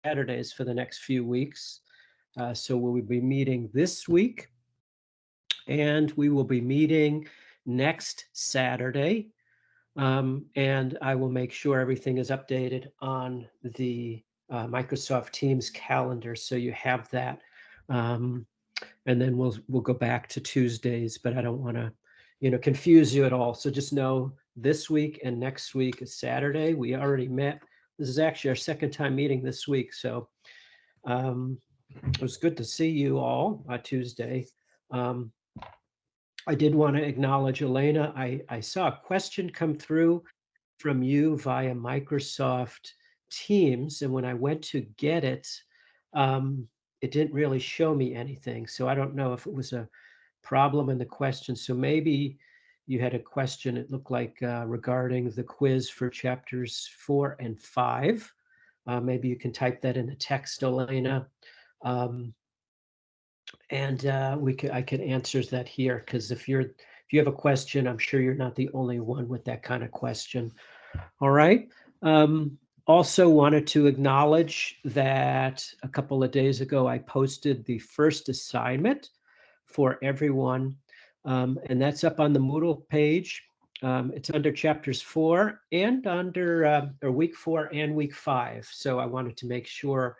Saturdays for the next few weeks. So we'll be meeting this week, and we will be meeting next Saturday. And I will make sure everything is updated on the Microsoft Teams calendar, so you have that. And then we'll go back to Tuesdays, but I don't want to, confuse you at all. So just know this week and next week is Saturday. We already met. This is actually our second time meeting this week, so it was good to see you all on Tuesday. I did want to acknowledge Elena. I saw a question come through from you via Microsoft Teams, and when I went to get it, it didn't really show me anything. So I don't know if it was a problem in the question. So maybe you had a question, it looked like, regarding the quiz for chapters 4 and 5. Maybe you can type that in the text, Elena. And I can answer that here, because if you have a question, I'm sure you're not the only one with that kind of question. All right. Also wanted to acknowledge that a couple of days ago, I posted the first assignment for everyone, and that's up on the Moodle page. It's under chapters 4 and under or week 4 and week 5. So I wanted to make sure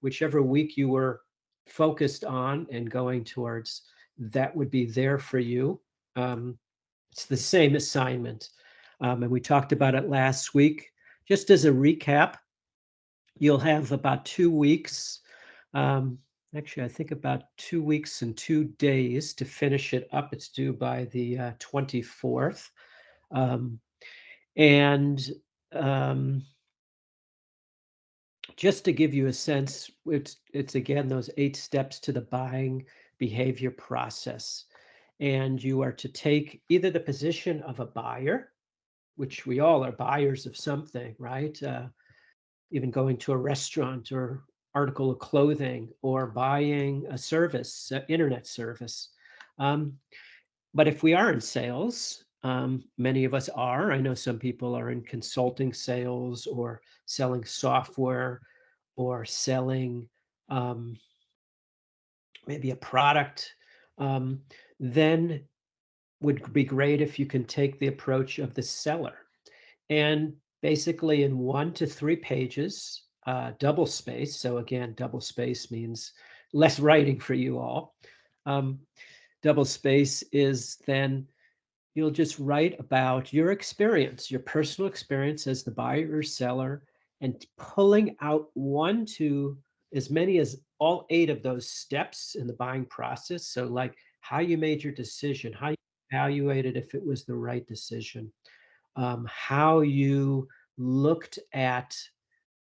whichever week you were focused on and going towards, that would be there for you. It's the same assignment. And we talked about it last week. Just as a recap, you'll have about 2 weeks, actually, I think about 2 weeks and 2 days to finish it up. It's due by the 24th. Just to give you a sense, it's again those 8 steps to the buying behavior process. And you are to take either the position of a buyer, which we all are buyers of something, right? Even going to a restaurant or article of clothing, or buying a service, internet service. But if we are in sales, many of us are. I know some people are in consulting sales, or selling software, or selling maybe a product. Then would be great if you can take the approach of the seller, and basically in 1 to 3 pages, double space. So again, double space means less writing for you all. Double space is then you'll just write about your experience, your personal experience as the buyer or seller, and pulling out 1 to as many as all 8 of those steps in the buying process. So like how you made your decision, how you evaluated if it was the right decision, how you looked at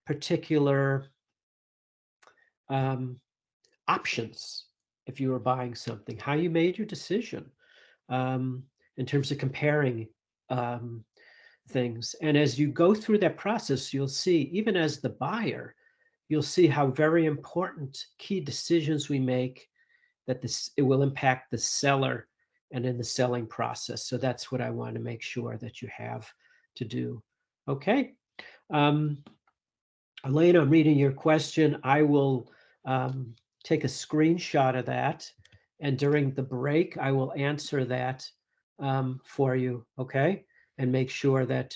particular options if you were buying something, how you made your decision in terms of comparing things. And as you go through that process, you'll see, even as the buyer, you'll see how very important key decisions we make, that it will impact the seller and in the selling process. So that's what I want to make sure that you have to do. Okay. Elena, I'm reading your question. I will take a screenshot of that, and during the break, I will answer that for you, okay? And make sure that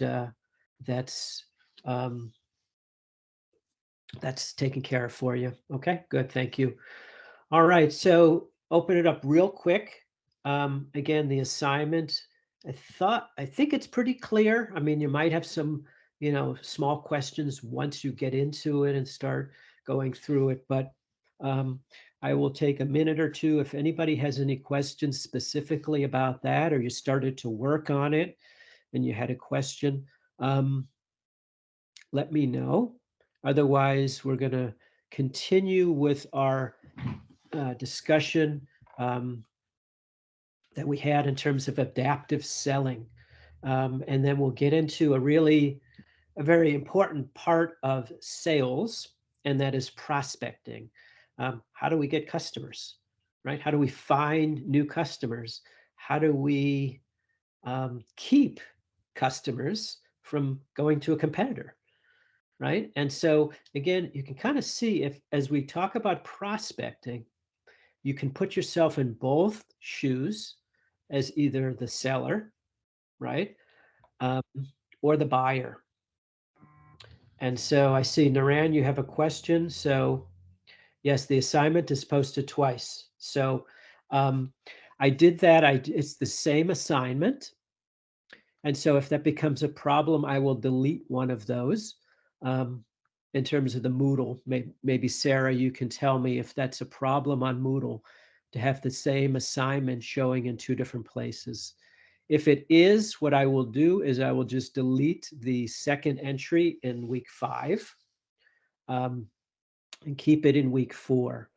that's taken care of for you. Okay, good, thank you. All right, so open it up real quick. Again, the assignment, I think it's pretty clear. I mean, you might have some, small questions once you get into it and start going through it, but I will take a minute or two. If anybody has any questions specifically about that, or you started to work on it and you had a question, let me know. Otherwise, we're going to continue with our discussion that we had in terms of adaptive selling. And then we'll get into a very important part of sales, and that is prospecting. How do we get customers, right? How do we find new customers? How do we keep customers from going to a competitor? right? And so again, you can kind of see if, as we talk about prospecting, you can put yourself in both shoes as either the seller, right? Um, or the buyer. And so I see, Naran, you have a question. So yes, the assignment is posted twice. So I did that. It's the same assignment. And so if that becomes a problem, I will delete one of those. In terms of the Moodle, maybe Sarah, you can tell me if that's a problem on Moodle to have the same assignment showing in two different places. If it is, what I will do is I will just delete the second entry in week 5 and keep it in week 4.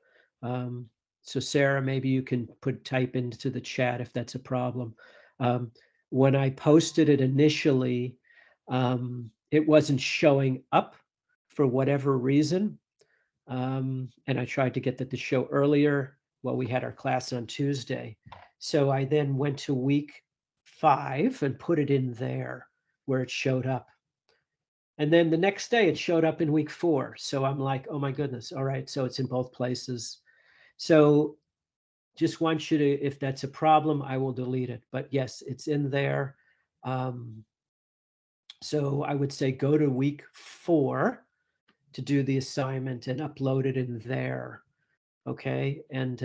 So Sarah, maybe you can type into the chat if that's a problem. When I posted it initially, it wasn't showing up for whatever reason. And I tried to get that to show earlier. Well, we had our class on Tuesday. So I then went to week 5 and put it in there where it showed up. And then the next day it showed up in week 4. So I'm like, oh my goodness. All right. So it's in both places. So just want you to, if that's a problem, I will delete it. But yes, it's in there. So I would say go to week 4 to do the assignment and upload it in there. Okay. And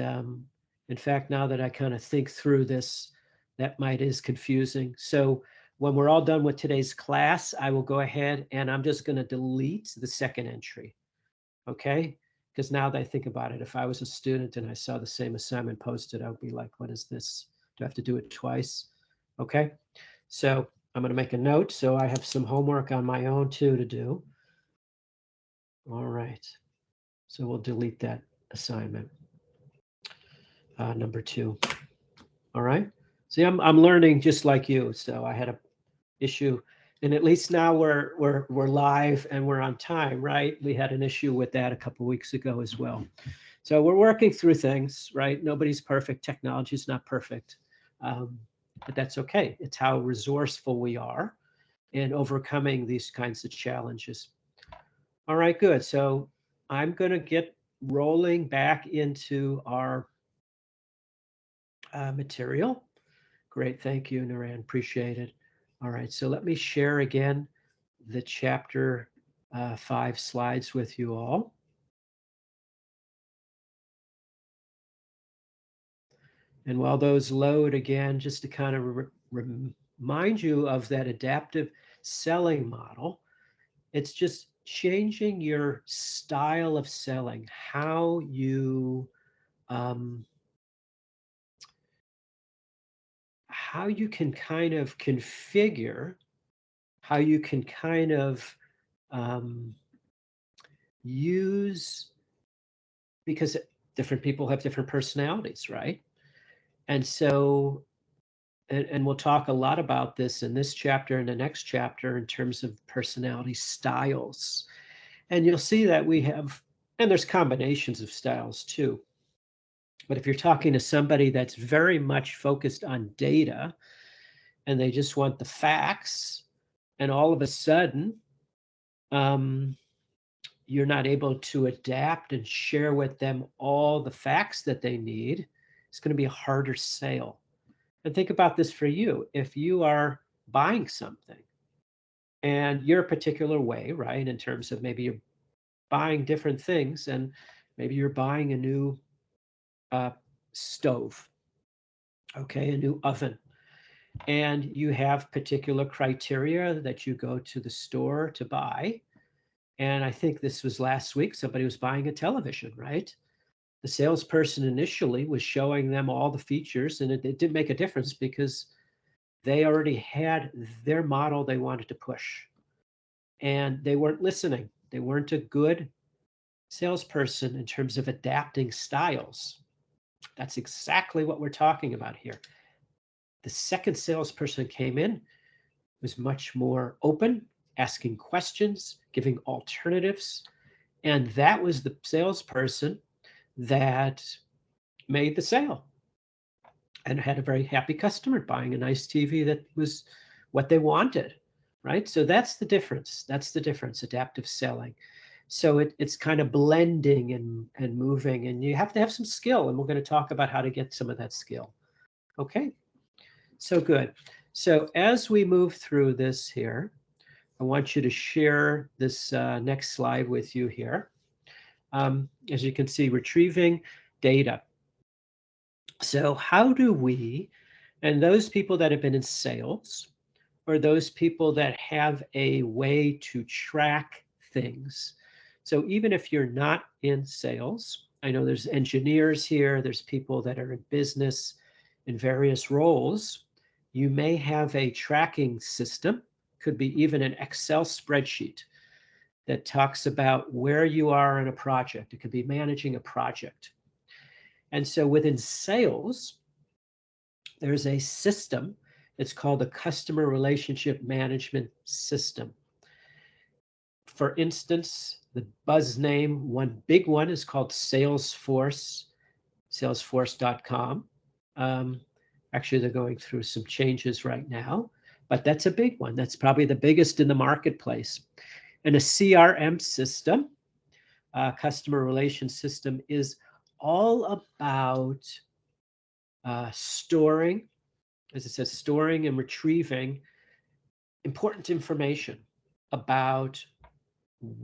in fact, now that I kind of think through this, that is confusing. So when we're all done with today's class, I will go ahead and I'm just going to delete the second entry. Okay. Because now that I think about it, if I was a student and I saw the same assignment posted, I would be like, what is this? Do I have to do it twice? Okay. So I'm going to make a note. So I have some homework on my own too to do. All right. So we'll delete that assignment. Number 2. All right. See, I'm learning just like you. So I had a issue, and at least now we're live and we're on time, right? We had an issue with that a couple of weeks ago as well. So we're working through things, right? Nobody's perfect. Technology is not perfect, but that's okay. It's how resourceful we are in overcoming these kinds of challenges. All right, good. So I'm going to get rolling back into our material. Great. Thank you, Naran. Appreciate it. All right. So let me share again the chapter 5 slides with you all. And while those load again, just to kind of remind you of that adaptive selling model, it's just changing your style of selling, how you can kind of configure, how you can kind of use, because different people have different personalities, right? And so, and we'll talk a lot about this in this chapter and the next chapter in terms of personality styles. And you'll see that we have, and there's combinations of styles too. But if you're talking to somebody that's very much focused on data and they just want the facts, and all of a sudden, you're not able to adapt and share with them all the facts that they need, it's going to be a harder sale. And think about this for you. If you are buying something and you're a particular way, right, in terms of maybe you're buying different things, and maybe you're buying a new stove, okay, a new oven, and you have particular criteria that you go to the store to buy. And I think this was last week, somebody was buying a television, right? The salesperson initially was showing them all the features, and it didn't make a difference because they already had their model they wanted to push. And they weren't listening. They weren't a good salesperson in terms of adapting styles. That's exactly what we're talking about here. The second salesperson came in, was much more open, asking questions, giving alternatives. And that was the salesperson that made the sale and had a very happy customer buying a nice TV that was what they wanted. right? So that's the difference. That's the difference, adaptive selling. So it's kind of blending and moving, and you have to have some skill, and we're going to talk about how to get some of that skill. Okay, so good. So as we move through this here, I want you to share this next slide with you here. As you can see, retrieving data. So how do we, and those people that have been in sales, or those people that have a way to track things. So even if you're not in sales, I know there's engineers here, there's people that are in business in various roles. You may have a tracking system, could be even an Excel spreadsheet that talks about where you are in a project. It could be managing a project. And so within sales, there's a system. It's called a customer relationship management system. For instance, the buzz name, one big one is called Salesforce, salesforce.com. Actually, they're going through some changes right now, but that's a big one. That's probably the biggest in the marketplace. And a CRM system, customer relation system, is all about storing, as it says, storing and retrieving important information about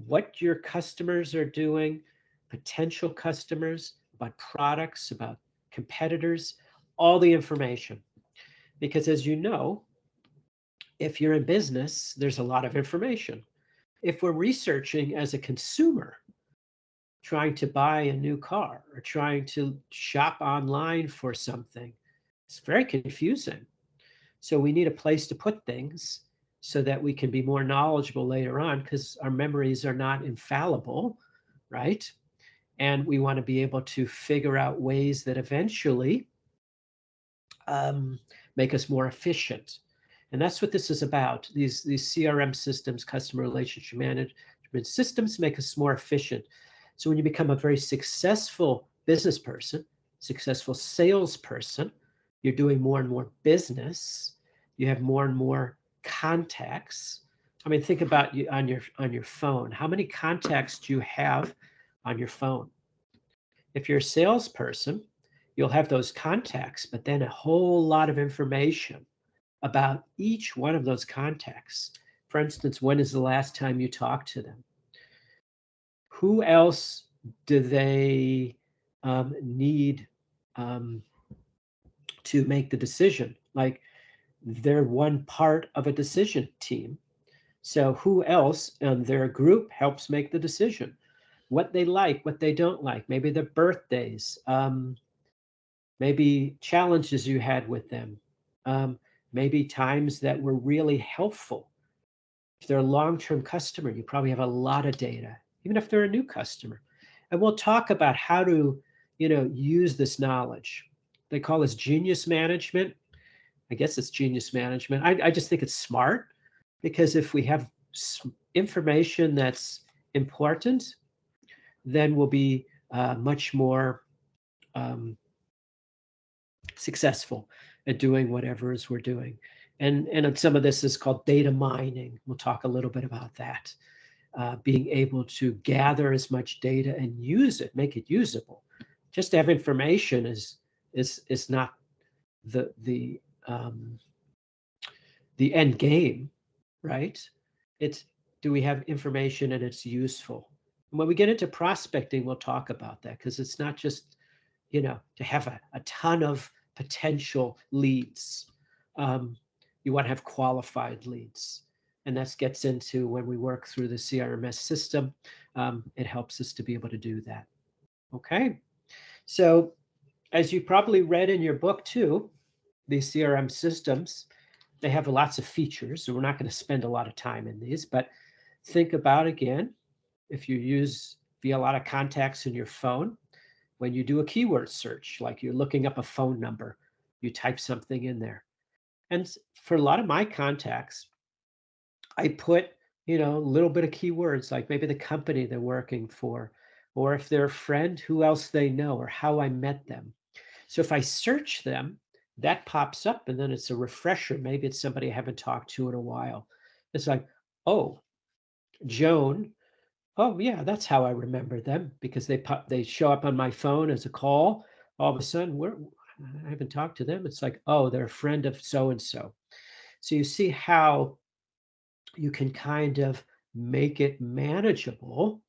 what your customers are doing, potential customers, about products, about competitors, all the information. Because as you know, if you're in business, there's a lot of information. If we're researching as a consumer, trying to buy a new car or trying to shop online for something, it's very confusing. So we need a place to put things so that we can be more knowledgeable later on, because our memories are not infallible, right? And we want to be able to figure out ways that eventually make us more efficient. And that's what this is about. These CRM systems, customer relationship management systems, make us more efficient. So when you become a very successful business person, successful salesperson, you're doing more and more business, you have more and more contacts. I mean, think about you on your phone. How many contacts do you have on your phone? If you're a salesperson, you'll have those contacts, but then a whole lot of information about each one of those contacts. For instance, when is the last time you talked to them? Who else do they need to make the decision? Like, they're one part of a decision team. So who else in their group helps make the decision? What they like, what they don't like, maybe their birthdays, maybe challenges you had with them, maybe times that were really helpful. If they're a long-term customer, you probably have a lot of data, even if they're a new customer. And we'll talk about how to, use this knowledge. They call this genius management. I guess it's genius management. I just think it's smart, because if we have information that's important, then we'll be much more successful at doing whatever it is we're doing. And some of this is called data mining. We'll talk a little bit about that. Being able to gather as much data and use it, make it usable. Just to have information is not the end game, right? It's, do we have information and it's useful? And when we get into prospecting, we'll talk about that, because it's not just, to have a ton of potential leads. You want to have qualified leads. And that gets into when we work through the CRMS system, it helps us to be able to do that. Okay. So as you probably read in your book too, these CRM systems, they have lots of features. So we're not going to spend a lot of time in these, but think about, again, if you use via a lot of contacts in your phone, when you do a keyword search, like you're looking up a phone number, you type something in there. And for a lot of my contacts, I put, a little bit of keywords, like maybe the company they're working for, or if they're a friend, who else they know, or how I met them. So if I search them, that pops up, and then it's a refresher. Maybe it's somebody I haven't talked to in a while. It's like, oh, Joan. Oh yeah, that's how I remember them, because they show up on my phone as a call. All of a sudden, I haven't talked to them. It's like, oh, they're a friend of so and so. So you see how you can kind of make it manageable,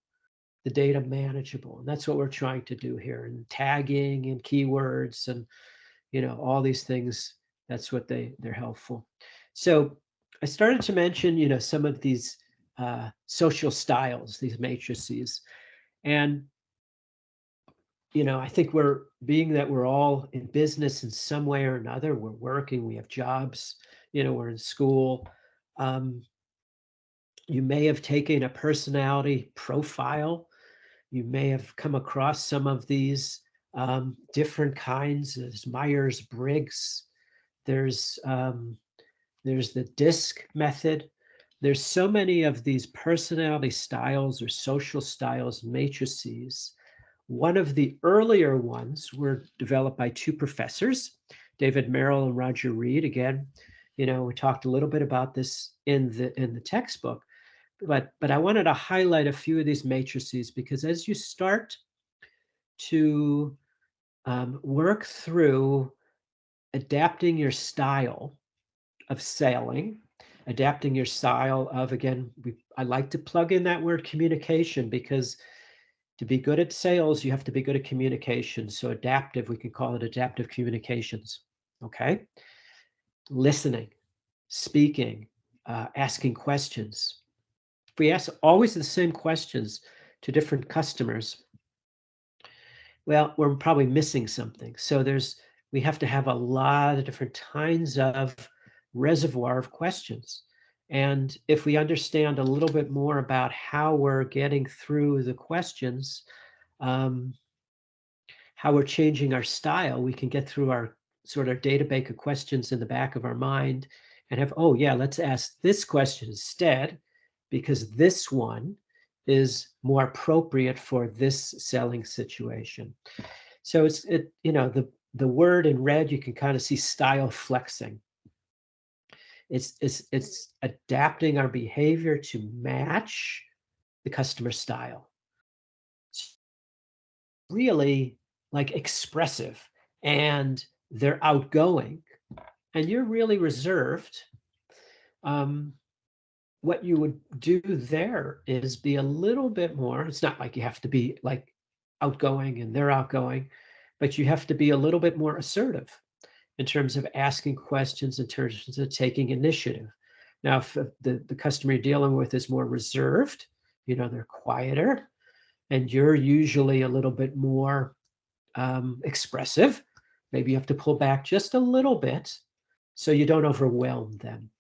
the data manageable. And that's what we're trying to do here. And tagging and keywords and all these things, that's what they're helpful. So I started to mention some of these social styles, these matrices. And I think we're all in business in some way or another. We're working, we have jobs, we're in school. You may have taken a personality profile. You may have come across some of these different kinds. There's Myers-Briggs. There's the DISC method. There's so many of these personality styles or social styles matrices. One of the earlier ones were developed by two professors, David Merrill and Roger Reed. Again, we talked a little bit about this in the textbook, but I wanted to highlight a few of these matrices, because as you start to work through adapting your style of selling, adapting your style of, again, I like to plug in that word communication, because to be good at sales, you have to be good at communication. So adaptive, we could call it adaptive communications. Okay. Listening, speaking, asking questions. If we ask always the same questions to different customers, well, we're probably missing something. So we have to have a lot of different kinds of reservoir of questions. And if we understand a little bit more about how we're getting through the questions, how we're changing our style, we can get through our sort of database of questions in the back of our mind and have, oh yeah, let's ask this question instead, because this one is more appropriate for this selling situation. So the word in red, you can kind of see style flexing. It's adapting our behavior to match the customer style. It's really like expressive, and they're outgoing, and you're really reserved. What you would do there is be a little bit more. It's not like you have to be like outgoing and they're outgoing, but you have to be a little bit more assertive in terms of asking questions, in terms of taking initiative. Now, if the customer you're dealing with is more reserved, they're quieter, and you're usually a little bit more expressive, maybe you have to pull back just a little bit so you don't overwhelm them.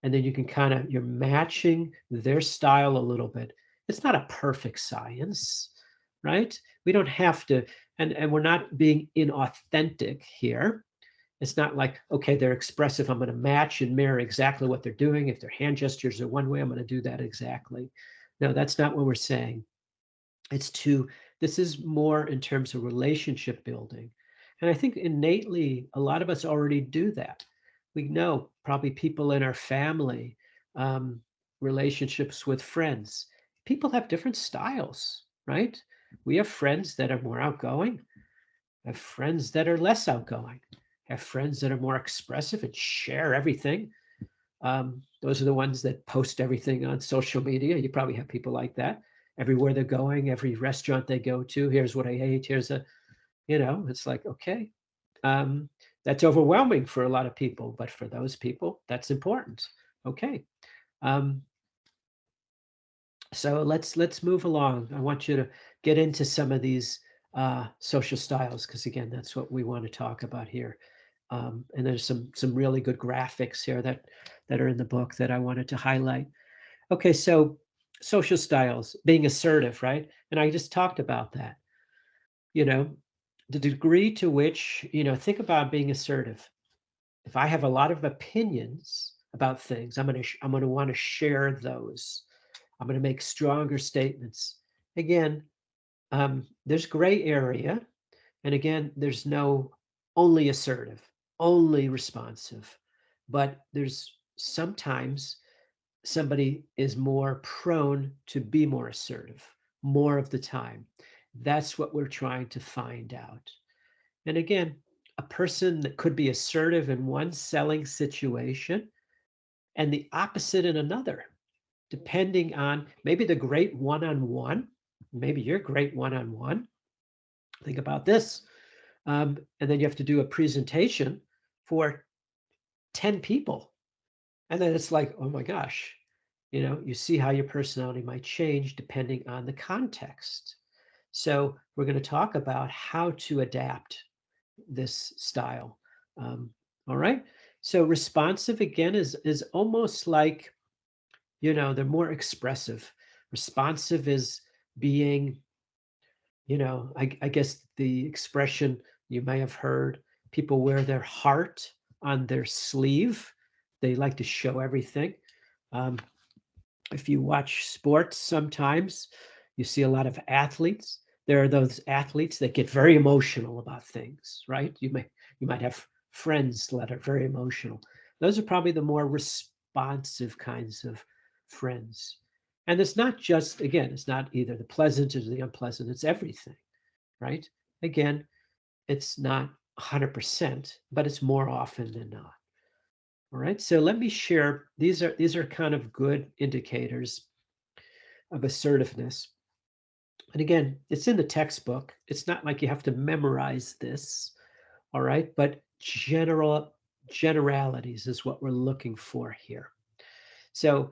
And then you can you're matching their style a little bit. It's not a perfect science, right? We don't have to, and we're not being inauthentic here. It's not like, okay, they're expressive, I'm going to match and mirror exactly what they're doing. If their hand gestures are one way, I'm going to do that exactly. No, that's not what we're saying. This is more in terms of relationship building. And I think innately, a lot of us already do that. We know probably people in our family, relationships with friends. People have different styles, right? We have friends that are more outgoing, have friends that are less outgoing, have friends that are more expressive and share everything. Those are the ones that post everything on social media. You probably have people like that. Everywhere they're going, every restaurant they go to, here's what I ate, it's like, okay. That's overwhelming for a lot of people, but for those people, that's important. Okay. So let's move along. I want you to get into some of these social styles, because again, that's what we want to talk about here. And there's some really good graphics here that are in the book that I wanted to highlight. Okay, so social styles, being assertive, right? And I just talked about that. The degree to which, think about being assertive. If I have a lot of opinions about things, I'm going to want to share those. I'm going to make stronger statements. Again, there's gray area. And again, there's no only assertive, only responsive, but there's sometimes somebody is more prone to be more assertive more of the time. That's what we're trying to find out. And again, a person that could be assertive in one selling situation and the opposite in another, depending on maybe the great one-on-one. Maybe you're great one-on-one. Think about this. And then you have to do a presentation for 10 people. And then it's like, oh my gosh, you see how your personality might change depending on the context. So we're going to talk about how to adapt this style. All right. So responsive again is almost like, they're more expressive. Responsive is being, I guess the expression you may have heard, people wear their heart on their sleeve. They like to show everything. If you watch sports sometimes, you see a lot of athletes. There are those athletes that get very emotional about things, right? You might have friends that are very emotional. Those are probably the more responsive kinds of friends. And it's not just, again, it's not either the pleasant or the unpleasant, it's everything, right? Again, it's not 100%, but it's more often than not. All right, so let me share, these are kind of good indicators of assertiveness. And again, it's in the textbook. It's not like you have to memorize this, all right? But generalities is what we're looking for here. So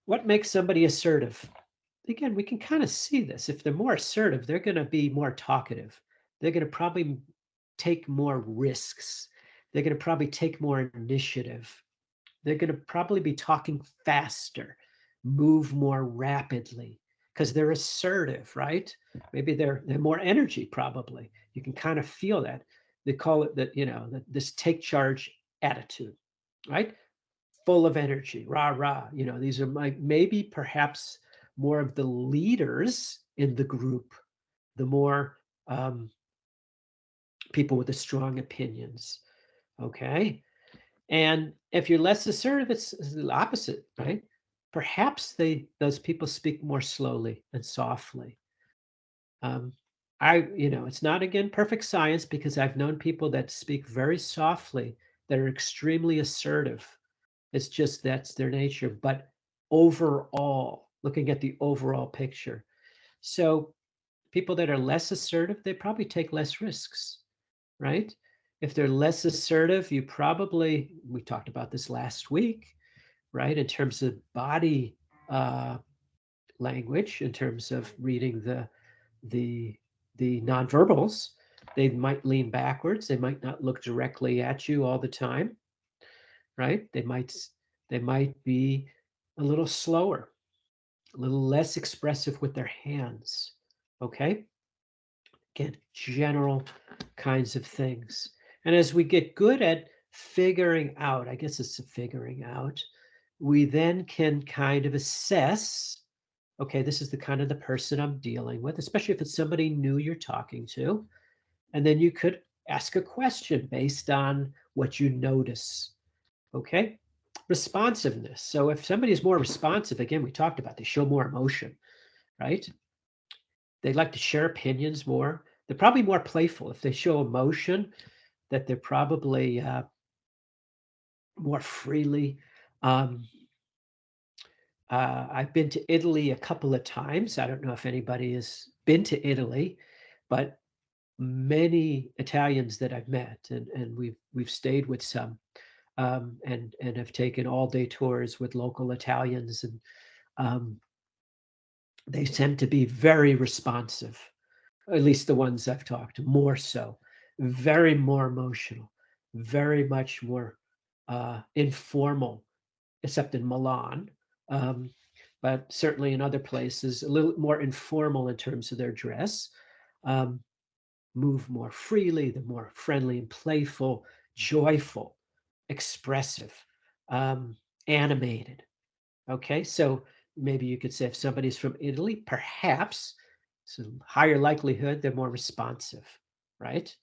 what makes somebody assertive? Again, we can kind of see this. If they're more assertive, they're going to be more talkative. They're going to probably take more risks. They're going to probably take more initiative. They're going to probably be talking faster, move more rapidly, because they're assertive, right? Maybe they're more energy, probably. You can kind of feel that. They call it that, this take charge attitude, right? Full of energy, rah, rah. These are maybe perhaps more of the leaders in the group, the more people with the strong opinions. Okay. And if you're less assertive, it's the opposite, right? Perhaps those people speak more slowly and softly. It's not, again, perfect science, because I've known people that speak very softly that are extremely assertive. It's just that's their nature. But overall, looking at the overall picture. So people that are less assertive, they probably take less risks, right? If they're less assertive, we talked about this last week, right? In terms of body language, in terms of reading the nonverbals, they might lean backwards. They might not look directly at you all the time, right? They might be a little slower, a little less expressive with their hands. Okay. Again, general kinds of things. And as we get good at figuring out, I guess it's figuring out, we then can kind of assess, okay, this is the kind of the person I'm dealing with, especially if it's somebody new you're talking to. And then you could ask a question based on what you notice. Okay. Responsiveness. So if somebody is more responsive, again, we talked about, they show more emotion, right? They like to share opinions more. They're probably more playful. If they show emotion, that they're probably more freely. I've been to Italy a couple of times. I don't know if anybody has been to Italy, but many Italians that I've met, and we've stayed with some, and have taken all-day tours with local Italians, and they tend to be very responsive. At least the ones I've talked to, more so, very more emotional, very much more informal, except in Milan, but certainly in other places, a little more informal in terms of their dress, move more freely, they're more friendly and playful, joyful, expressive, animated. Okay, so maybe you could say if somebody's from Italy, perhaps it's a higher likelihood they're more responsive, right?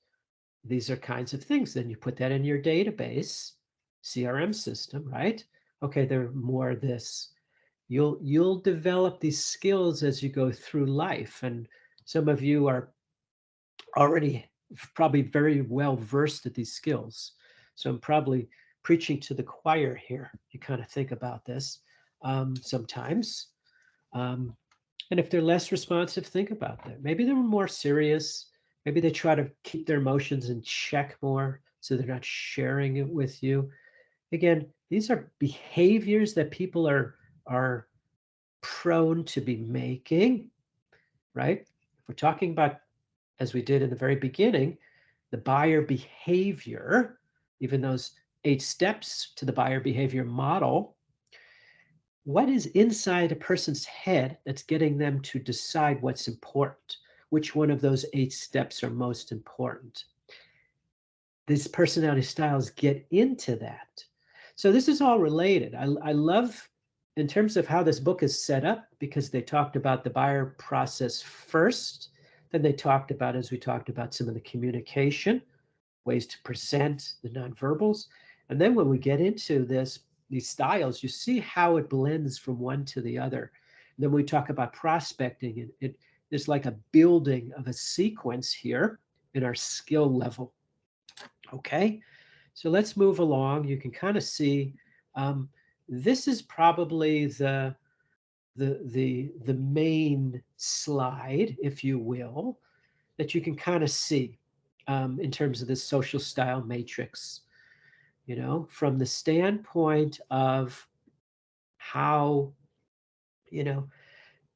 These are kinds of things. Then you put that in your database, CRM system, right? Okay, they're more this. You'll develop these skills as you go through life, and some of you are already probably very well versed at these skills. So I'm probably preaching to the choir here. You kind of think about this sometimes. Um, and if they're less responsive, think about that. Maybe they're more serious. Maybe they try to keep their emotions in check more so they're not sharing it with you. Again, these are behaviors that people are prone to be making, right? If we're talking about, as we did in the very beginning, the buyer behavior, even those 8 steps to the buyer behavior model, what is inside a person's head that's getting them to decide what's important? Which one of those 8 steps are most important? These personality styles get into that. So this is all related. I love, in terms of how this book is set up, because they talked about the buyer process first, then they talked about, as we talked about, some of the communication, ways to present the nonverbals. And then when we get into these styles, you see how it blends from one to the other. And then we talk about prospecting, and there's like a building of a sequence here in our skill level. Okay, so let's move along. You can kind of see this is probably the main slide, if you will, that you can kind of see in terms of this social style matrix, you know, from the standpoint of how, you know,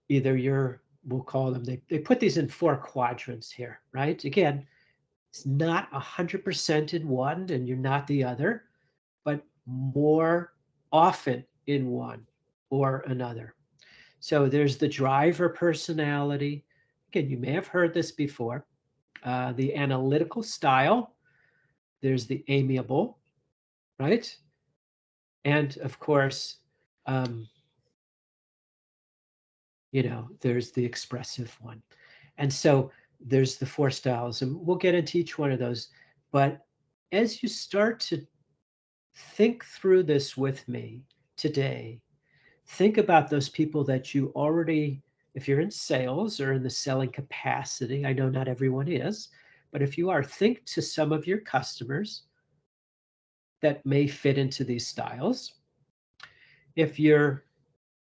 either we'll call them, they put these in 4 quadrants here, right? Again, it's not 100% in one and you're not the other, but more often in one or another. So there's the driver personality. Again, you may have heard this before. The analytical style. There's the amiable, right? And of course, you know, there's the expressive one. And so there's the 4 styles, and we'll get into each one of those. But as you start to think through this with me today, think about those people that you already, if you're in sales or in the selling capacity, I know not everyone is, but if you are, think to some of your customers that may fit into these styles. If you're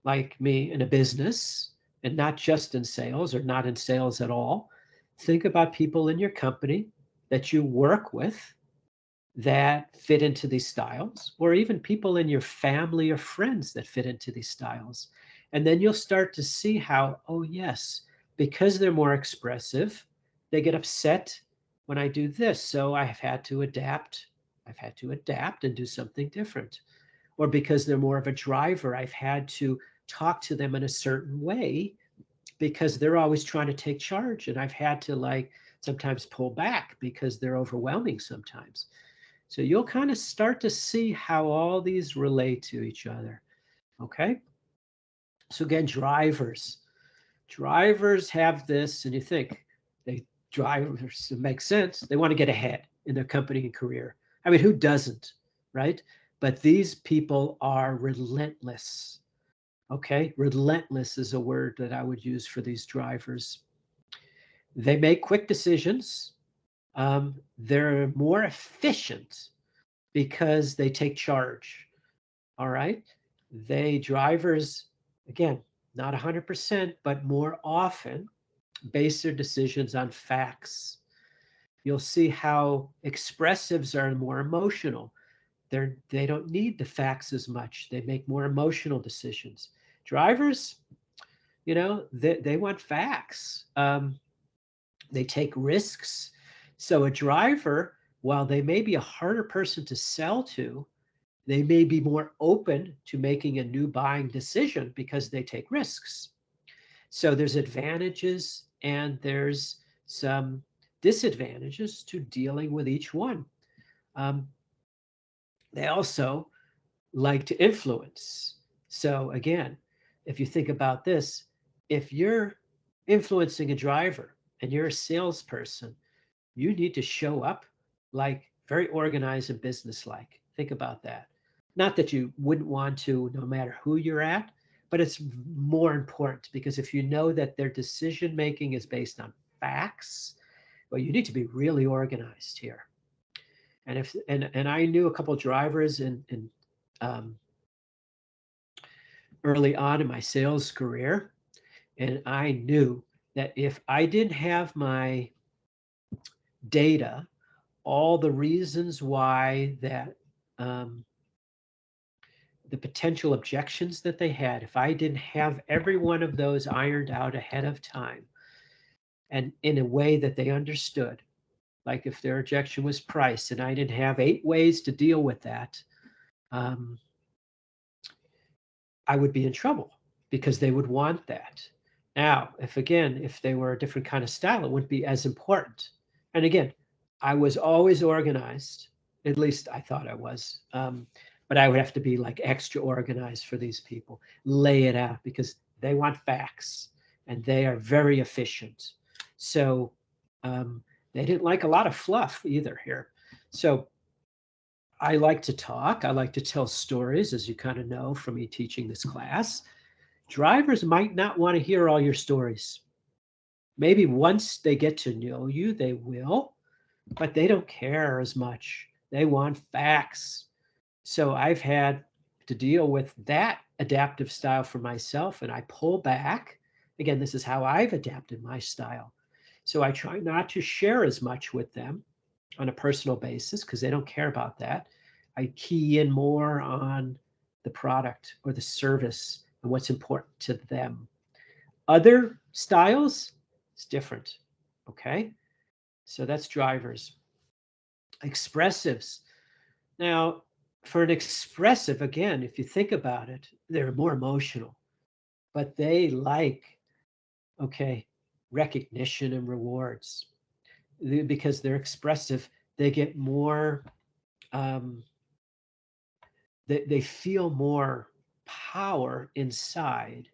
like me in a business and not just in sales or not in sales at all, think about people in your company that you work with that fit into these styles, or even people in your family or friends that fit into these styles. And then you'll start to see how, oh yes, because they're more expressive, they get upset when I do this. So I've had to adapt. I've had to adapt and do something different. Or because they're more of a driver, I've had to talk to them in a certain way because they're always trying to take charge. And I've had to like sometimes pull back because they're overwhelming sometimes. So you'll kind of start to see how all these relate to each other. Okay. So again, drivers have this, and you think drivers, it makes sense. They want to get ahead in their company and career. I mean, who doesn't, right? But these people are relentless. Okay. Relentless is a word that I would use for these drivers. They make quick decisions. They're more efficient because they take charge. All right. Drivers, again, not 100%, but more often base their decisions on facts. You'll see how expressives are more emotional. They don't need the facts as much. They make more emotional decisions. Drivers, you know, they want facts. They take risks. So a driver, while they may be a harder person to sell to, they may be more open to making a new buying decision because they take risks. So there's advantages and there's some disadvantages to dealing with each one. They also like to influence. So again, if you think about this, if you're influencing a driver and you're a salesperson, you need to show up like very organized and businesslike. Think about that. Not that you wouldn't want to, no matter who you're at, but it's more important because if you know that their decision making is based on facts, well, you need to be really organized here. And if and I knew a couple of drivers in um, early on in my sales career, and I knew that if I didn't have my data, all the reasons why that um, the potential objections that they had, if I didn't have every one of those ironed out ahead of time and in a way that they understood, like if their objection was price and I didn't have 8 ways to deal with that, um, I would be in trouble because they would want that. Now, if they were a different kind of style, it wouldn't be as important. And again, I was always organized. At least I thought I was. But I would have to be like extra organized for these people, lay it out because they want facts and they are very efficient. So they didn't like a lot of fluff either here. So I like to talk. I like to tell stories, as you kind of know from me teaching this class. Drivers might not want to hear all your stories. Maybe once they get to know you, they will, but they don't care as much. They want facts. So I've had to deal with that adaptive style for myself, and I pull back. Again, this is how I've adapted my style. So I try not to share as much with them on a personal basis because they don't care about that. I key in more on the product or the service and what's important to them. Other styles, it's different. Okay. So that's drivers. Expressives. Now, for an expressive, again, if you think about it, they're more emotional, but they like, okay, recognition and rewards. Because they're expressive, they get more, um, they feel more power inside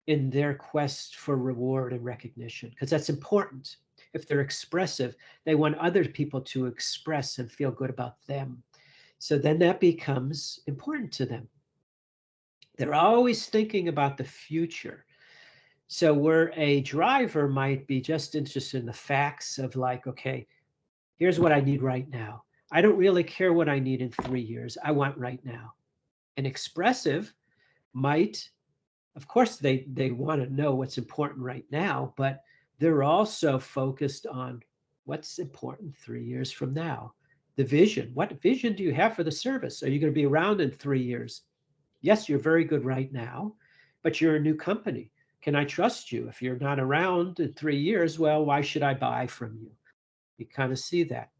in their quest for reward and recognition, because that's important. If they're expressive, they want other people to express and feel good about them. So then that becomes important to them. They're always thinking about the future. So where a driver might be just interested in the facts of like, okay, here's what I need right now. I don't really care what I need in 3 years. I want right now. An expressive might, of course, they want to know what's important right now, but they're also focused on what's important 3 years from now. The vision. What vision do you have for the service? Are you going to be around in 3 years? Yes, you're very good right now, but you're a new company. Can I trust you? If you're not around in 3 years, well, why should I buy from you? You kind of see that.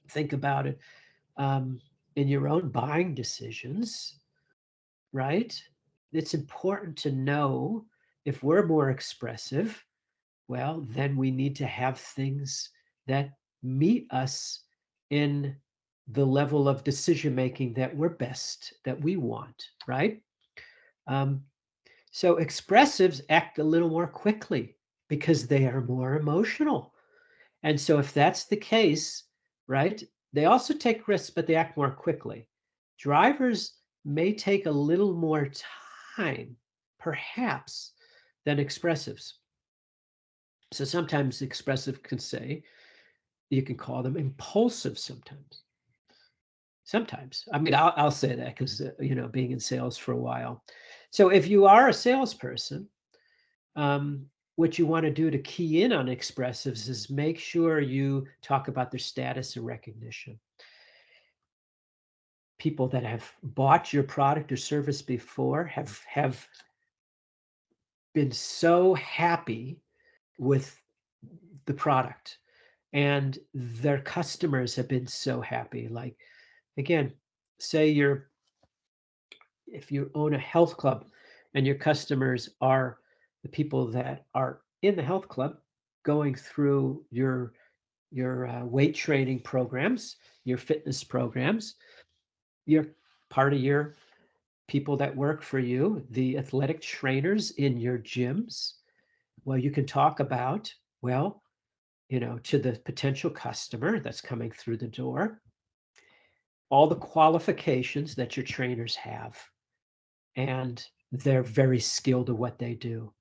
Think about it in your own buying decisions, right? It's important to know if we're more expressive, well, then we need to have things that meet us in the level of decision making that we're best, that we want, right? Um, so expressives act a little more quickly because they are more emotional. And so if that's the case, right, they also take risks, but they act more quickly. Drivers may take a little more time, perhaps, than expressives. So sometimes expressive can say, you can call them impulsive sometimes. Sometimes. I mean, I'll say that because, being in sales for a while. So if you are a salesperson, what you want to do to key in on expressives is make sure you talk about their status and recognition. People that have bought your product or service before have been so happy with the product, and their customers have been so happy. Like, again, say if you own a health club and your customers are the people that are in the health club going through your weight training programs, your fitness programs, you're part of your people that work for you, the athletic trainers in your gyms. Well, you can talk about, well, to the potential customer that's coming through the door. all the qualifications that your trainers have, and they're very skilled at what they do.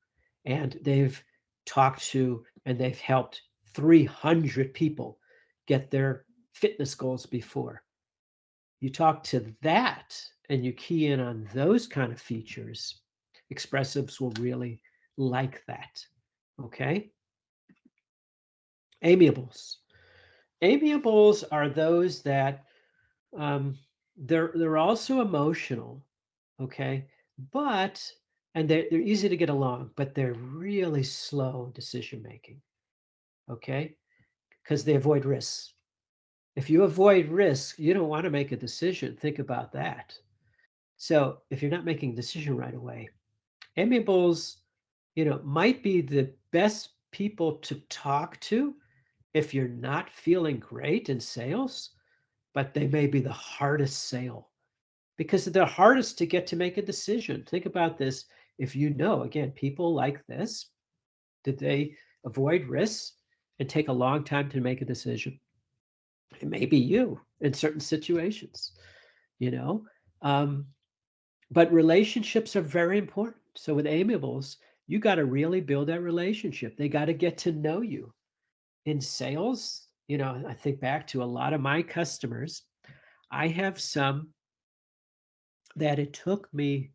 And they've talked to and they've helped 300 people get their fitness goals before. You talk to that and you key in on those kind of features, expressives will really like that. Okay. Amiables. Amiables are those that they're also emotional, okay, but and they're easy to get along, but they're really slow decision making, okay, because they avoid risks. If you avoid risk, you don't want to make a decision. Think about that. So if you're not making a decision right away, amiables, might be the best people to talk to if you're not feeling great in sales, but they may be the hardest sale because they're hardest to get to make a decision. Think about this. If again, people like this, did they avoid risks and take a long time to make a decision? It may be you in certain situations, you know. But relationships are very important. So with amiables, you got to really build that relationship. They got to get to know you. In sales, I think back to a lot of my customers. I have some that it took me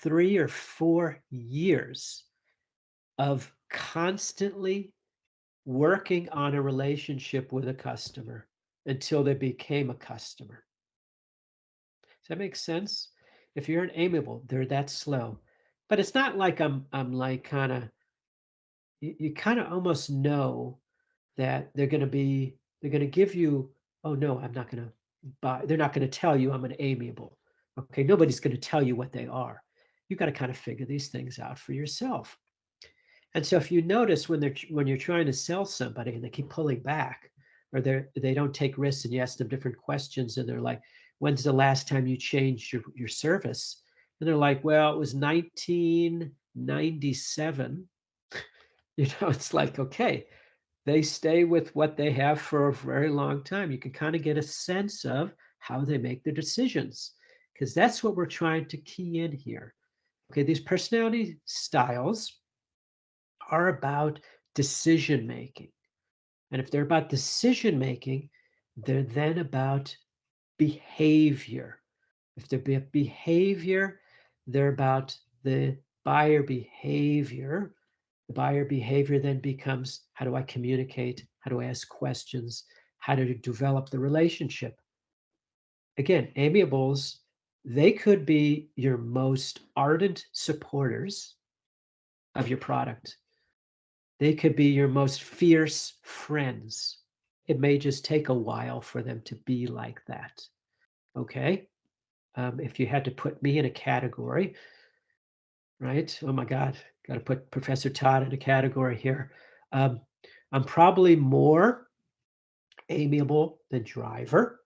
3 or 4 years of constantly working on a relationship with a customer until they became a customer. Does that make sense? If you're an amiable, they're that slow. But it's not like I'm like you kind of almost know that they're going to give you, oh no, I'm not going to buy. They're not going to tell you I'm an amiable. Okay, nobody's going to tell you what they are. You got to kind of figure these things out for yourself. And so if you notice when you're trying to sell somebody and they keep pulling back, or they don't take risks, and you ask them different questions and they're like, when's the last time you changed your service? And they're like, well, it was 1997. It's like, okay, they stay with what they have for a very long time. You can kind of get a sense of how they make their decisions, because that's what we're trying to key in here. Okay, these personality styles are about decision making. And if they're about decision making, they're then about behavior. If they're behavior, they're about the buyer behavior. The buyer behavior then becomes, how do I communicate? How do I ask questions? How to develop the relationship? Again, amiables, they could be your most ardent supporters of your product. They could be your most fierce friends. It may just take a while for them to be like that. Okay? If you had to put me in a category, right? Oh my God, got to put Professor Todd in a category here. I'm probably more amiable than driver.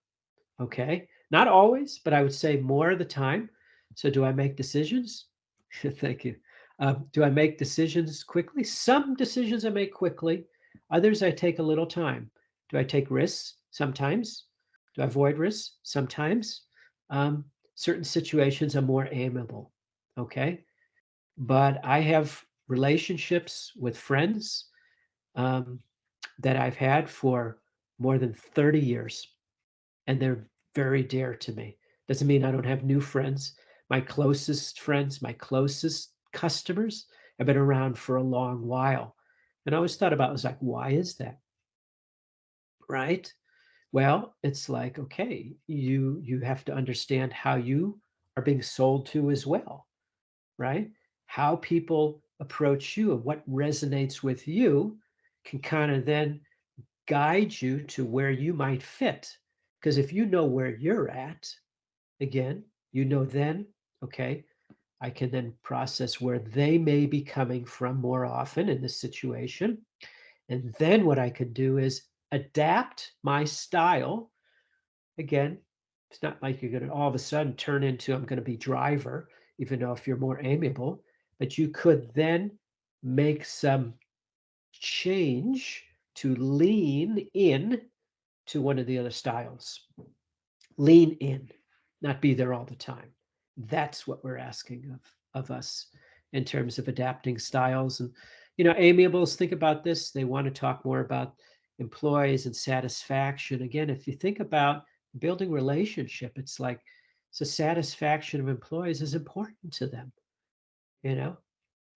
Okay. Not always, but I would say more of the time. So do I make decisions? Thank you. Do I make decisions quickly? Some decisions I make quickly. Others I take a little time. Do I take risks? Sometimes. Do I avoid risks? Sometimes. Certain situations I'm more amiable. Okay. But I have relationships with friends that I've had for more than 30 years, and they're very dear to me. Doesn't mean I don't have new friends. My closest friends, my closest customers have been around for a long while. And I always thought about it, was like, why is that? Right? Well, it's like, okay, you have to understand how you are being sold to as well, right? How people approach you and what resonates with you can kind of then guide you to where you might fit. Because if you know where you're at, again, then, okay, I can then process where they may be coming from more often in this situation. And then what I could do is adapt my style. Again, it's not like you're going to all of a sudden turn into, I'm going to be driver, even though if you're more amiable, but you could then make some change to lean in to one of the other styles. lean in, not be there all the time. That's what we're asking of us in terms of adapting styles. And, amiables, think about this. They want to talk more about employees and satisfaction. Again, if you think about building relationship, it's like, so satisfaction of employees is important to them.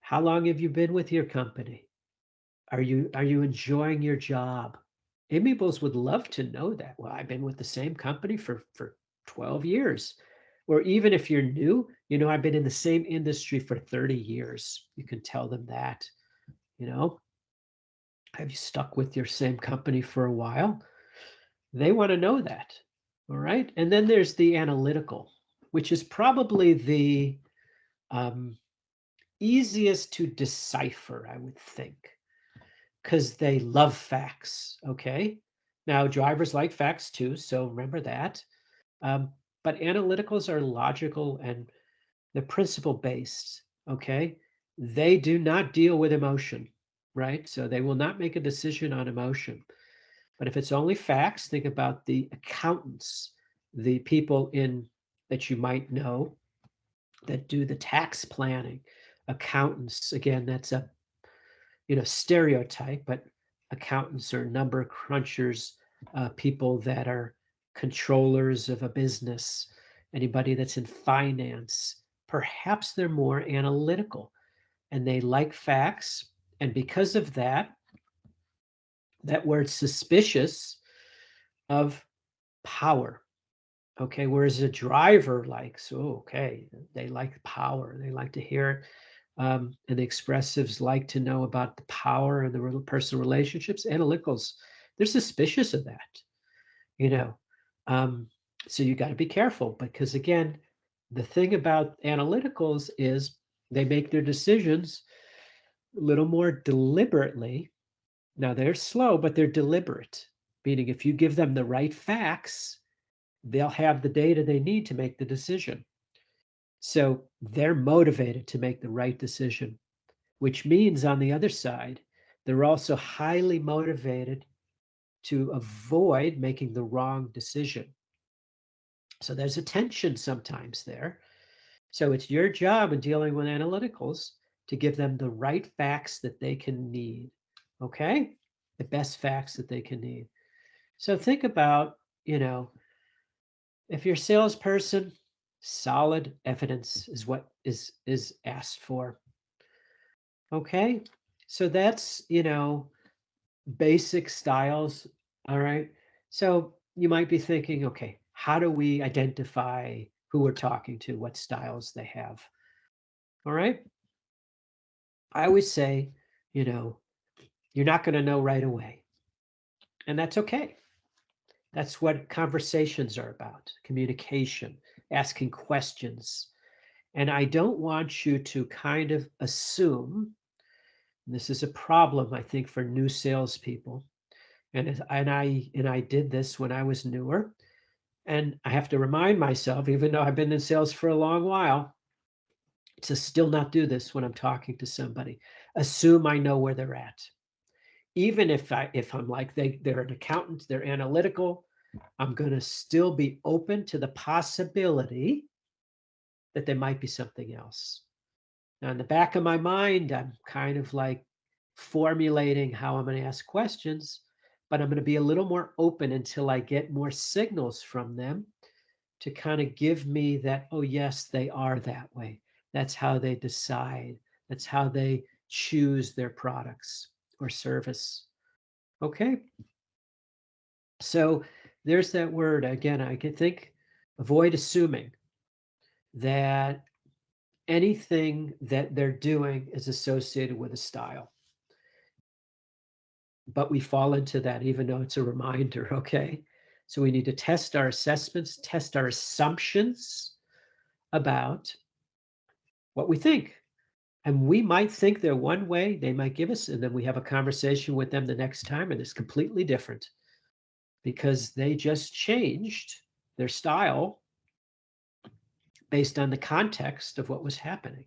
How long have you been with your company? Are you enjoying your job? Amiables would love to know that. Well, I've been with the same company for 12 years. Or even if you're new, I've been in the same industry for 30 years. You can tell them that, have you stuck with your same company for a while? They want to know that. All right. And then there's the analytical, which is probably the easiest to decipher, I would think, because they love facts. Okay. Now, drivers like facts too. So remember that. But analyticals are logical and they're principle based. Okay. They do not deal with emotion, right? So they will not make a decision on emotion. But if it's only facts, think about the accountants, the people that you might know that do the tax planning. Accountants, again, that's a stereotype, but accountants are number crunchers, people that are controllers of a business, anybody that's in finance. Perhaps they're more analytical and they like facts. And because of that we're suspicious of power. Okay, whereas a driver likes, they like power, they like to hear it. And the expressives like to know about the power and the personal relationships. Analyticals, they're suspicious of that, so you got to be careful, because again, the thing about analyticals is they make their decisions a little more deliberately. Now they're slow, but they're deliberate, meaning if you give them the right facts, they'll have the data they need to make the decision. So they're motivated to make the right decision, which means on the other side, they're also highly motivated to avoid making the wrong decision. So there's a tension sometimes there. So it's your job in dealing with analyticals to give them the right facts that they can need. Okay? The best facts that they can need. So think about, if you're a salesperson, solid evidence is what is asked for. Okay? So that's, basic styles. All right. So you might be thinking, okay, how do we identify who we're talking to, what styles they have? All right. I always say, you're not going to know right away. And that's okay. That's what conversations are about, communication, asking questions. And I don't want you to kind of assume, this is a problem, I think, for new salespeople. And I did this when I was newer. And I have to remind myself, even though I've been in sales for a long while, to still not do this when I'm talking to somebody. Assume I know where they're at. Even if I'm like they're an accountant, they're analytical, I'm going to still be open to the possibility that there might be something else. Now, in the back of my mind, I'm kind of like formulating how I'm going to ask questions, but I'm going to be a little more open until I get more signals from them to kind of give me that, oh, yes, they are that way. That's how they decide. That's how they choose their products or service. Okay. So there's that word. Again, I can think, avoid assuming that anything that they're doing is associated with a style. But we fall into that even though it's a reminder, okay? So we need to test our assessments, test our assumptions about what we think. And we might think they're one way, they might give us, and then we have a conversation with them the next time and it's completely different because they just changed their style based on the context of what was happening.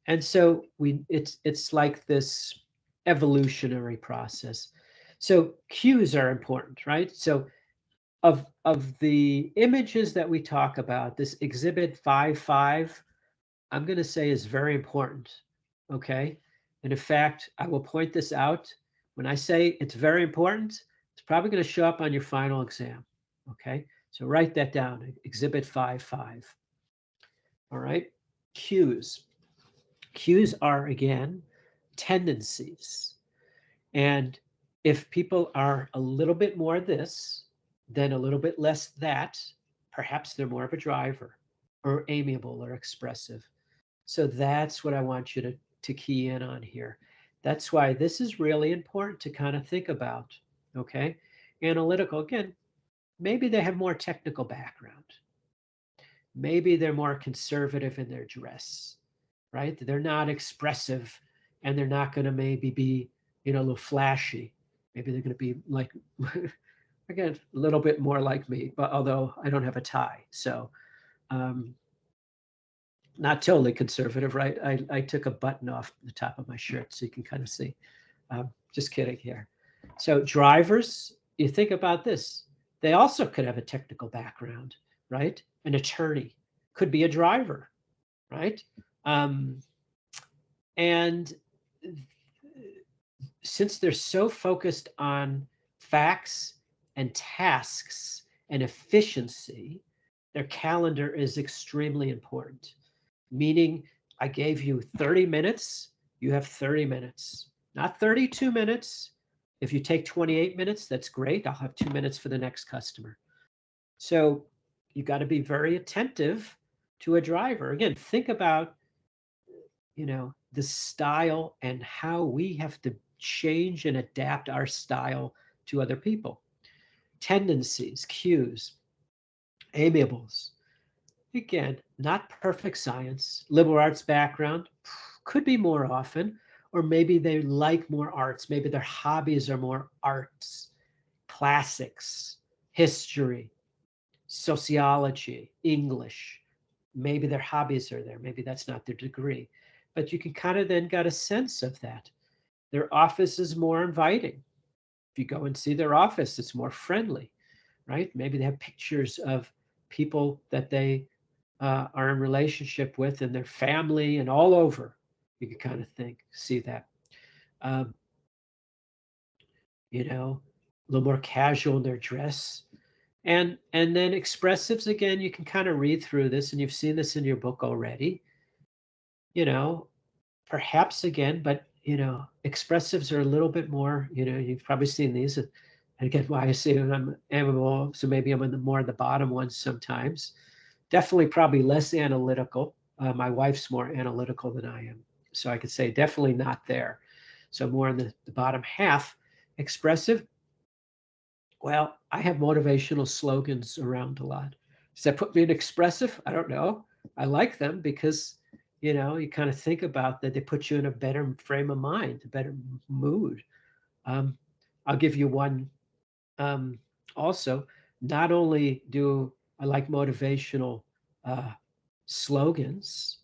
And so it's like this evolutionary process. So cues are important, right? So of the images that we talk about, this exhibit 5.5, I'm going to say is very important. Okay. And in fact, I will point this out. When I say it's very important, it's probably going to show up on your final exam. Okay. So write that down, exhibit 5.5. All right. Cues. Cues are, again, tendencies. And if people are a little bit more this, then a little bit less that, perhaps they're more of a driver or amiable or expressive. So that's what I want you to key in on here. That's why this is really important to kind of think about. Okay. Analytical, again, maybe they have more technical background. Maybe they're more conservative in their dress, right? They're not expressive and they're not going to maybe be, a little flashy. Maybe they're going to be like, again, a little bit more like me, but although I don't have a tie. So, not totally conservative, right? I took a button off the top of my shirt so you can kind of see. Just kidding here. So drivers, you think about this. They also could have a technical background, right? An attorney could be a driver, right? And since they're so focused on facts and tasks and efficiency, their calendar is extremely important. Meaning, I gave you 30 minutes, you have 30 minutes, not 32 minutes. If you take 28 minutes, that's great. I'll have 2 minutes for the next customer. So you got to be very attentive to a driver. Again, think about, the style and how we have to change and adapt our style to other people. Tendencies, cues, amiables. Again, not perfect science. Liberal arts background could be more often, or maybe they like more arts. Maybe their hobbies are more arts, classics, history, sociology, English. Maybe their hobbies are there. Maybe that's not their degree. But you can kind of then get a sense of that. Their office is more inviting. If you go and see their office, it's more friendly, right? Maybe they have pictures of people that they are in relationship with and their family and all over. You can kind of see that. A little more casual in their dress. And then expressives, again, you can kind of read through this, and you've seen this in your book already. Perhaps again, but expressives are a little bit more, you've probably seen these. And again, why I say I'm amiable, so maybe I'm in the more the bottom ones sometimes. Definitely probably less analytical. My wife's more analytical than I am. So I could say definitely not there. So more in the bottom half. Expressive, well, I have motivational slogans around a lot. Does that put me in expressive? I don't know. I like them because, you kind of think about that. They put you in a better frame of mind, a better mood. I'll give you one also. Not only do I like motivational slogans,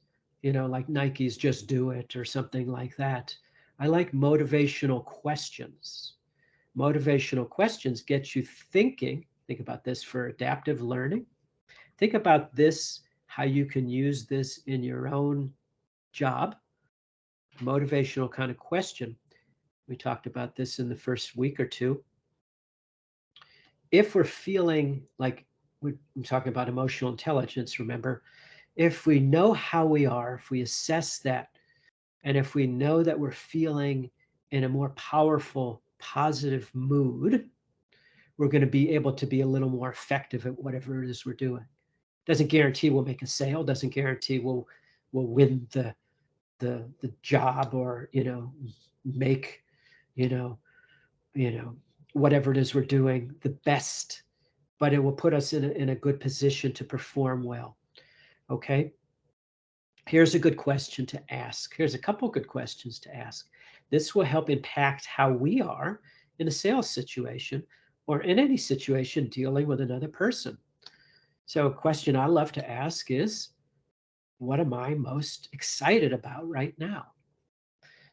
like Nike's "Just Do It" or something like that. I like motivational questions. Motivational questions get you thinking. Think about this for adaptive learning. Think about this, how you can use this in your own job. Motivational kind of question. We talked about this in the first week or two. If we're feeling like, I'm talking about emotional intelligence, remember, if we know how we are, if we assess that, and if we know that we're feeling in a more powerful, positive mood, we're going to be able to be a little more effective at whatever it is we're doing. Doesn't guarantee we'll make a sale, doesn't guarantee we'll win the job or, make, whatever it is we're doing the best, but it will put us in a good position to perform well. Okay. Here's a good question to ask. Here's a couple good questions to ask. This will help impact how we are in a sales situation or in any situation dealing with another person. So a question I love to ask is, what am I most excited about right now?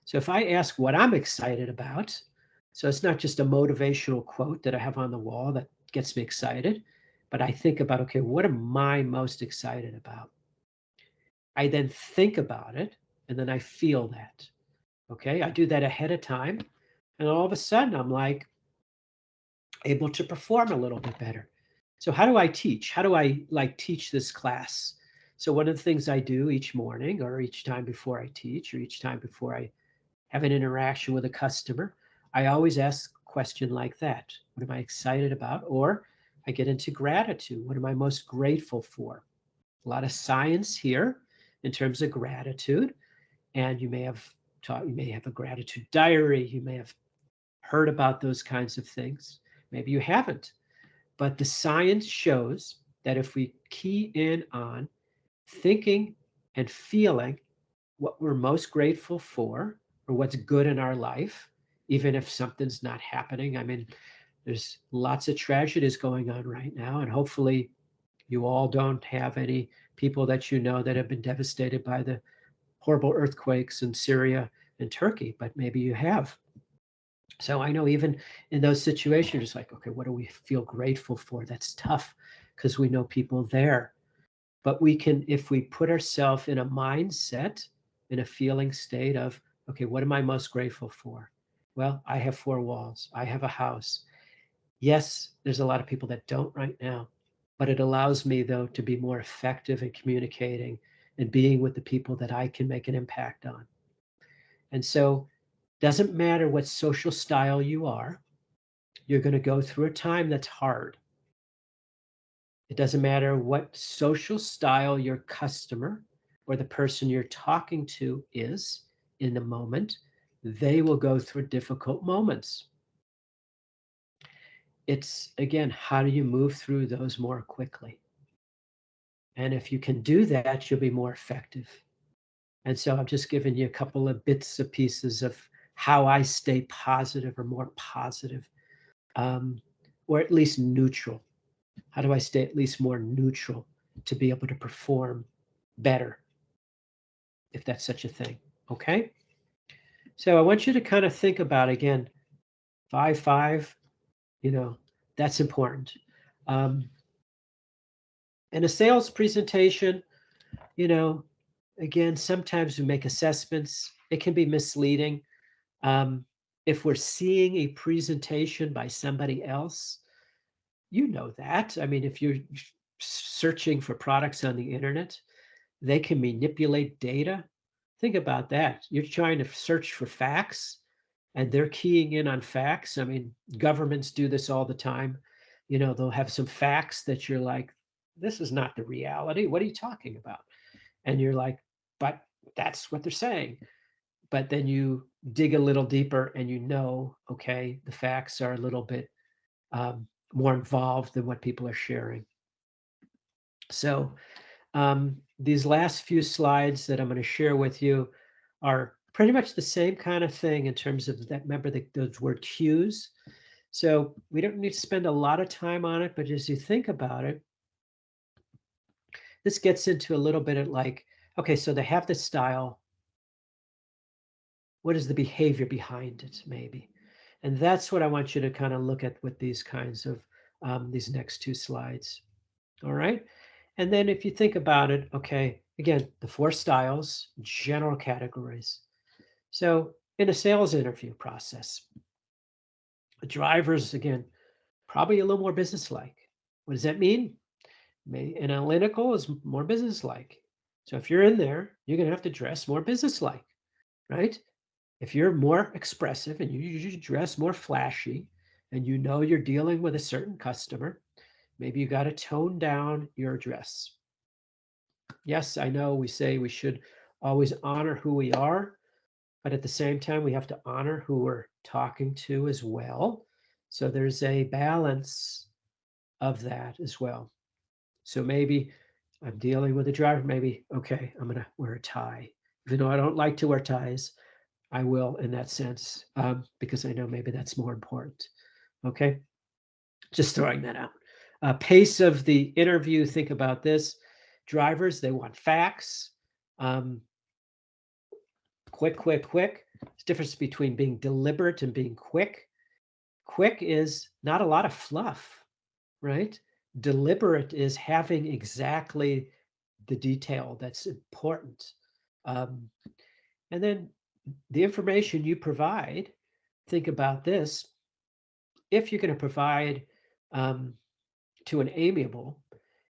So if I ask what I'm excited about, so it's not just a motivational quote that I have on the wall that gets me excited, but I think about, okay, what am I most excited about? I then think about it, and then I feel that. Okay, I do that ahead of time, and all of a sudden I'm like able to perform a little bit better. So how do I teach? How do I like teach this class? So one of the things I do each morning or each time before I teach or each time before I have an interaction with a customer, I always ask a question like that. What am I excited about? Or I get into gratitude. What am I most grateful for? A lot of science here in terms of gratitude. And you may have a gratitude diary. You may have heard about those kinds of things. Maybe you haven't. But the science shows that if we key in on thinking and feeling what we're most grateful for or what's good in our life, even if something's not happening. I mean, there's lots of tragedies going on right now, and hopefully you all don't have any people that you know that have been devastated by the horrible earthquakes in Syria and Turkey, but maybe you have. So I know even in those situations, it's like, okay, what do we feel grateful for? That's tough because we know people there. But we can, if we put ourselves in a mindset, in a feeling state of, okay, what am I most grateful for? Well, I have four walls. I have a house. Yes, there's a lot of people that don't right now, but it allows me, though, to be more effective in communicating and being with the people that I can make an impact on. And so doesn't matter what social style you are, you're going to go through a time that's hard. It doesn't matter what social style your customer or the person you're talking to is in the moment, they will go through difficult moments. It's, again, how do you move through those more quickly? And if you can do that, you'll be more effective. And so I'm just giving you a couple of bits and pieces of how I stay positive or more positive, or at least neutral. How do I stay at least more neutral to be able to perform better, if that's such a thing? Okay. So I want you to kind of think about, again, 5-5, that's important. In a sales presentation, again, sometimes we make assessments. It can be misleading. If we're seeing a presentation by somebody else, you know that. I mean, if you're searching for products on the internet, they can manipulate data. Think about that. You're trying to search for facts and they're keying in on facts. I mean, governments do this all the time. They'll have some facts that you're like, this is not the reality. What are you talking about? And you're like, but that's what they're saying. But then you dig a little deeper and okay, the facts are a little bit more involved than what people are sharing. So these last few slides that I'm going to share with you are pretty much the same kind of thing in terms of that. Remember those word cues. So we don't need to spend a lot of time on it, but as you think about it, this gets into a little bit of like, okay, so they have this style. What is the behavior behind it, maybe? And that's what I want you to kind of look at with these kinds of these next two slides. All right. And then if you think about it, okay, again, the four styles, general categories. So in a sales interview process, drivers, again, probably a little more business-like. What does that mean? Analytical is more business-like. So if you're in there, you're going to have to dress more business-like, right? If you're more expressive and you usually dress more flashy and you're dealing with a certain customer, maybe you got to tone down your dress. Yes, I know we say we should always honor who we are, but at the same time, we have to honor who we're talking to as well. So there's a balance of that as well. So maybe I'm dealing with a driver, maybe, okay, I'm going to wear a tie. Even though I don't like to wear ties, I will in that sense, because I know maybe that's more important. Okay, just throwing that out. Pace of the interview, think about this. Drivers, they want facts. Quick. There's a difference between being deliberate and being quick. Quick is not a lot of fluff. right? Deliberate is having exactly the detail that's important. Um, and then the information you provide, think about this. If you're going to provide um, to an amiable,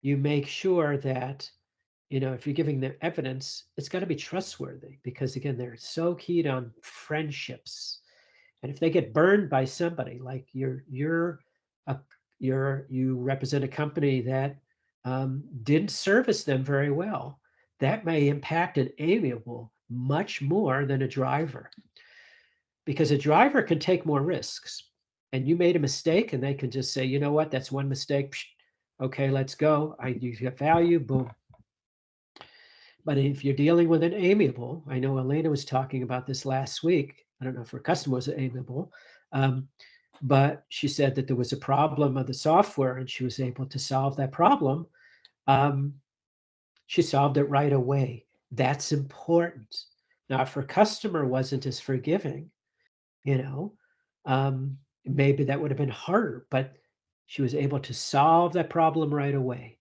you make sure that, if you're giving them evidence, it's got to be trustworthy, because again, they're so keyed on friendships. And if they get burned by somebody, like you represent a company that didn't service them very well, that may impact an amiable much more than a driver, because a driver can take more risks. And you made a mistake, and they can just say, you know what, that's one mistake. Okay, let's go. You got value, boom. But if you're dealing with an amiable, I know Elena was talking about this last week. I don't know if her customer was amiable, but she said that there was a problem of the software, and she was able to solve that problem. She solved it right away. That's important. Now, if her customer wasn't as forgiving, you know, maybe that would have been harder, but she was able to solve that problem right away.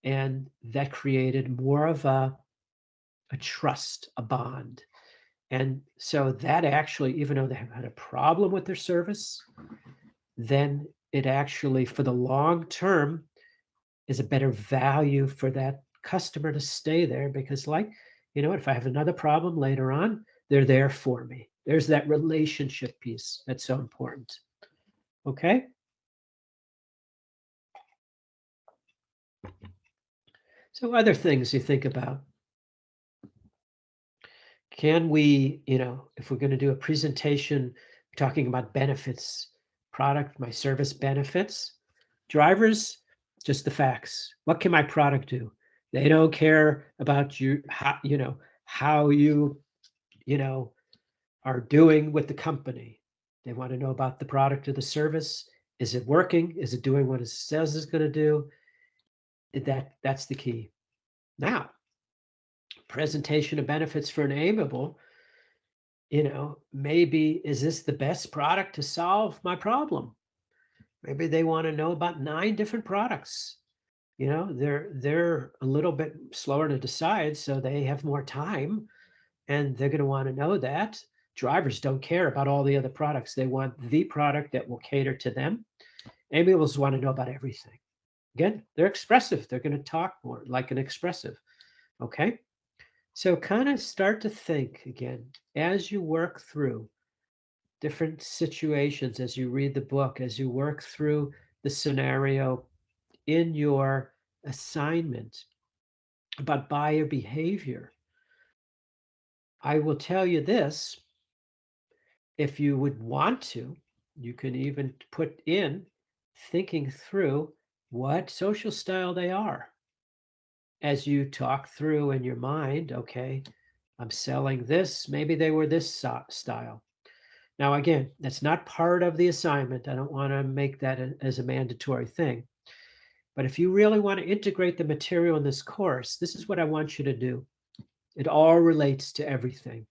And that created more of a trust, a bond. And so that actually, even though they had a problem with their service, then it actually, for the long term, is a better value for that customer to stay there, because, like, if I have another problem later on, they're there for me. There's that relationship piece that's so important. Okay. So other things you think about. Can we, if we're going to do a presentation talking about benefits, product, my service benefits, drivers, just the facts. What can my product do? They don't care about how you are doing with the company. They want to know about the product or the service. Is it working? Is it doing what it says it's going to do? That's the key. Now, presentation of benefits for an amiable, maybe, is this the best product to solve my problem? Maybe they want to know about 9 different products. They're a little bit slower to decide, so they have more time, and they're going to want to know that. Drivers don't care about all the other products. They want the product that will cater to them. Amiables want to know about everything. Again, they're expressive. They're going to talk more like an expressive. Okay. So kind of start to think again as you work through different situations, as you read the book, as you work through the scenario in your assignment about buyer behavior. I will tell you this, if you would want to, you can even put in thinking through what social style they are. As you talk through in your mind, okay, I'm selling this, maybe they were this style. Now, again, that's not part of the assignment. I don't want to make that as a mandatory thing. But if you really want to integrate the material in this course, this is what I want you to do. It all relates to everything.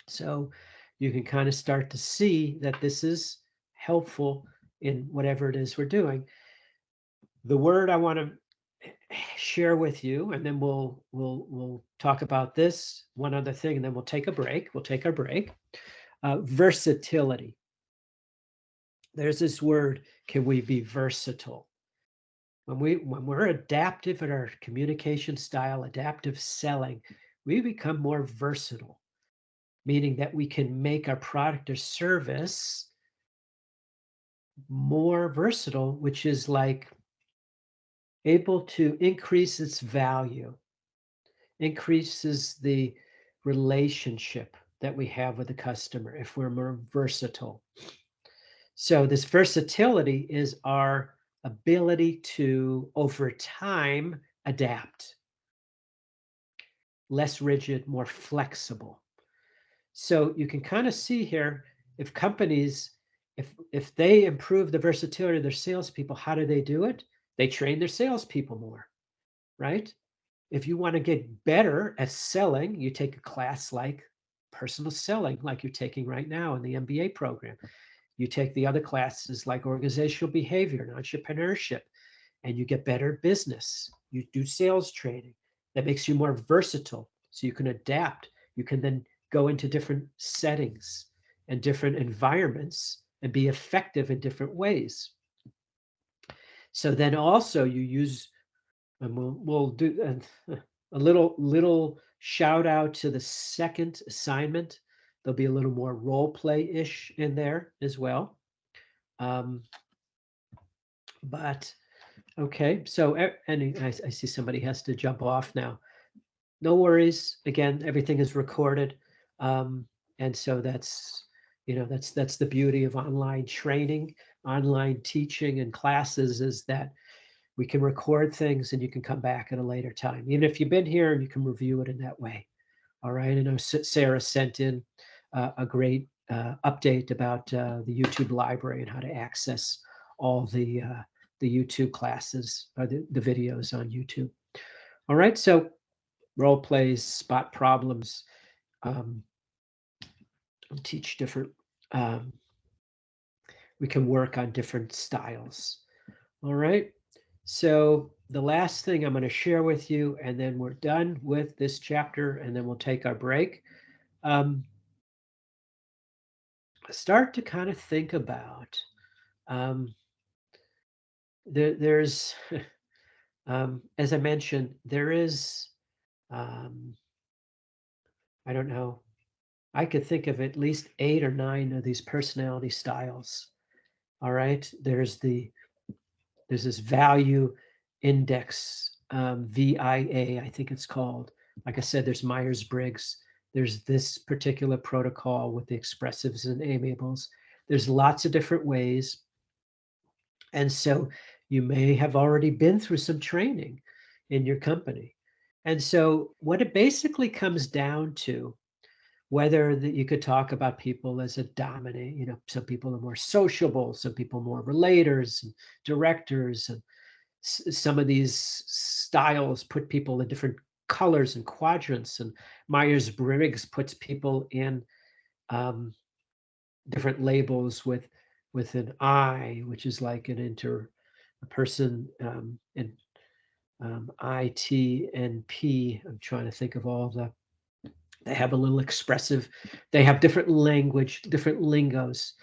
So you can kind of start to see that this is helpful in whatever it is we're doing. The word I want to share with you, and then we'll talk about this one other thing, and then we'll take a break. We'll take our break. Versatility. There's this word, can we be versatile? When we're adaptive in our communication style, adaptive selling, we become more versatile, meaning that we can make our product or service more versatile, which is like able to increase its value, increases the relationship that we have with the customer if we're more versatile. So this versatility is our ability to, over time, adapt. Less rigid, more flexible. So you can kind of see here, if companies, if they improve the versatility of their salespeople, how do they do it? They train their salespeople more, right? If you want to get better at selling, you take a class like personal selling, like you're taking right now in the MBA program. You take the other classes like organizational behavior and entrepreneurship, and you get better business. You do sales training. That makes you more versatile, so you can adapt. You can then go into different settings and different environments and be effective in different ways. So then also you use, and we'll do a little shout out to the second assignment. There'll be a little more role play-ish in there as well. But okay, so and I see somebody has to jump off now. No worries. Again, everything is recorded, and so that's that's the beauty of online training, online teaching, and classes is that we can record things and you can come back at a later time, even if you've been here, and you can review it in that way. All right. I know Sarah sent in a great update about the YouTube library and how to access all the YouTube classes, or the videos on YouTube. All right. So role plays, spot problems, teach different, we can work on different styles. All right. So the last thing I'm going to share with you, and then we're done with this chapter, and then we'll take our break. Start to kind of think about, there's, as I mentioned, there is, I don't know, I could think of at least 8 or 9 of these personality styles. All right. There's this value index, VIA, I think it's called. Like I said, there's Myers-Briggs. There's this particular protocol with the expressives and amiables. There's lots of different ways. And so you may have already been through some training in your company. And so what it basically comes down to, whether you could talk about people as a dominant, some people are more sociable, some people more relators and directors, and some of these styles put people in different colors and quadrants, and Myers-Briggs puts people in different labels with an I, which is like a person in IT and P. I'm trying to think of all the, they have a little expressive, they have different language, different lingos,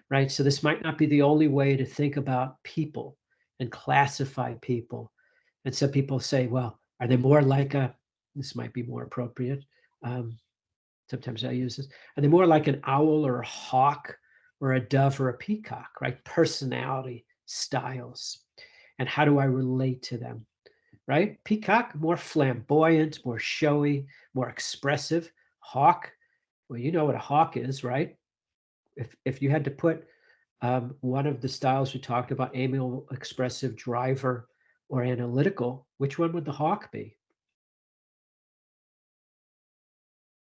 right? So this might not be the only way to think about people and classify people. And so people say, well, are they more like this might be more appropriate. Sometimes I use this. Are they more like an owl or a hawk or a dove or a peacock, right? Personality styles. And how do I relate to them, right? Peacock, more flamboyant, more showy, more expressive. Hawk, well, you know what a hawk is, right? If you had to put one of the styles we talked about, amiable, expressive, driver, or analytical, which one would the hawk be?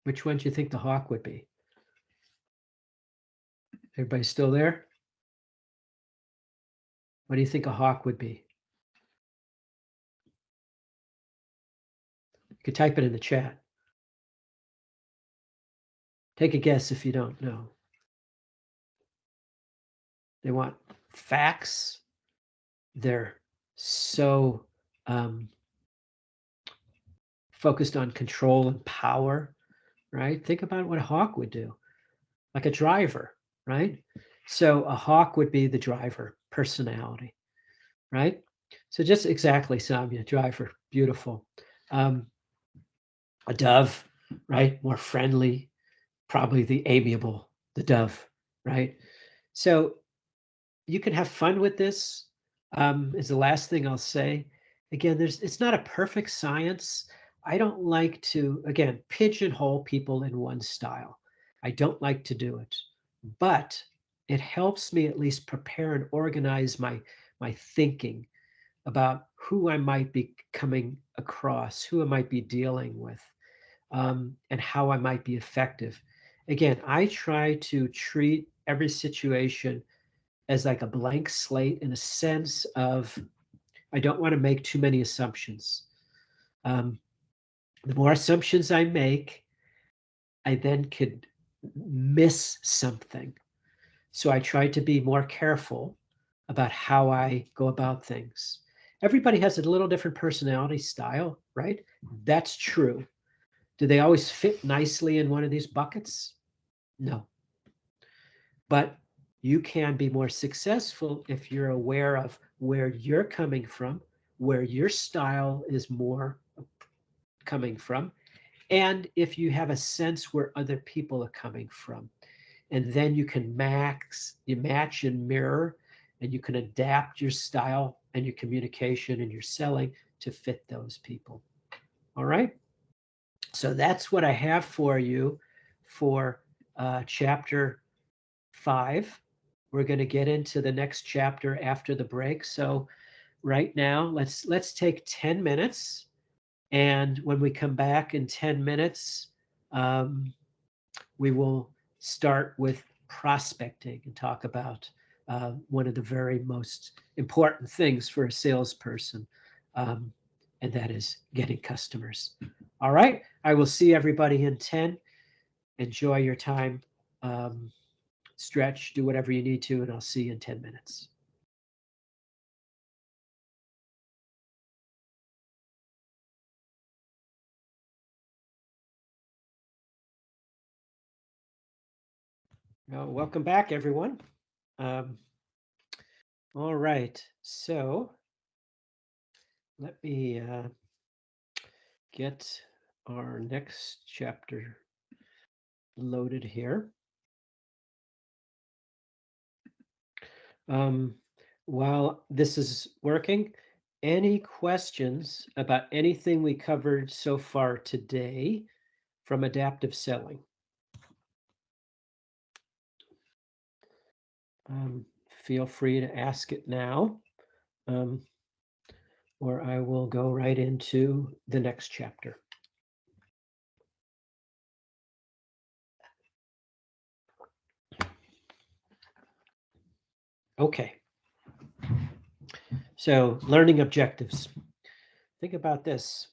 Which one do you think the hawk would be? Everybody still there? What do you think a hawk would be? You could type it in the chat. Take a guess if you don't know. They want facts. They're so focused on control and power, right? Think about what a hawk would do, like a driver, right? So a hawk would be the driver personality, right? So just exactly, Samia, driver, beautiful. A dove, right? More friendly, probably the amiable, the dove, right? So you can have fun with this, is the last thing I'll say. Again, it's not a perfect science. I don't like to, again, pigeonhole people in one style. I don't like to do it, but it helps me at least prepare and organize my thinking about who I might be coming across, who I might be dealing with, and how I might be effective. Again, I try to treat every situation as like a blank slate, in a sense of, I don't want to make too many assumptions. The more assumptions I make, I then could miss something. So I try to be more careful about how I go about things. Everybody has a little different personality style, right? That's true. Do they always fit nicely in one of these buckets? No. But you can be more successful if you're aware of where you're coming from, where your style is more coming from, and if you have a sense where other people are coming from. And then you can match and mirror, and you can adapt your style and your communication and your selling to fit those people. All right. So that's what I have for you for chapter 5. We're going to get into the next chapter after the break. So right now, let's take 10 minutes. And when we come back in 10 minutes, we will start with prospecting and talk about one of the very most important things for a salesperson, and that is getting customers. All right, I will see everybody in 10. Enjoy your time, stretch, do whatever you need to, and I'll see you in 10 minutes. Welcome back, everyone. All right, so let me get our next chapter loaded here. While this is working, any questions about anything we covered so far today from adaptive selling? Feel free to ask it now, or I will go right into the next chapter. Okay. So learning objectives. Think about this.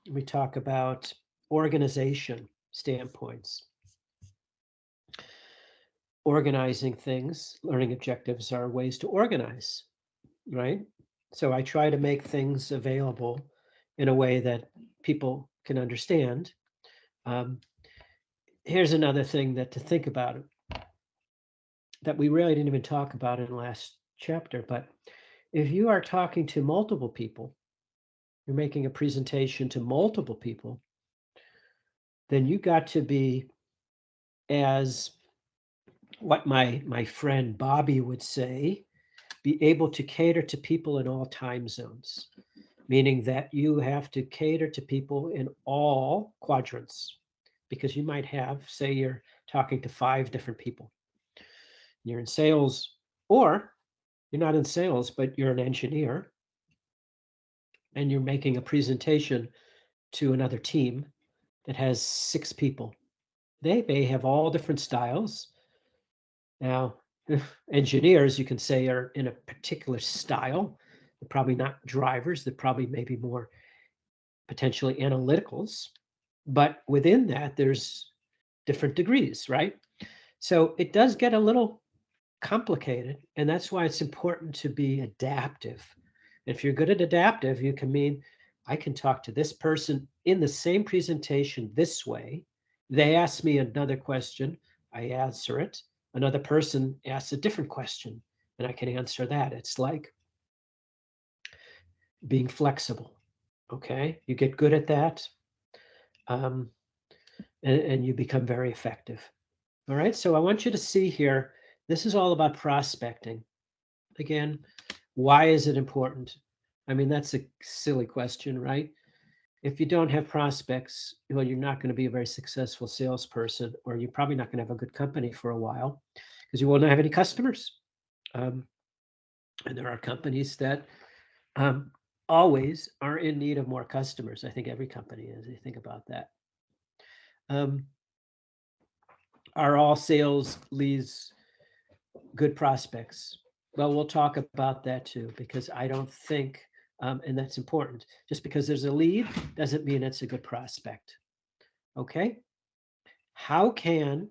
We talk about organization standpoints. Organizing things, learning objectives are ways to organize, right? So I try to make things available in a way that people can understand. Here's another thing that to think about that we really didn't even talk about in the last chapter, but if you are talking to multiple people, you're making a presentation to multiple people, then you got to be, as what my friend Bobby would say, be able to cater to people in all time zones, meaning that you have to cater to people in all quadrants, because you might have, say you're talking to 5 different people. You're in sales, or you're not in sales, but you're an engineer, and you're making a presentation to another team that has 6 people. They may have all different styles. Now, engineers, you can say, are in a particular style. They're probably not drivers. They're probably maybe more potentially analyticals. But within that, there's different degrees, right? So it does get a little complicated, and that's why it's important to be adaptive. If you're good at adaptive, you can mean, I can talk to this person in the same presentation this way. They ask me another question, I answer it. Another person asks a different question, and I can answer that. It's like being flexible. Okay, you get good at that, and you become very effective. All right, so I want you to see here, this is all about prospecting. Again, why is it important? I mean, that's a silly question, right? If you don't have prospects, well, you're not going to be a very successful salesperson, or you're probably not going to have a good company for a while because you won't have any customers. And there are companies that always are in need of more customers. I think every company is. You think about that. Are all sales leads good prospects? Well, we'll talk about that too, because I don't think, and that's important, just because there's a lead doesn't mean it's a good prospect. Okay? How can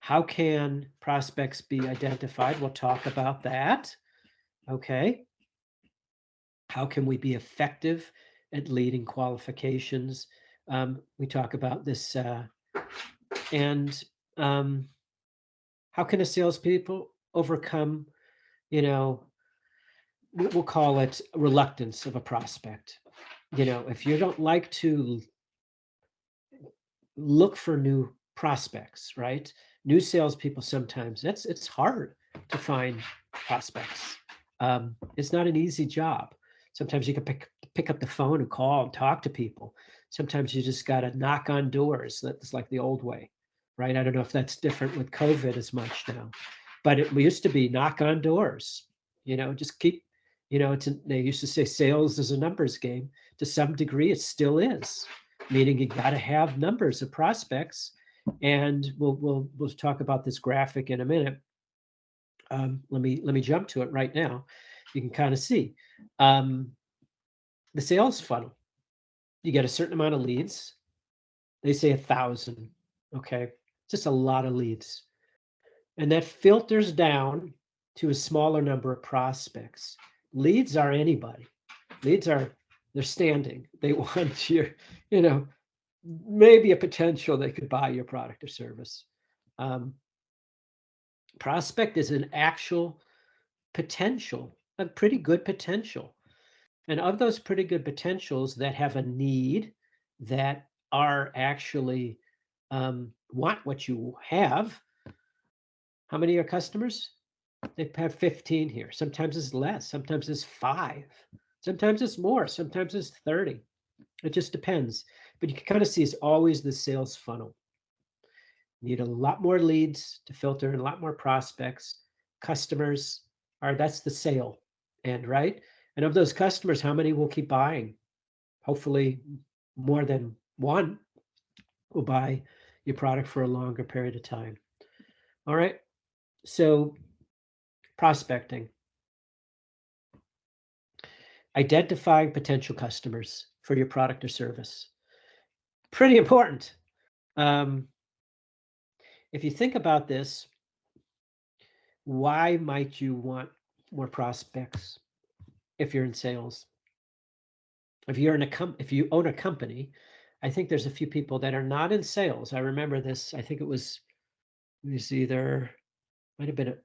How can prospects be identified? We'll talk about that. Okay. How can we be effective at leading qualifications? We talk about this, and how can a salespeople overcome, we'll call it reluctance of a prospect. If you don't like to look for new prospects, right? New salespeople sometimes it's hard to find prospects. It's not an easy job. Sometimes you can pick up the phone and call and talk to people. Sometimes you just got to knock on doors. That's like the old way, right? I don't know if that's different with COVID as much now, but it used to be knock on doors. Just keep. They used to say sales is a numbers game. To some degree, it still is, meaning you got to have numbers of prospects. And we'll talk about this graphic in a minute. Let me jump to it right now. You can kind of see the sales funnel. You get a certain amount of leads. They say 1,000. Okay, just a lot of leads, and that filters down to a smaller number of prospects. Leads are anybody. Leads are they're standing. They want your, maybe a potential they could buy your product or service. Prospect is an actual potential, a pretty good potential. And of those pretty good potentials that have a need, that are actually want what you have, how many are customers? They have 15 here. Sometimes it's less, sometimes it's 5, sometimes it's more, sometimes it's 30. It just depends. But you can kind of see it's always the sales funnel. You need a lot more leads to filter and a lot more prospects. Customers that's the sale end, right? And of those customers, how many will keep buying? Hopefully more than one will buy your product for a longer period of time. All right. So prospecting. Identifying potential customers for your product or service. Pretty important. If you think about this, why might you want more prospects if you're in sales? If you own a company, I think there's a few people that are not in sales. I remember this. I think it was either might have been a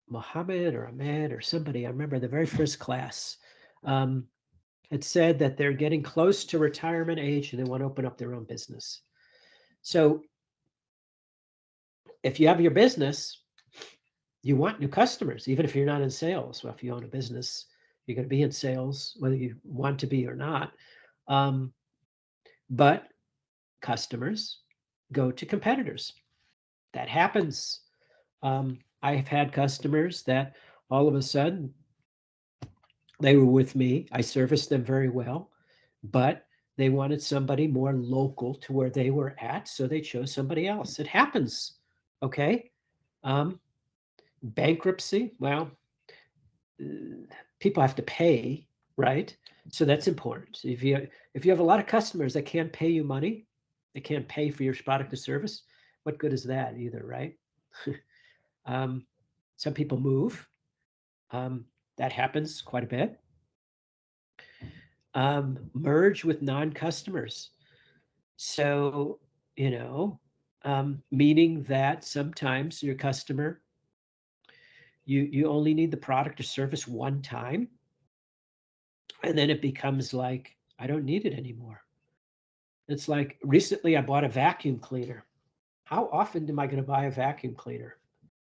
Mohammed or Ahmed or somebody. I remember the very first class. It said that they're getting close to retirement age and they want to open up their own business. So if you have your business, you want new customers, even if you're not in sales. Well, if you own a business, you're going to be in sales, whether you want to be or not. But customers go to competitors. That happens. I've had customers that all of a sudden they were with me. I serviced them very well, but they wanted somebody more local to where they were at, so they chose somebody else. It happens. Okay. Bankruptcy, well, people have to pay, right? So that's important. So if you have a lot of customers that can't pay you money, they can't pay for your product or service, what good is that either, right? Some people move. That happens quite a bit. Merge with non-customers. So, meaning that sometimes your customer, you only need the product or service one time, and then it becomes like, I don't need it anymore. It's like recently I bought a vacuum cleaner. How often am I going to buy a vacuum cleaner?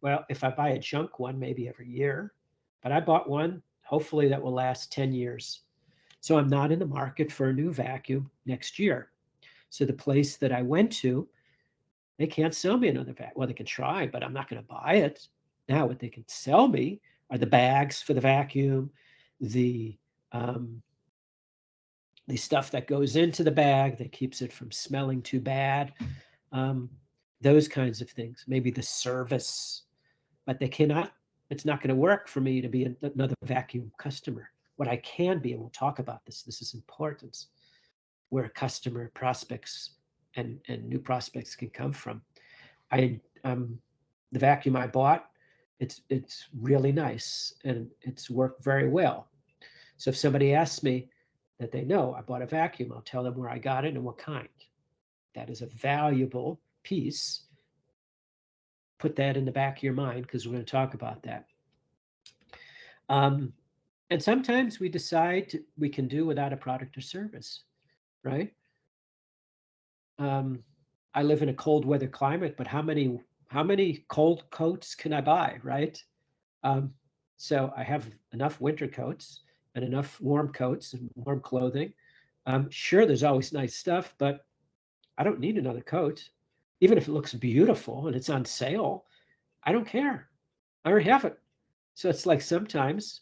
Well, if I buy a junk one, maybe every year, but I bought one, hopefully that will last 10 years. So I'm not in the market for a new vacuum next year. So the place that I went to, they can't sell me another vacuum. Well, they can try, but I'm not going to buy it. Now, what they can sell me are the bags for the vacuum, the stuff that goes into the bag that keeps it from smelling too bad, those kinds of things. Maybe the service, but they cannot. It's not going to work for me to be another vacuum customer. What I can be, and we'll talk about this. This is important. Where customer prospects and new prospects can come from. the vacuum I bought, it's really nice and it's worked very well. So if somebody asks me that they know I bought a vacuum, I'll tell them where I got it and what kind. That is a valuable piece. Put that in the back of your mind because we're going to talk about that. And sometimes we decide we can do without a product or service, right? I live in a cold weather climate, but how many cold coats can I buy, right? So I have enough winter coats and enough warm coats and warm clothing. Sure, there's always nice stuff, but I don't need another coat. Even if it looks beautiful and it's on sale, I don't care. I already have it. So it's like sometimes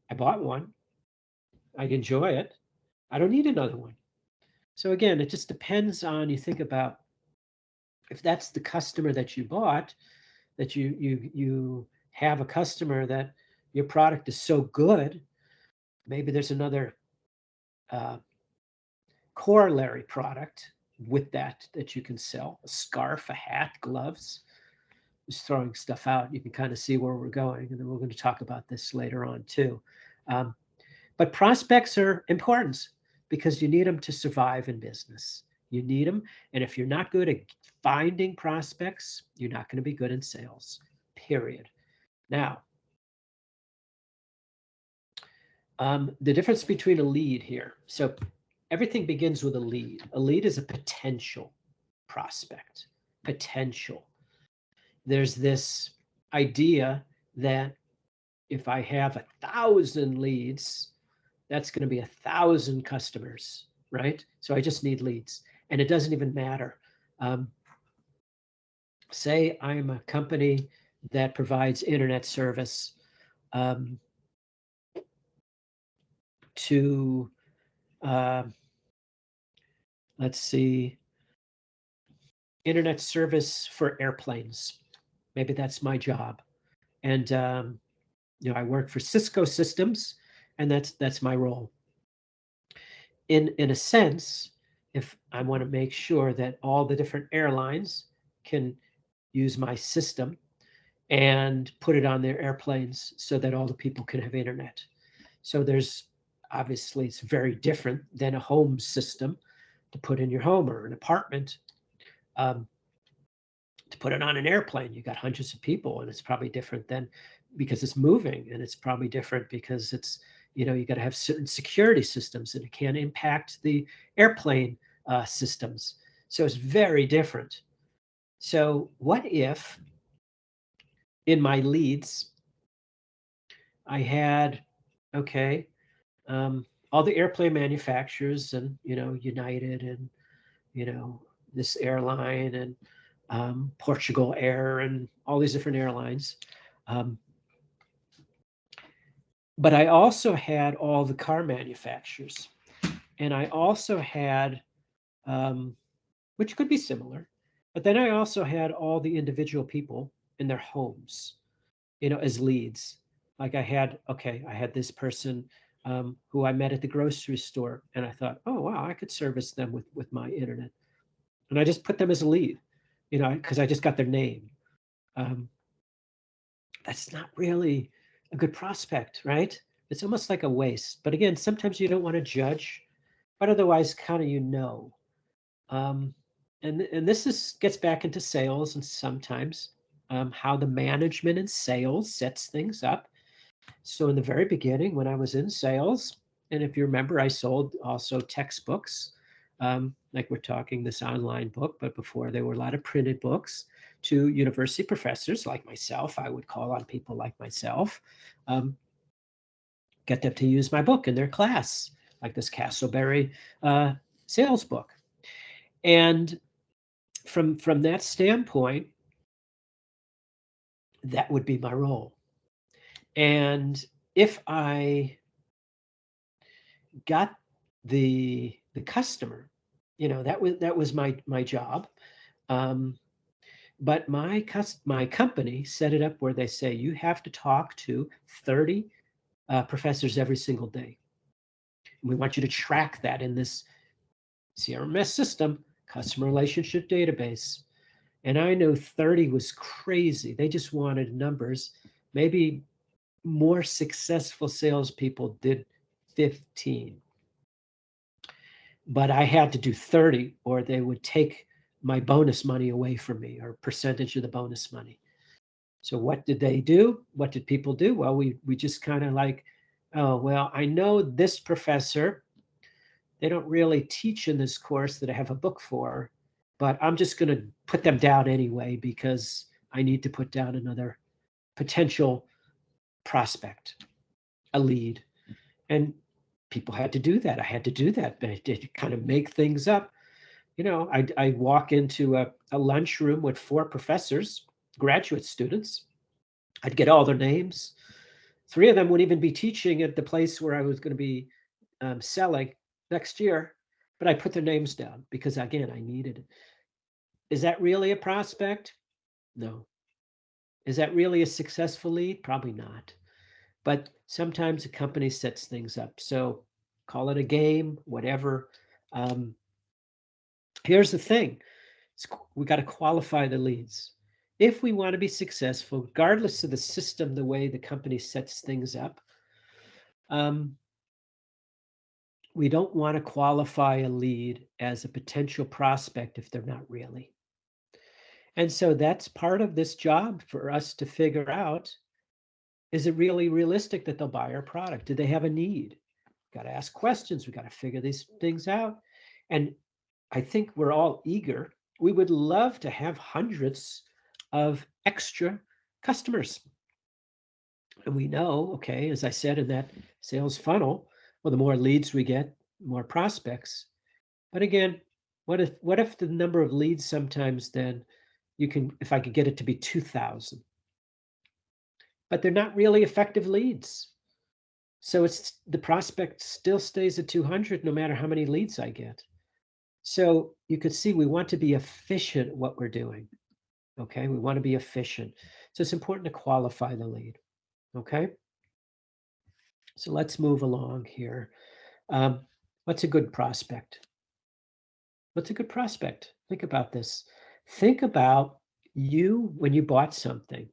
I bought one, I enjoy it, I don't need another one. So again, it just depends on, you think about if that's the customer that you bought, that you have a customer that your product is so good, maybe there's another corollary product with that you can sell, a scarf, a hat, gloves. Just throwing stuff out, you can kind of see where we're going, and then we're going to talk about this later on too. But prospects are important because you need them to survive in business. You need them, and if you're not good at finding prospects, you're not going to be good in sales, period. Now, the difference between a lead here. So everything begins with a lead. A lead is a potential prospect, potential. There's this idea that if I have 1,000 leads, that's going to be 1,000 customers, right? So I just need leads, and it doesn't even matter. Say I'm a company that provides internet service to, let's see, internet service for airplanes. Maybe that's my job. And, I work for Cisco Systems, and that's my role. In a sense, if I want to make sure that all the different airlines can use my system and put it on their airplanes so that all the people can have internet. So there's obviously, it's very different than a home system to put in your home or an apartment. To put it on an airplane, you got hundreds of people, and it's probably different than, because it's moving, and it's probably different because it's, you got to have certain security systems, and it can't impact the airplane systems. So it's very different. So what if in my leads I had, okay, all the airplane manufacturers and, United and, this airline and Portugal Air and all these different airlines. But I also had all the car manufacturers, and I also had, which could be similar, but then I also had all the individual people in their homes, as leads. Like I had this person who I met at the grocery store, and I thought, oh, wow, I could service them with my internet. And I just put them as a lead, because I just got their name. That's not really a good prospect, right? It's almost like a waste. But again, sometimes you don't want to judge, but otherwise kind of and this gets back into sales, and sometimes how the management and sales sets things up. So in the very beginning, when I was in sales, and if you remember, I sold also textbooks, like we're talking this online book, but before there were a lot of printed books to university professors like myself. I would call on people like myself, get them to use my book in their class, like this Castleberry sales book. And from that standpoint, that would be my role. And if I got the customer, that was my job. But my company set it up where they say you have to talk to 30 professors every single day. And we want you to track that in this CRMS system, customer relationship database. And I know 30 was crazy. They just wanted numbers. Maybe more successful salespeople did 15. But I had to do 30 or they would take my bonus money away from me, or percentage of the bonus money. So what did they do? What did people do? Well, we just kind of like, oh, well, I know this professor, they don't really teach in this course that I have a book for, but I'm just going to put them down anyway because I need to put down another potential prospect, a lead. And people had to do that. I had to do that, but I did kind of make things up. You know, I walk into a lunchroom with 4 professors, graduate students. I'd get all their names. 3 of them wouldn't even be teaching at the place where I was going to be selling next year, but I put their names down because, again, I needed it. Is that really a prospect? No. Is that really a successful lead? Probably not. But sometimes a company sets things up. So call it a game, whatever. Here's the thing. We got to qualify the leads. If we want to be successful, regardless of the system, the way the company sets things up, we don't want to qualify a lead as a potential prospect if they're not really. And so that's part of this job for us to figure out, is it really realistic that they'll buy our product? Do they have a need? Got to ask questions. We got to figure these things out. And I think we're all eager. We would love to have hundreds of extra customers. And we know, okay, as I said in that sales funnel, well, the more leads we get, more prospects. But again, what if the number of leads sometimes then if I could get it to be 2,000, but they're not really effective leads. So the prospect still stays at 200 no matter how many leads I get. So you could see we want to be efficient at what we're doing. Okay, we want to be efficient. So it's important to qualify the lead. Okay, so let's move along here. What's a good prospect? What's a good prospect? Think about this. Think about you when you bought something,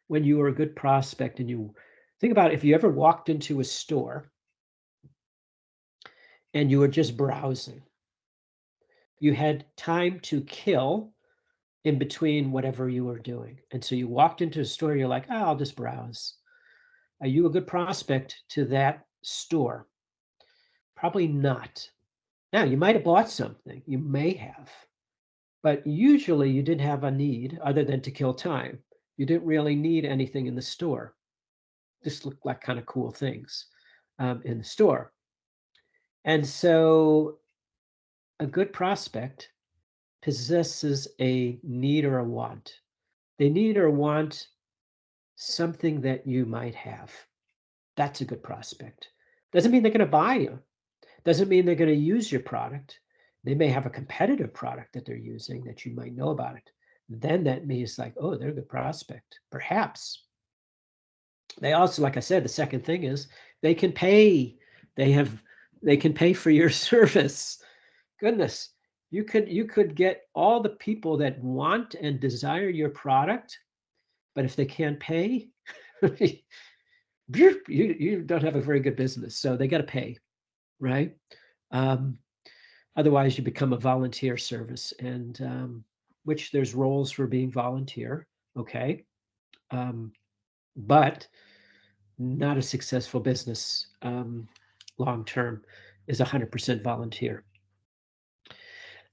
when you were a good prospect, and you think about if you ever walked into a store and you were just browsing. You had time to kill in between whatever you were doing. And so you walked into a store, you're like, oh, I'll just browse. Are you a good prospect to that store? Probably not. Now, you might have bought something. You may have. But usually you didn't have a need other than to kill time. You didn't really need anything in the store. Just looked like kind of cool things in the store. And so a good prospect possesses a need or a want. They need or want something that you might have. That's a good prospect. Doesn't mean they're going to buy you. Doesn't mean they're going to use your product. They may have a competitive product that they're using that you might know about it. Then that means like, oh, they're a good prospect. Perhaps. They also, like I said, the second thing is they can pay. They can pay for your service. Goodness, you could get all the people that want and desire your product, but if they can't pay, you don't have a very good business. So they got to pay, right? Otherwise, you become a volunteer service, and which there's roles for being volunteer, okay, but not a successful business long term is 100% volunteer.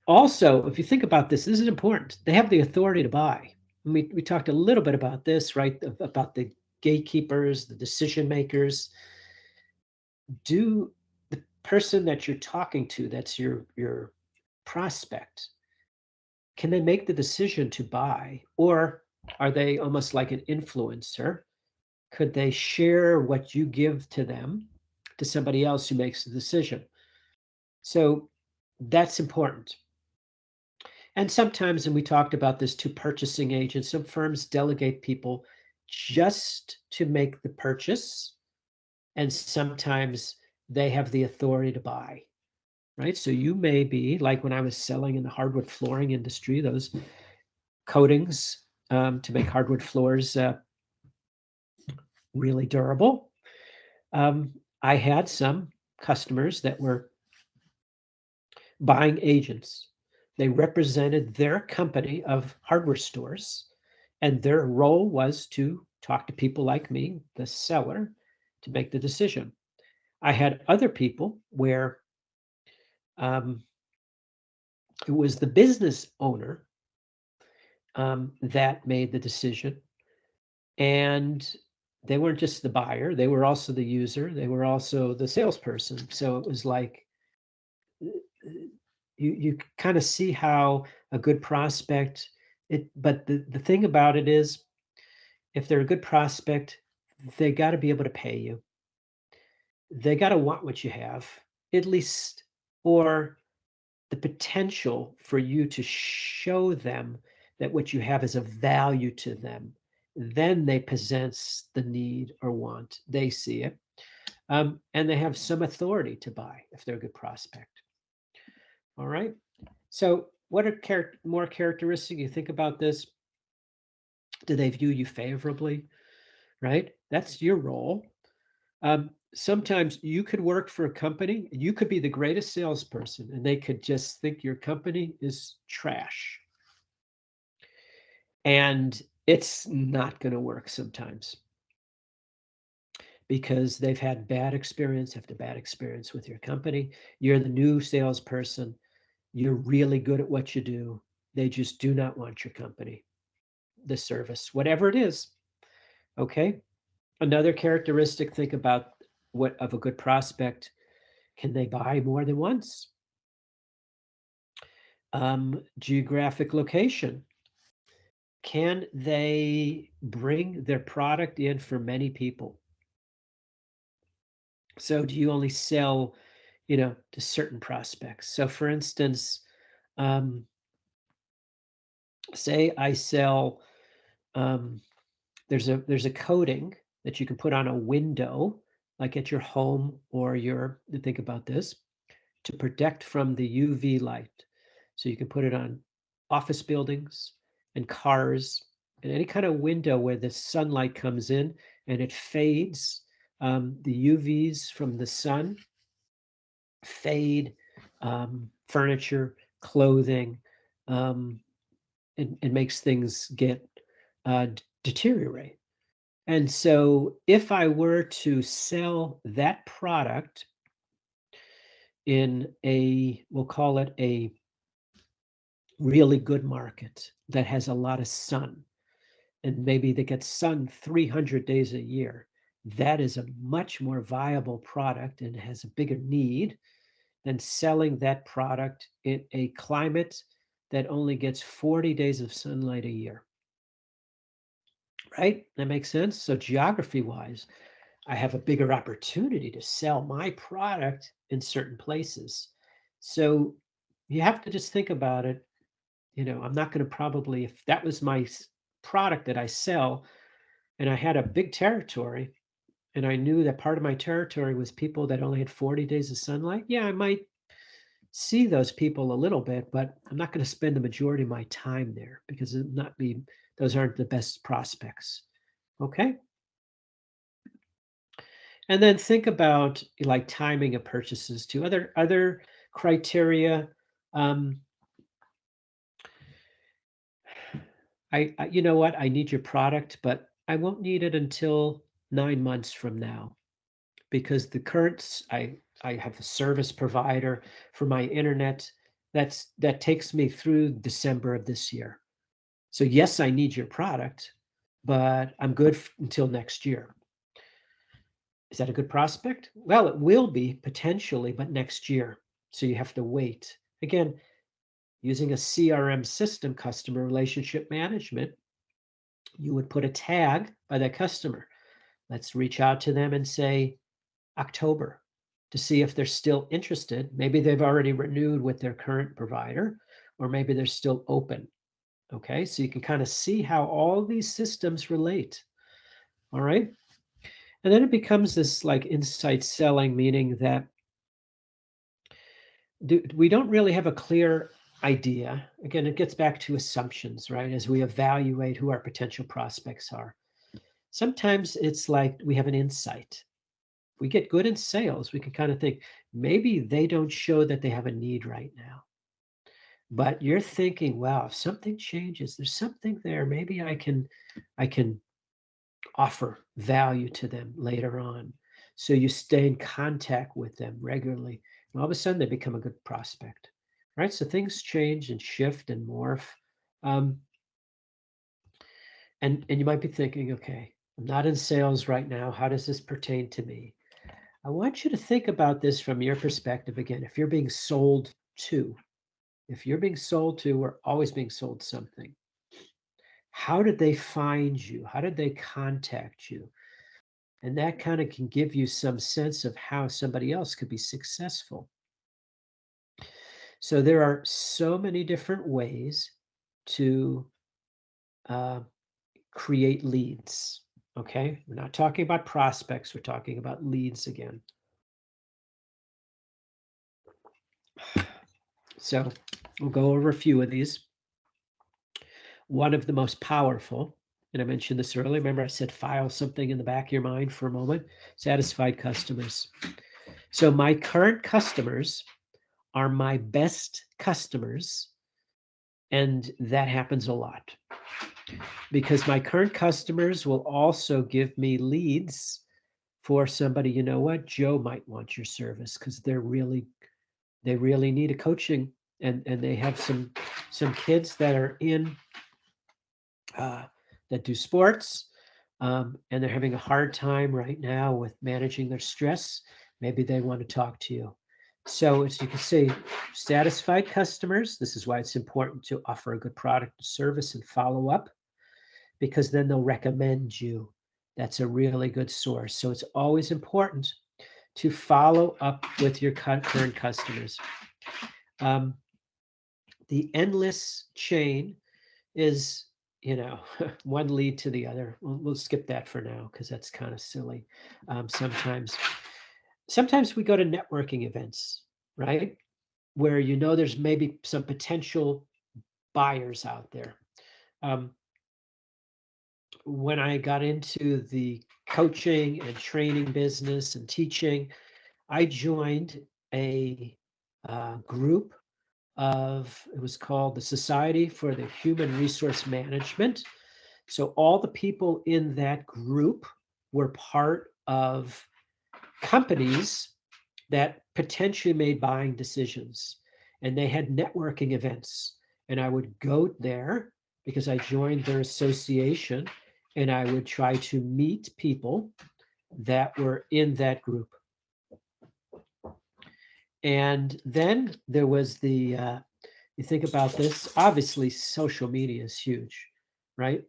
Also, if you think about this, this is important. They have the authority to buy. We talked a little bit about this, right? About the gatekeepers, the decision makers. Do the person that you're talking to, that's your prospect, can they make the decision to buy, or are they almost like an influencer? Could they share what you give to them to somebody else who makes the decision? So that's important. And sometimes, and we talked about this, to purchasing agents, some firms delegate people just to make the purchase, and sometimes they have the authority to buy, right? So you may be like when I was selling in the hardwood flooring industry, those coatings to make hardwood floors really durable. I had some customers that were buying agents. They represented their company of hardware stores, and their role was to talk to people like me, the seller, to make the decision. I had other people where it was the business owner that made the decision, and they weren't just the buyer, they were also the user, they were also the salesperson. So it was like you kind of see how a good prospect but the thing about it is, if they're a good prospect, they got to be able to pay you. They got to want what you have, at least, or the potential for you to show them that what you have is of value to them. Then they possess the need or want. They see it. And they have some authority to buy if they're a good prospect. All right. So, what are more characteristic? You think about this. Do they view you favorably? Right? That's your role. Sometimes you could work for a company, you could be the greatest salesperson, and they could just think your company is trash. And it's not going to work sometimes because they've had bad experience after bad experience with your company. You're the new salesperson. You're really good at what you do. They just do not want your company, the service, whatever it is. Okay. Another characteristic, think about what of a good prospect. Can they buy more than once? Geographic location. Can they bring their product in for many people? So do you only sell, to certain prospects? So for instance, say I sell, there's a coating that you can put on a window, like at your home or think about this, to protect from the UV light. So you can put it on office buildings and cars and any kind of window where the sunlight comes in and it fades. The UVs from the sun fade furniture, clothing. It makes things get deteriorate. And so if I were to sell that product in we'll call it a really good market that has a lot of sun, and maybe they get sun 300 days a year, that is a much more viable product and has a bigger need than selling that product in a climate that only gets 40 days of sunlight a year. Right? That makes sense. So geography wise, I have a bigger opportunity to sell my product in certain places. So you have to just think about it. I'm not going to probably, if that was my product that I sell and I had a big territory and I knew that part of my territory was people that only had 40 days of sunlight, yeah, I might see those people a little bit, but I'm not going to spend the majority of my time there because those aren't the best prospects. Okay. And then think about like timing of purchases too. Other criteria. You know what? I need your product, but I won't need it until 9 months from now because I have a service provider for my internet that takes me through December of this year. So yes, I need your product, but I'm good until next year. Is that a good prospect? Well, it will be potentially, but next year. So you have to wait. Again, using a CRM system, customer relationship management, you would put a tag by that customer. Let's reach out to them and say October to see if they're still interested. Maybe they've already renewed with their current provider, or maybe they're still open. Okay, so you can kind of see how all these systems relate. All right. And then it becomes this like insight selling, meaning that we don't really have a clear idea, again, it gets back to assumptions, right? As we evaluate who our potential prospects are. Sometimes it's like we have an insight. We get good in sales, we can kind of think, maybe they don't show that they have a need right now. But you're thinking, wow, if something changes, there's something there. Maybe I can offer value to them later on. So you stay in contact with them regularly. And all of a sudden they become a good prospect. Right? So things change and shift and morph. And you might be thinking, okay, I'm not in sales right now. How does this pertain to me? I want you to think about this from your perspective again. If you're being sold to, we're always being sold something. How did they find you? How did they contact you? And that kind of can give you some sense of how somebody else could be successful. So there are so many different ways to create leads. Okay, we're not talking about prospects, we're talking about leads again. So we'll go over a few of these. One of the most powerful, and I mentioned this earlier, remember I said file something in the back of your mind for a moment, satisfied customers. So my current customers are my best customers, and that happens a lot because my current customers will also give me leads for somebody, you know what, Joe might want your service because they really need a coaching, and they have some kids that are in that do sports, and they're having a hard time right now with managing their stress. Maybe they want to talk to you. So as you can see, satisfied customers, this is why it's important to offer a good product and service and follow up, because then they'll recommend you. That's a really good source. So it's always important to follow up with your current customers. The endless chain is, one lead to the other. We'll skip that for now because that's kind of silly. Sometimes we go to networking events, right? Where there's maybe some potential buyers out there. When I got into the coaching and training business and teaching, I joined a group it was called the Society for the Human Resource Management. So all the people in that group were part of companies that potentially made buying decisions, and they had networking events, and I would go there because I joined their association, and I would try to meet people that were in that group. And then there was you think about this, obviously social media is huge, right?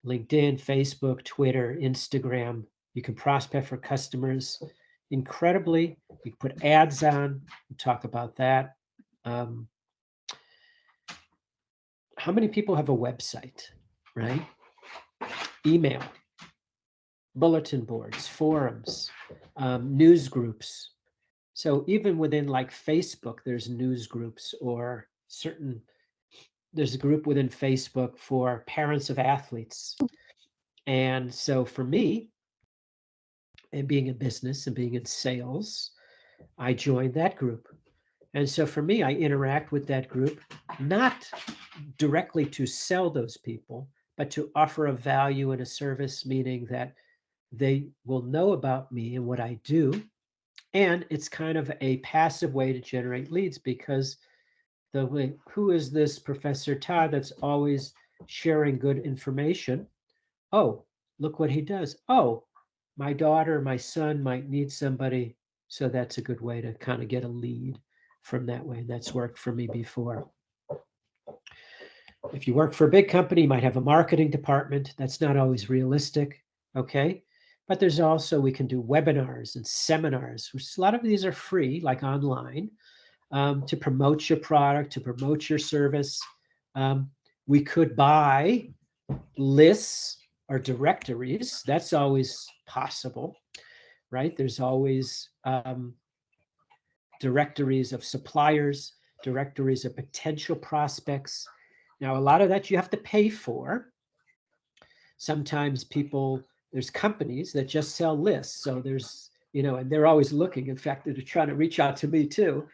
LinkedIn, Facebook, Twitter, Instagram. You can prospect for customers incredibly. You can put ads on, we'll talk about that. How many people have a website, right? Email, bulletin boards, forums, news groups. So even within like Facebook, there's news groups, or there's a group within Facebook for parents of athletes. And so for me, and being in business and being in sales, I joined that group. And so for me, I interact with that group, not directly to sell those people, but to offer a value and a service, meaning that they will know about me and what I do. And it's kind of a passive way to generate leads, because who is this Professor Todd that's always sharing good information? Oh, look what he does. Oh, my daughter, my son might need somebody. So that's a good way to kind of get a lead from that way. That's worked for me before. If you work for a big company, you might have a marketing department. That's not always realistic. Okay. But there's also, we can do webinars and seminars, which a lot of these are free, like online, to promote your product, to promote your service. We could buy lists or directories. That's always possible, right? There's always directories of suppliers. directories of potential prospects. Now, a lot of that you have to pay for. Sometimes there's companies that just sell lists. So there's, and they're always looking. In fact, they're trying to reach out to me too.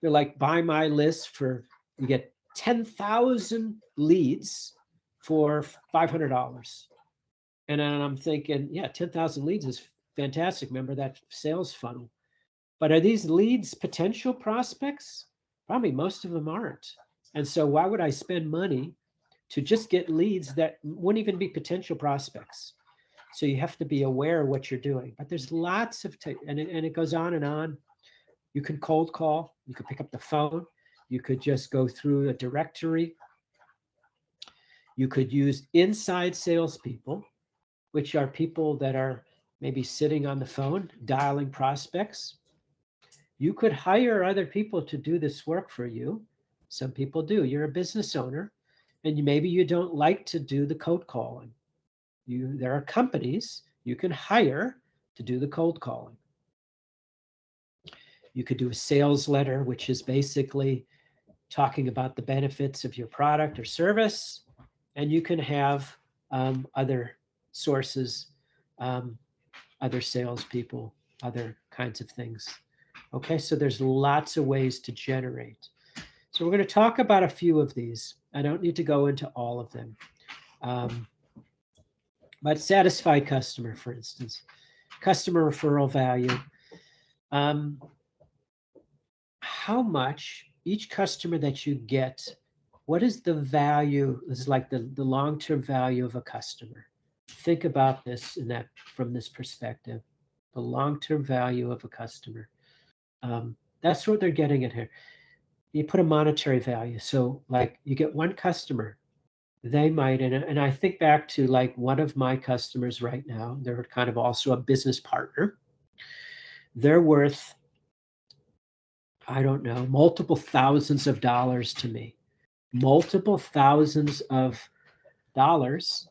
They're like, buy my list you get 10,000 leads for $500. And then I'm thinking, yeah, 10,000 leads is fantastic. Remember that sales funnel. But are these leads potential prospects? Probably most of them aren't. And so why would I spend money to just get leads that wouldn't even be potential prospects? So you have to be aware of what you're doing. But there's lots of, and it goes on and on. You can cold call. You could pick up the phone. You could just go through a directory. You could use inside salespeople, which are people that are maybe sitting on the phone, dialing prospects. You could hire other people to do this work for you. Some people do. You're a business owner, and maybe you don't like to do the cold calling. There are companies you can hire to do the cold calling. You could do a sales letter, which is basically talking about the benefits of your product or service, and you can have other sources, other salespeople, other kinds of things. Okay, so there's lots of ways to generate. So we're going to talk about a few of these. I don't need to go into all of them. But satisfied customer, for instance, customer referral value. How much each customer that you get, what is the value? This is like the long-term value of a customer. Think about this from this perspective, the long-term value of a customer. That's what they're getting at here. You put a monetary value. So like you get one customer, they might, and I think back to like one of my customers right now, they're kind of also a business partner. They're worth, I don't know, multiple thousands of dollars to me. Multiple thousands of dollars.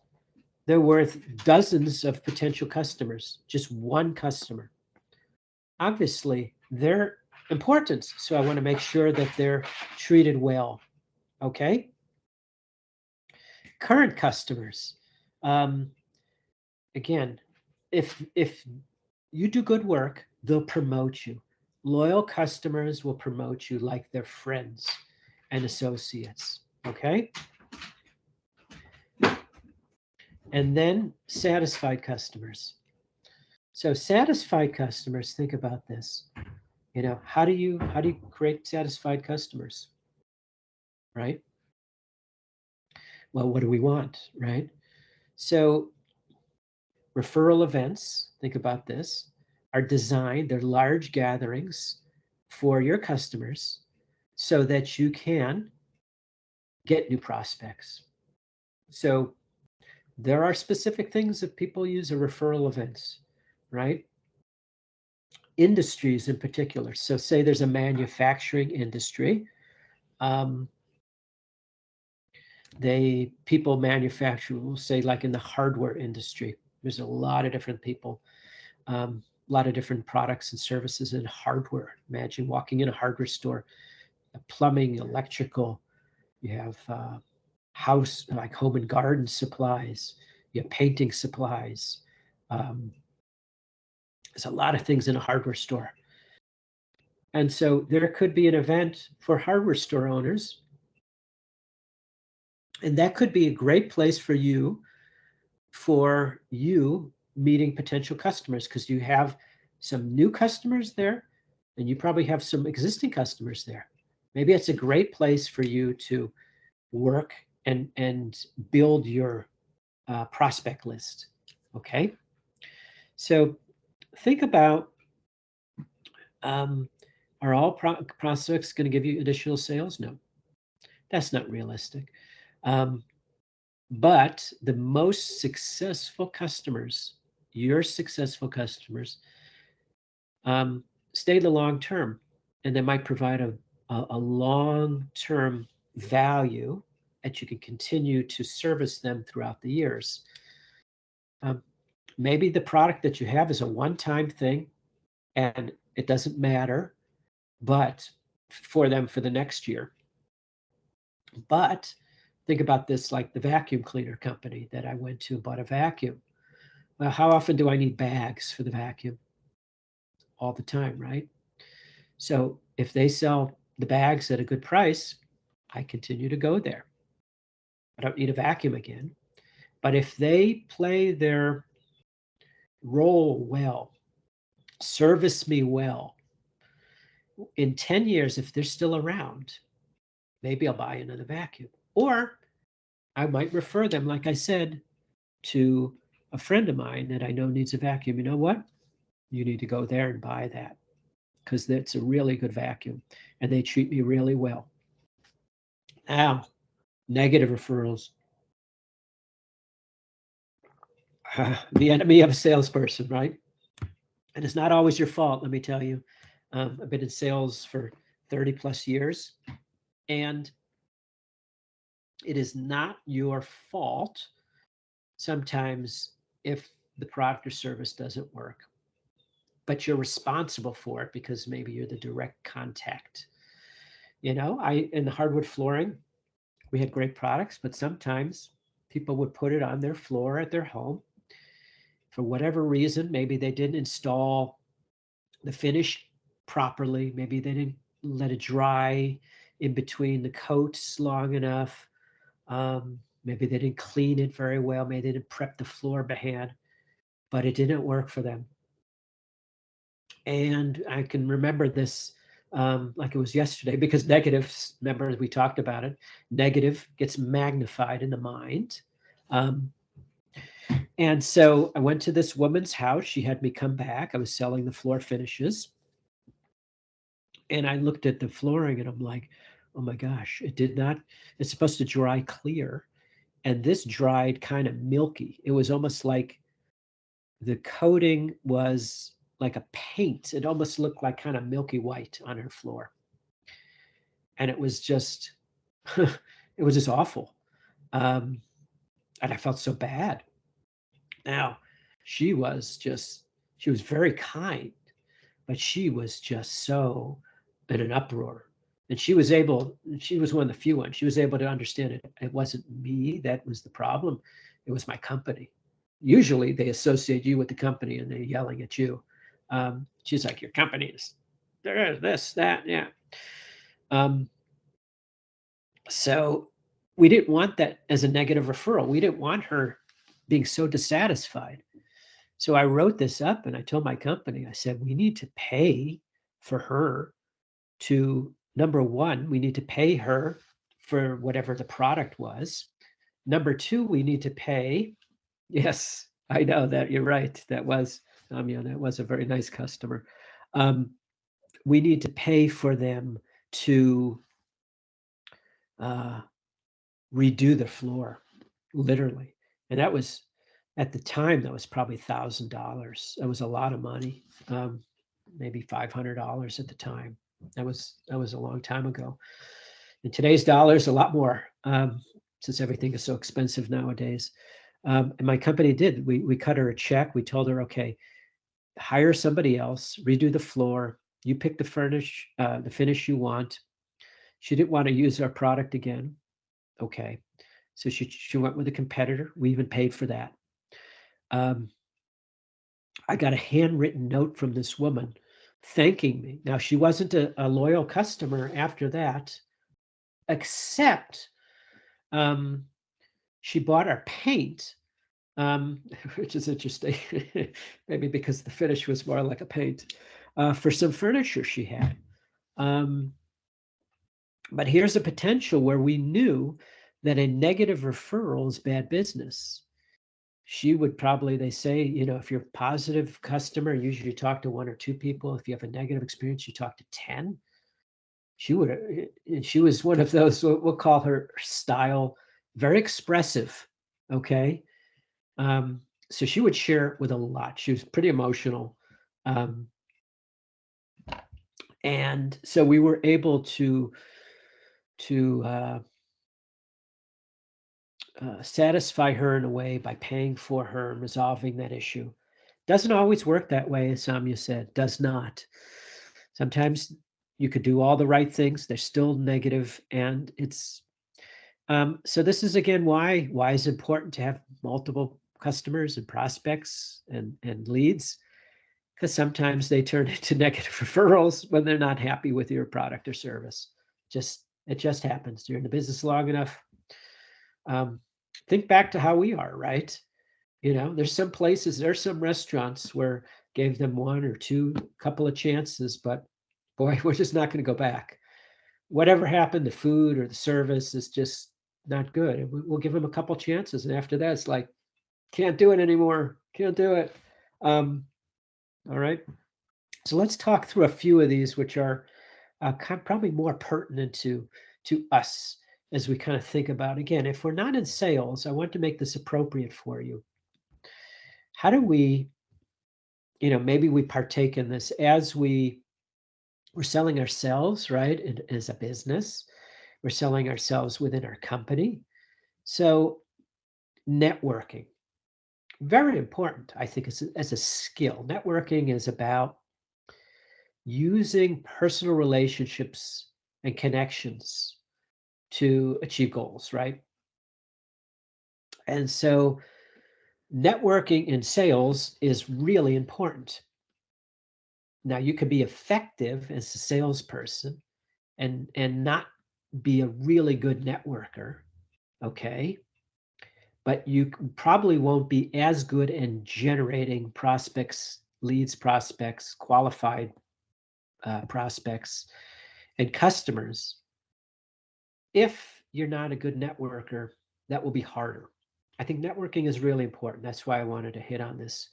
They're worth dozens of potential customers, just one customer. Obviously, they're important, so I want to make sure that they're treated well. Okay? Current customers. Again, if you do good work, they'll promote you. Loyal customers will promote you like their friends and associates. Okay? And then satisfied customers. So satisfied customers, think about this. How do you create satisfied customers? Right? Well, what do we want, right? So referral events, think about this, are designed, they're large gatherings for your customers so that you can get new prospects. So there are specific things that people use as referral events, right? Industries in particular. So say there's a manufacturing industry. People manufacture, we'll say like in the hardware industry, there's a lot of different people, a lot of different products and services in hardware. Imagine walking in a hardware store, plumbing, electrical, you have house, like home and garden supplies, you have painting supplies. There's a lot of things in a hardware store. And so there could be an event for hardware store owners. And that could be a great place for you meeting potential customers, because you have some new customers there and you probably have some existing customers there. Maybe it's a great place for you to work and build your prospect list. Okay. So think about, are all prospects going to give you additional sales? No, that's not realistic. But the most successful customers, your successful customers, stay the long term, and they might provide a long-term value that you can continue to service them throughout the years. Maybe the product that you have is a one-time thing and it doesn't matter, but for them for the next year. But think about this, like the vacuum cleaner company that I went to and bought a vacuum. Well, how often do I need bags for the vacuum? All the time, right? So if they sell the bags at a good price, I continue to go there. I don't need a vacuum again. But if they play their role well, service me well, in 10 years, if they're still around, maybe I'll buy another vacuum. Or I might refer them, like I said, to a friend of mine that I know needs a vacuum. You know what? You need to go there and buy that because that's a really good vacuum and they treat me really well. Now, negative referrals. The enemy of a salesperson, right? And it's not always your fault, let me tell you. I've been in sales for 30 plus years, and it is not your fault sometimes if the product or service doesn't work, but you're responsible for it because maybe you're the direct contact. In the hardwood flooring, we had great products, but sometimes people would put it on their floor at their home. For whatever reason, maybe they didn't install the finish properly. Maybe they didn't let it dry in between the coats long enough. Maybe they didn't clean it very well. Maybe they didn't prep the floor beforehand, but it didn't work for them. And I can remember this like it was yesterday because negatives, remember we talked about it, negative gets magnified in the mind. And so I went to this woman's house. She had me come back. I was selling the floor finishes. And I looked at the flooring and I'm like, oh my gosh, it's supposed to dry clear. And this dried kind of milky. It was almost like the coating was like a paint. It almost looked like kind of milky white on her floor. And it was just, it was just awful. And I felt so bad. Now, she was very kind, but she was just so in an uproar. And she was one of the few ones. She was able to understand it. It wasn't me that was the problem. It was my company. Usually they associate you with the company and they're yelling at you. She's like, your company is this, that, yeah. So we didn't want that as a negative referral. We didn't want her being so dissatisfied. So I wrote this up and I told my company, I said, we need to pay for her to, number one, we need to pay her for whatever the product was. Number two, we need to pay. Yes, I know that you're right. That was a very nice customer. We need to pay for them to redo the floor, literally. And that was, at the time, that was probably $1,000. That was a lot of money, maybe $500 at the time. That was a long time ago. In today's dollars, a lot more, since everything is so expensive nowadays. And my company did. We cut her a check. We told her, okay, hire somebody else, redo the floor. You pick the finish you want. She didn't want to use our product again. Okay. So she went with a competitor. We even paid for that. I got a handwritten note from this woman thanking me. Now, she wasn't a loyal customer after that, except she bought our paint, which is interesting, maybe because the finish was more like a paint, for some furniture she had. But here's a potential where we knew that a negative referral is bad business. She would probably, they say, if you're a positive customer, usually you talk to one or two people. If you have a negative experience, you talk to 10. She was one of those, we'll call her style, very expressive. Okay. So she would share with a lot. She was pretty emotional. And so we were able to satisfy her in a way by paying for her and resolving that issue. Doesn't always work that way, as Samya said, does not. Sometimes You could do all the right things. They're still negative, and it's so this is again why it's important to have multiple customers and prospects and leads, because sometimes they turn into negative referrals when they're not happy with your product or service. It just happens. You're in the business long enough. Think back to how we are, right? There's some places, there's some restaurants where gave them one or two, couple of chances, but boy, we're just not going to go back. Whatever happened, the food or the service is just not good. And we'll give them a couple chances. And after that, it's like, can't do it anymore. Can't do it. All right. So let's talk through a few of these, which are probably more pertinent to us as we kind of think about, again, if we're not in sales, I want to make this appropriate for you. How do we, maybe we partake in this as we're selling ourselves, right? As a business, we're selling ourselves within our company. So networking, very important, I think, as a skill. Networking is about using personal relationships and connections to achieve goals, right? And so networking in sales is really important. Now, you can be effective as a salesperson and not be a really good networker, okay? But you probably won't be as good in generating prospects, leads, prospects, qualified prospects, and customers. If you're not a good networker, that will be harder. I think networking is really important. That's why I wanted to hit on this.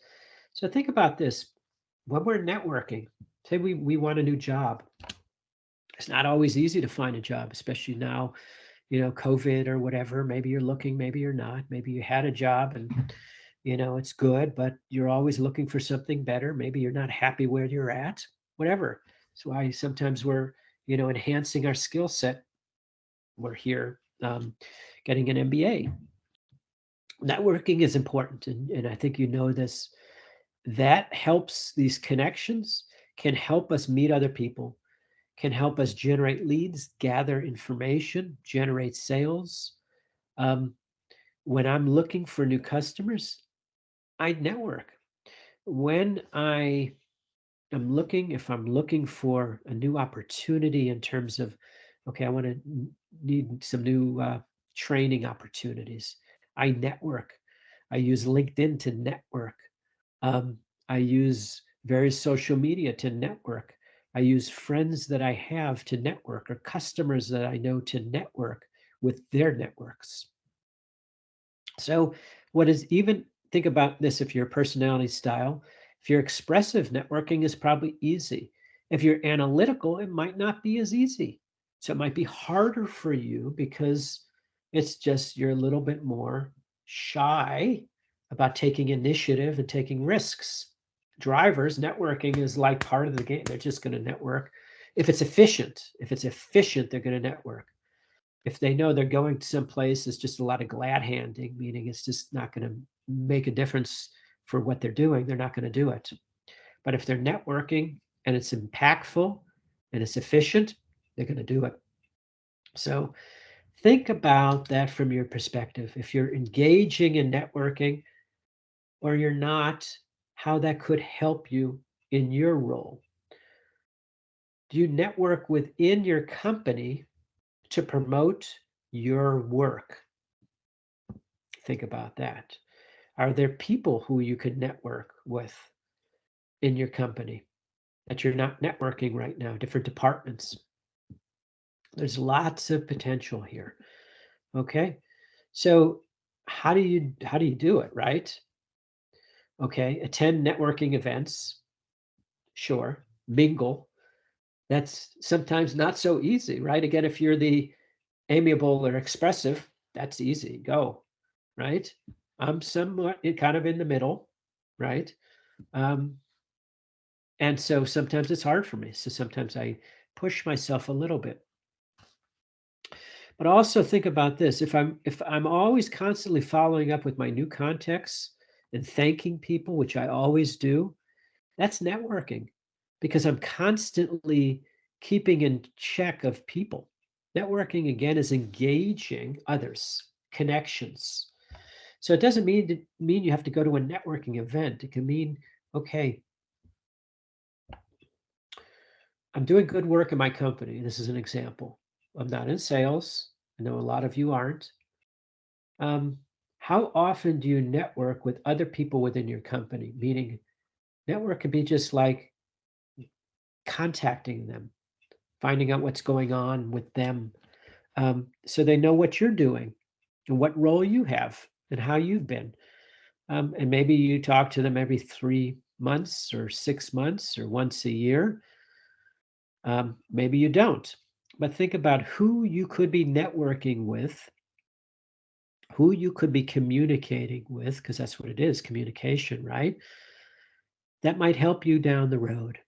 So think about this. When we're networking, say we want a new job. It's not always easy to find a job, especially now, COVID or whatever. Maybe you're looking, maybe you're not. Maybe you had a job and, it's good, but you're always looking for something better. Maybe you're not happy where you're at, whatever. That's why sometimes we're, enhancing our skill set. We're here getting an MBA. Networking is important, and I think this. That helps. These connections can help us meet other people, can help us generate leads, gather information, generate sales. When I'm looking for new customers, I network. When if I'm looking for a new opportunity in terms of, okay, I want to need some new training opportunities, I network. I use LinkedIn to network. I use various social media to network. I use friends that I have to network, or customers that I know to network with their networks. So think about this, if your personality style, if you're expressive, networking is probably easy. If you're analytical, it might not be as easy. So it might be harder for you because it's just you're a little bit more shy about taking initiative and taking risks. Drivers, networking is like part of the game. They're just going to network. If it's efficient, they're going to network. If they know they're going to some place, it's just a lot of glad handing, meaning it's just not going to make a difference for what they're doing. They're not going to do it. But if they're networking and it's impactful and it's efficient, they're going to do it. So think about that from your perspective. If you're engaging in networking or you're not, how that could help you in your role. Do you network within your company to promote your work? Think about that. Are there people who you could network with in your company that you're not networking right now, different departments? There's lots of potential here. Okay. So how do you do it, right? Okay. Attend networking events. Sure. Mingle. That's sometimes not so easy, right? Again, if you're the amiable or expressive, that's easy. Go, right? I'm somewhat kind of in the middle, right? And so sometimes it's hard for me. So sometimes I push myself a little bit. But also think about this. If I'm always constantly following up with my new contacts and thanking people, which I always do, that's networking, because I'm constantly keeping in check of people. Networking, again, is engaging others, connections. So it doesn't mean you have to go to a networking event. It can mean, okay, I'm doing good work in my company. This is an example. I'm not in sales. I know a lot of you aren't. How often do you network with other people within your company? Meaning, network could be just like contacting them, finding out what's going on with them, so they know what you're doing and what role you have and how you've been. And maybe you talk to them every 3 months or 6 months or once a year. Maybe you don't. But think about who you could be networking with, who you could be communicating with, because that's what it is, communication, right? That might help you down the road.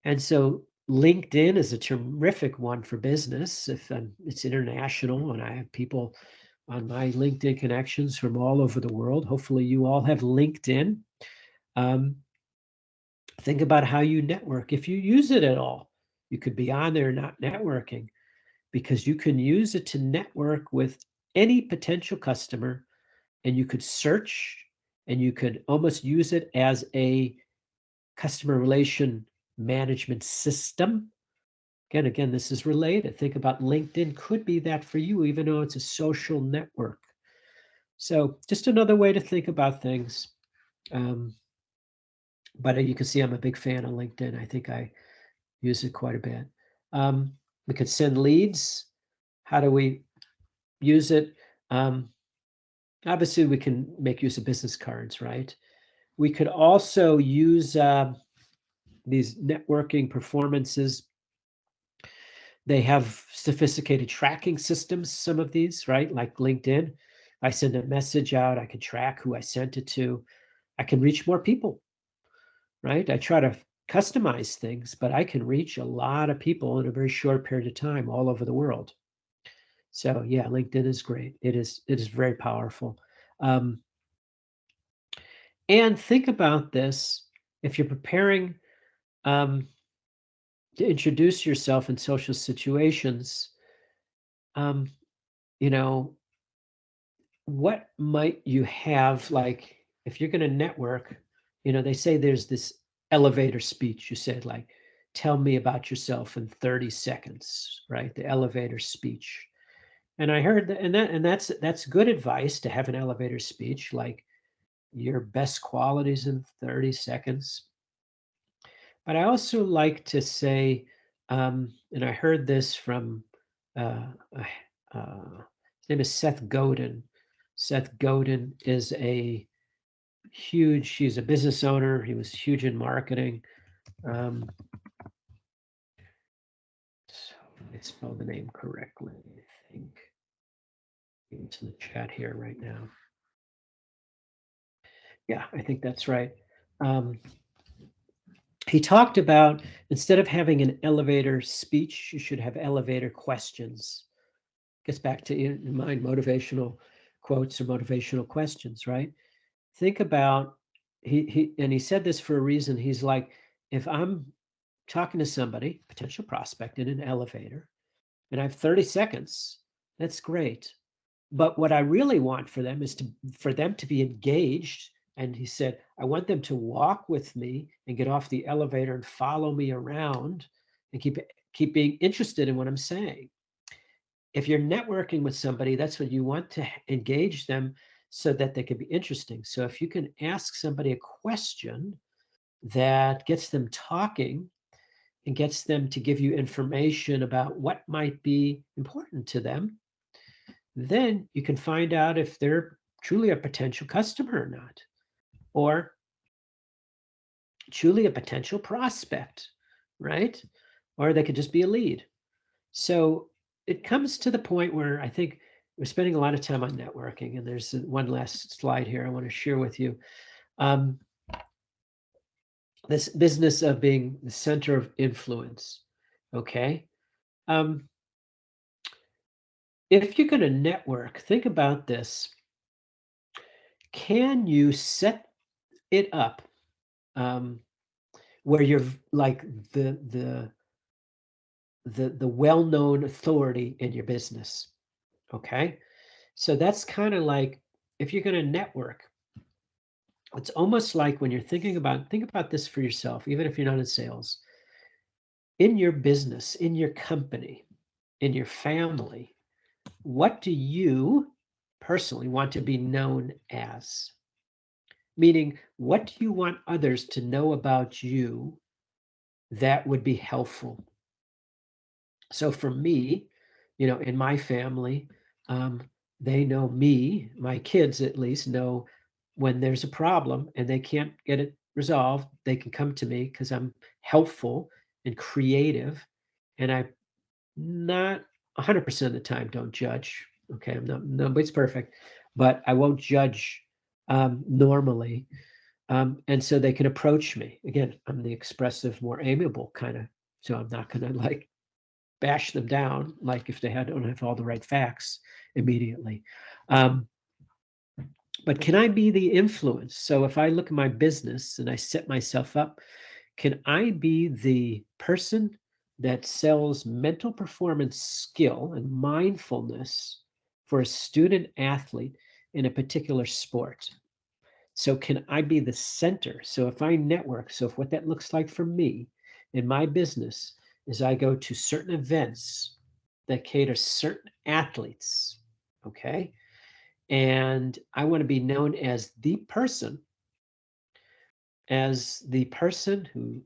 And so LinkedIn is a terrific one for business. If it's international, and I have people on my LinkedIn connections from all over the world. Hopefully you all have LinkedIn. Think about how you network. If you use it at all, you could be on there not networking, because you can use it to network with any potential customer, and you could search, and you could almost use it as a customer relation management system. Again, this is related. Think about LinkedIn could be that for you, even though it's a social network. So just another way to think about things. But you can see I'm a big fan of LinkedIn. I think I use it quite a bit. We could send leads. How do we use it? Obviously, we can make use of business cards, right? We could also use these networking performances. They have sophisticated tracking systems, some of these, right? Like LinkedIn. I send a message out, I can track who I sent it to. I can reach more people, right? I try to customize things, but I can reach a lot of people in a very short period of time all over the world. So yeah, LinkedIn is great. It is very powerful. And think about this. If you're preparing to introduce yourself in social situations, you know, what might you have, like, if you're going to network, they say there's this elevator speech. You said, like, tell me about yourself in 30 seconds, right? The elevator speech. And I heard that, and that's good advice, to have an elevator speech, like your best qualities in 30 seconds. But I also like to say, and I heard this from his name is Seth Godin. Seth Godin is he's a business owner. He was huge in marketing. So let me spell the name correctly, I think. It's in the chat here right now. Yeah, I think that's right. He talked about, instead of having an elevator speech, you should have elevator questions. Gets back to, in mind, motivational quotes or motivational questions, right? Think about, he said this for a reason. He's like, if I'm talking to somebody, potential prospect, in an elevator, and I have 30 seconds, that's great. But what I really want for them is for them to be engaged. And he said, I want them to walk with me and get off the elevator and follow me around and keep being interested in what I'm saying. If you're networking with somebody, that's what you want, to engage them so that they can be interesting. So if you can ask somebody a question that gets them talking and gets them to give you information about what might be important to them, then you can find out if they're truly a potential customer or not, or truly a potential prospect, right? Or they could just be a lead. So it comes to the point where I think we're spending a lot of time on networking, and there's one last slide here I want to share with you. This business of being the center of influence, okay? If you're going to network, think about this. Can you set it up where you're like the the well-known authority in your business. Okay, so that's kind of like, if you're going to network, it's almost like when you're think about this for yourself, even if you're not in sales, in your business, in your company, in your family, what do you personally want to be known as? Meaning, what do you want others to know about you that would be helpful? So for me, in my family, um, they know me, my kids at least know when there's a problem and they can't get it resolved, they can come to me because I'm helpful and creative, and I not 100% of the time don't judge. Okay, I'm not, nobody's perfect, but I won't judge normally. And so they can approach me. Again, I'm the expressive, more amiable kind of, so I'm not going to like bash them down, like if they don't have all the right facts immediately. But can I be the influence? So if I look at my business and I set myself up, can I be the person that sells mental performance skill and mindfulness for a student athlete in a particular sport? So can I be the center? So if I network, so if what that looks like for me in my business is I go to certain events that cater certain athletes, okay? And I want to be known as the person who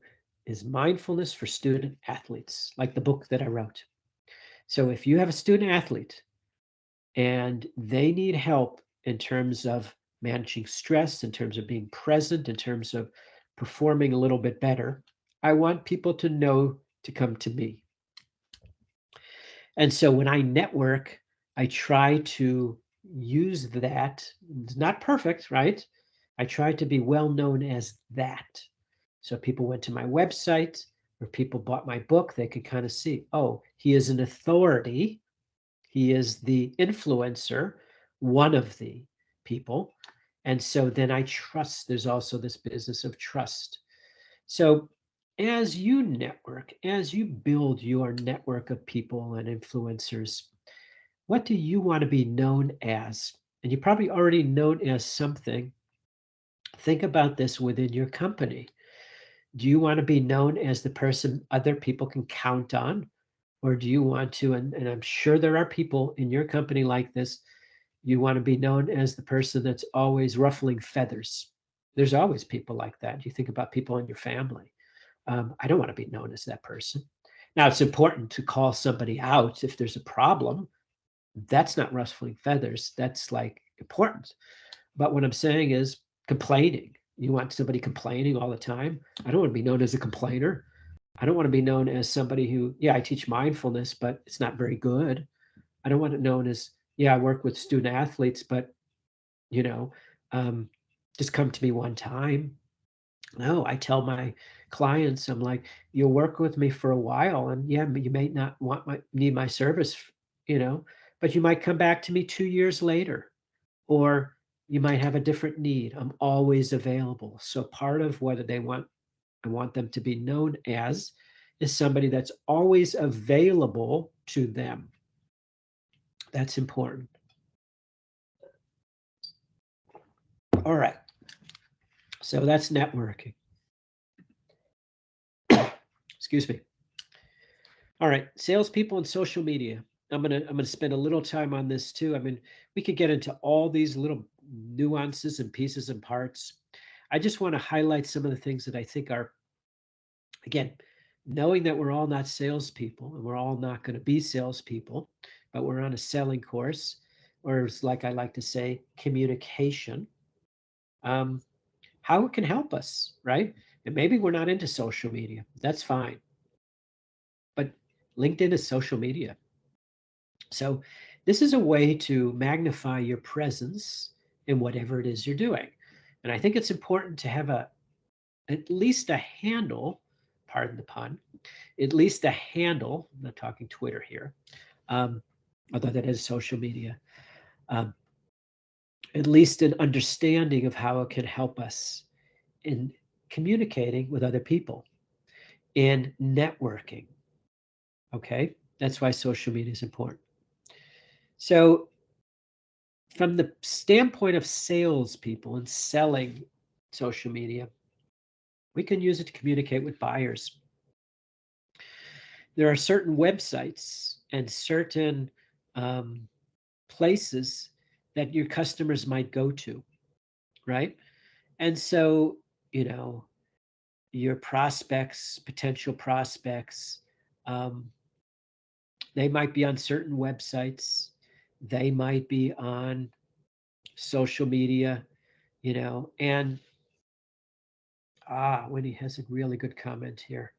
is mindfulness for student athletes, like the book that I wrote. So if you have a student athlete and they need help in terms of managing stress, in terms of being present, in terms of performing a little bit better, I want people to know to come to me. And so when I network, I try to use that. It's not perfect, right? I try to be well known as that. So people went to my website or people bought my book, they could kind of see, oh, he is an authority. He is the influencer, one of the people. And so then I trust, there's also this business of trust. So as you network, as you build your network of people and influencers, what do you want to be known as? And you're probably already known as something. Think about this within your company. Do you want to be known as the person other people can count on? Or do you want to, and I'm sure there are people in your company like this, you want to be known as the person that's always ruffling feathers. There's always people like that. You think about people in your family. I don't want to be known as that person. Now, it's important to call somebody out if there's a problem. That's not ruffling feathers. That's like important. But what I'm saying is complaining. You want somebody complaining all the time? I don't want to be known as a complainer. I don't want to be known as somebody who, yeah, I teach mindfulness, but it's not very good. I don't want it known as, yeah, I work with student athletes, but, you know, um, just come to me one time. No, I tell my clients, I'm like, you'll work with me for a while and yeah, you may not need my service, but you might come back to me 2 years later, or you might have a different need. I'm always available. So part of what I want them to be known as is somebody that's always available to them. That's important. All right. So that's networking. Excuse me. All right, salespeople and social media. I'm gonna spend a little time on this too. I mean, we could get into all these little nuances and pieces and parts. I just want to highlight some of the things that I think are, again, knowing that we're all not salespeople and we're all not going to be salespeople, but we're on a selling course, or it's like I like to say, communication. How it can help us, right? And maybe we're not into social media. That's fine. But LinkedIn is social media. So this is a way to magnify your presence in whatever it is you're doing. And I think it's important to have at least a handle, pardon the pun, at least a handle, I'm not talking Twitter here, although that is social media, at least an understanding of how it can help us in communicating with other people, in networking. Okay, that's why social media is important. So from the standpoint of salespeople and selling social media, we can use it to communicate with buyers. There are certain websites and certain places that your customers might go to, right? And so, your prospects, potential prospects, they might be on certain websites. They might be on social media, and Winnie has a really good comment here.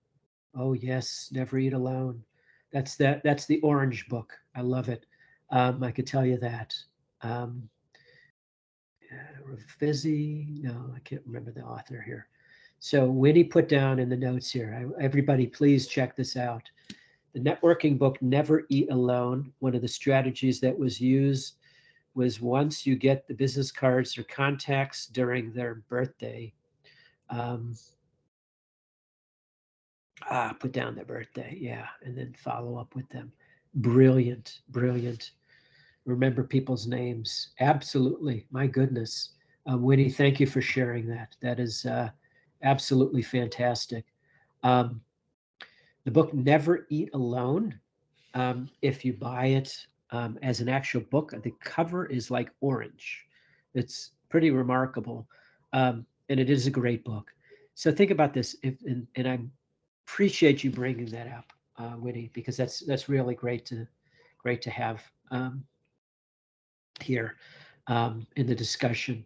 Oh yes, never eat alone. That's the orange book. I love it. I could tell you that. Um, Fizzy, no, I can't remember the author here. So Winnie put down in the notes here. Everybody, please check this out. The networking book, Never Eat Alone. One of the strategies that was used was once you get the business cards or contacts during their birthday, put down their birthday, yeah, and then follow up with them. Brilliant, brilliant. Remember people's names. Absolutely. My goodness. Winnie, thank you for sharing that. That is absolutely fantastic. The book Never Eat Alone, if you buy it as an actual book, the cover is like orange. It's pretty remarkable. And it is a great book. So think about this, and I appreciate you bringing that up, Winnie, because that's really great to have here in the discussion.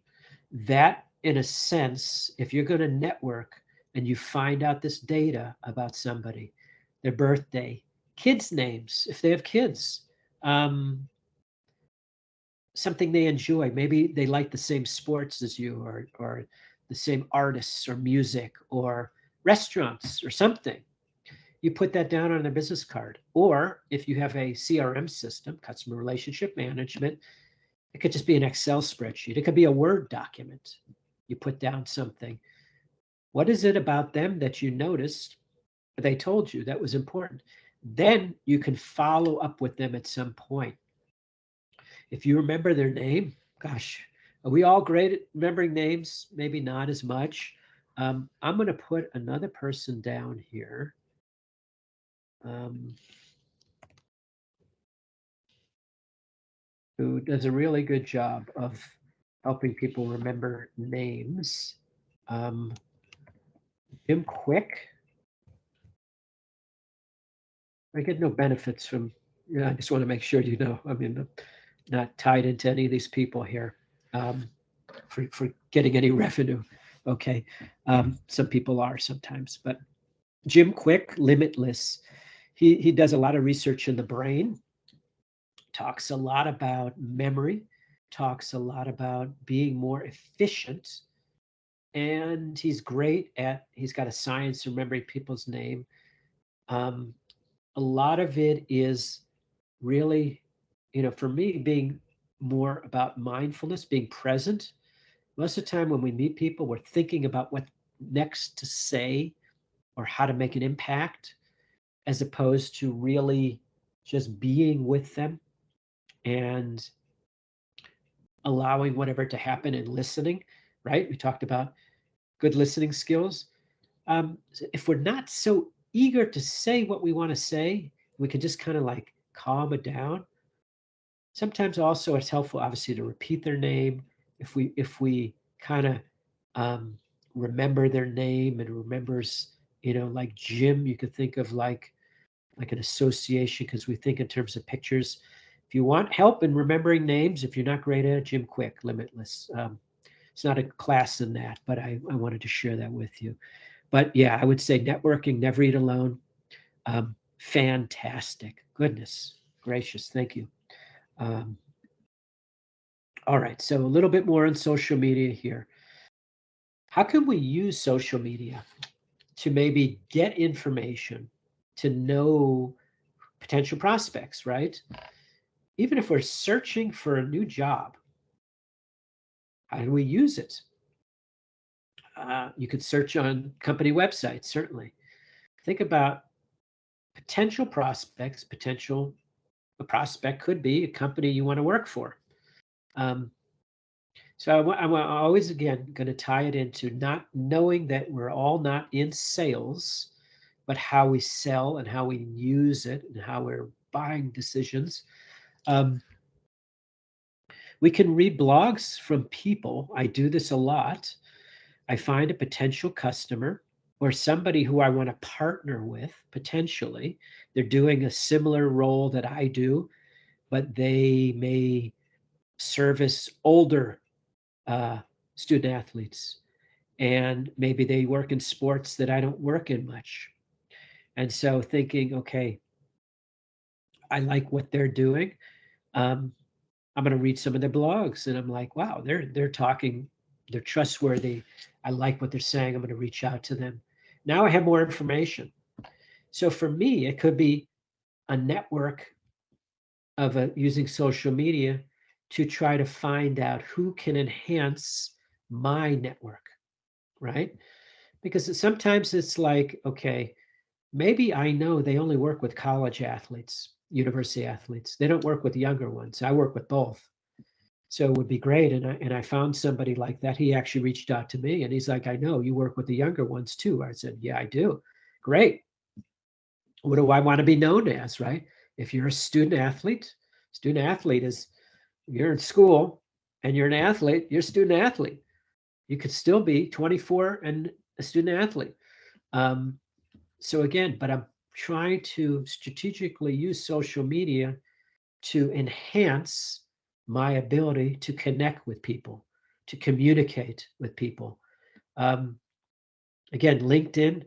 That, in a sense, if you're going to network and you find out this data about somebody, their birthday, kids' names, if they have kids, something they enjoy, maybe they like the same sports as you, or the same artists or music or restaurants or something. You put that down on their business card. Or if you have a CRM system, customer relationship management, it could just be an Excel spreadsheet. It could be a Word document. You put down something. What is it about them that you noticed they told you that was important? Then you can follow up with them at some point. If you remember their name, gosh, are we all great at remembering names? Maybe not as much. I'm going to put another person down here. Who does a really good job of helping people remember names. Jim Quick. I get no benefits from, I just want to make sure you know, I mean, I'm not tied into any of these people here for getting any revenue. Okay. Some people are sometimes, but Jim Quick, Limitless. He does a lot of research in the brain, talks a lot about memory, talks a lot about being more efficient. And he's got a science of remembering people's name. A lot of it is really, for me, being more about mindfulness, being present. Most of the time when we meet people, we're thinking about what next to say or how to make an impact, as opposed to really just being with them and allowing whatever to happen and listening, right? We talked about good listening skills. If we're not so eager to say what we want to say, we can just kind of like calm it down. Sometimes also it's helpful, obviously, to repeat their name. If we kind of remember their name and remembers, like Jim, you could think of like an association, because we think in terms of pictures. If you want help in remembering names, if you're not great at it, Jim Quick, Limitless. It's not a class in that, but I wanted to share that with you. But yeah, I would say networking, never eat alone. Fantastic. Goodness gracious. Thank you. All right. So a little bit more on social media here. How can we use social media to maybe get information, to know potential prospects, right? Even if we're searching for a new job, how do we use it? You could search on company websites, certainly. Think about potential prospects. A prospect could be a company you want to work for. So I'm always, again, going to tie it into not knowing that we're all not in sales, but how we sell and how we use it and how we're buying decisions. We can read blogs from people. I do this a lot. I find a potential customer or somebody who I want to partner with potentially. They're doing a similar role that I do, but they may service older student athletes, and maybe they work in sports that I don't work in much. And so thinking, okay, I like what they're doing. I'm going to read some of their blogs, and I'm like, wow, they're talking, they're trustworthy. I like what they're saying. I'm going to reach out to them. Now I have more information. So for me, it could be a network of using social media to try to find out who can enhance my network, right? Because sometimes it's like, okay, maybe I know they only work with college athletes, university athletes. They don't work with the younger ones. I work with both. So it would be great. And I found somebody like that. He actually reached out to me and he's like, I know you work with the younger ones too. I said, yeah, I do. Great. What do I want to be known as, right? If you're a student athlete is, you're in school and you're an athlete, you're a student athlete. You could still be 24 and a student athlete. So again, but I'm trying to strategically use social media to enhance my ability to connect with people, to communicate with people. Again, LinkedIn,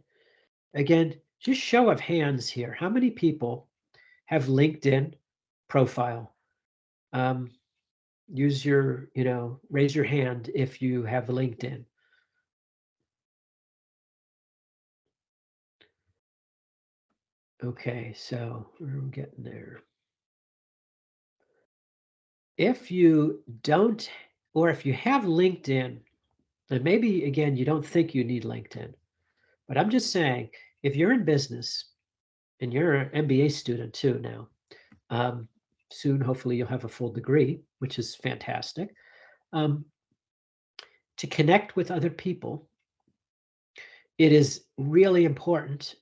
again, just show of hands here. How many people have LinkedIn profile? Use your, raise your hand if you have LinkedIn. Okay, so we're getting there. If you don't, or if you have LinkedIn, and maybe, again, you don't think you need LinkedIn, but I'm just saying, if you're in business and you're an MBA student too now, soon, hopefully you'll have a full degree, which is fantastic. To connect with other people, it is really important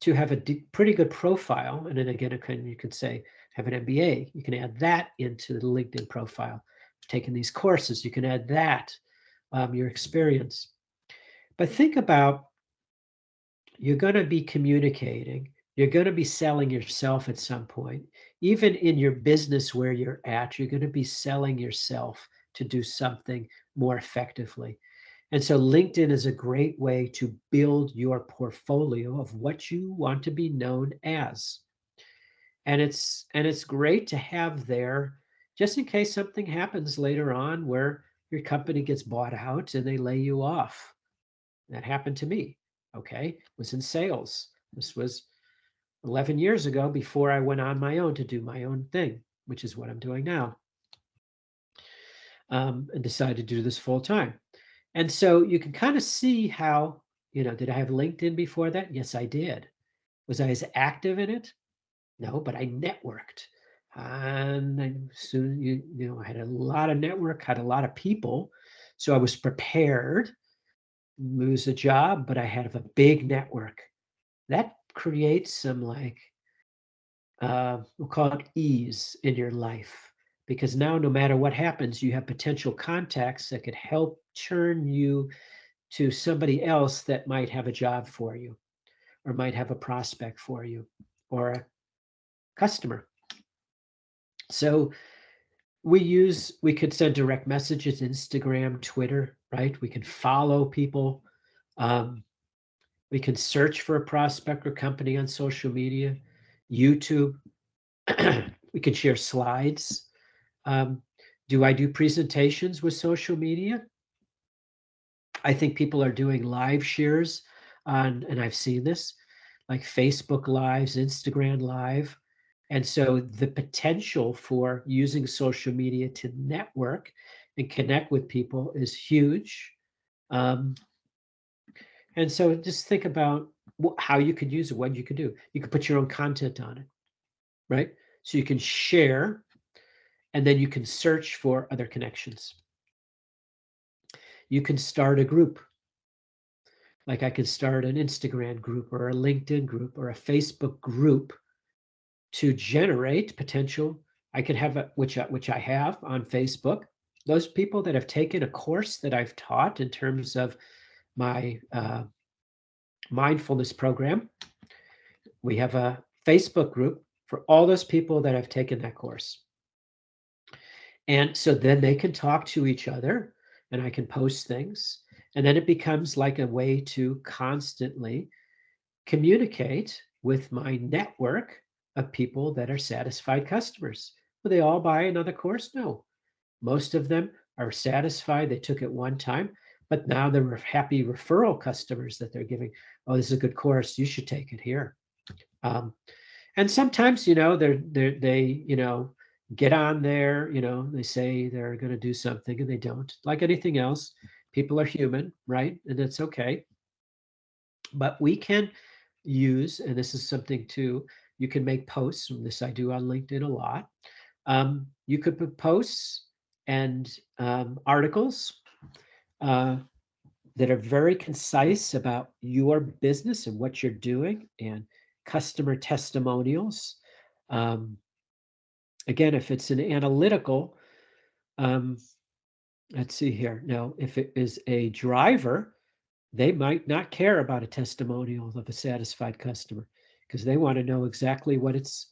to have a pretty good profile. And then again, you could say, have an MBA. You can add that into the LinkedIn profile. Taking these courses, you can add that, your experience. But think about, you're going to be communicating, you're going to be selling yourself at some point. Even in your business where you're at, you're going to be selling yourself to do something more effectively. And so LinkedIn is a great way to build your portfolio of what you want to be known as. And it's great to have there just in case something happens later on where your company gets bought out and they lay you off. That happened to me. Okay, was in sales. This was 11 years ago before I went on my own to do my own thing, which is what I'm doing now. And decided to do this full time. And so you can kind of see how, did I have LinkedIn before that? Yes, I did. Was I as active in it? No, but I networked. And soon, I had a lot of network, had a lot of people. So I was prepared, lose a job, but I had a big network. That creates some we'll call it ease in your life, because now no matter what happens, you have potential contacts that could help turn you to somebody else that might have a job for you or might have a prospect for you or a customer. So we could send direct messages, Instagram, Twitter, right? We can follow people. We can search for a prospect or company on social media, YouTube. We can share slides. Do I do presentations with social media? I think people are doing live shares on, and I've seen this, like Facebook Lives, Instagram Live. And so the potential for using social media to network and connect with people is huge. And so just think about how you could use it, what you could do. You could put your own content on it, right? So you can share, and then you can search for other connections. You can start a group. Like I could start an Instagram group or a LinkedIn group or a Facebook group to generate potential. I could have which I have on Facebook. Those people that have taken a course that I've taught in terms of my mindfulness program. We have a Facebook group for all those people that have taken that course. And so then they can talk to each other, and I can post things. And then it becomes like a way to constantly communicate with my network of people that are satisfied customers. Will they all buy another course? No. Most of them are satisfied. They took it one time, but now they're happy referral customers that they're giving. Oh, this is a good course. You should take it here. And sometimes, they get on there, they say they're going to do something and they don't. Like anything else, people are human, right? And it's okay. But we can use, and this is something too, you can make posts, and this I do on LinkedIn a lot. You could put posts and articles that are very concise about your business and what you're doing, and customer testimonials. Again, if it's an analytical, let's see here. Now, if it is a driver, they might not care about a testimonial of a satisfied customer because they want to know exactly what it's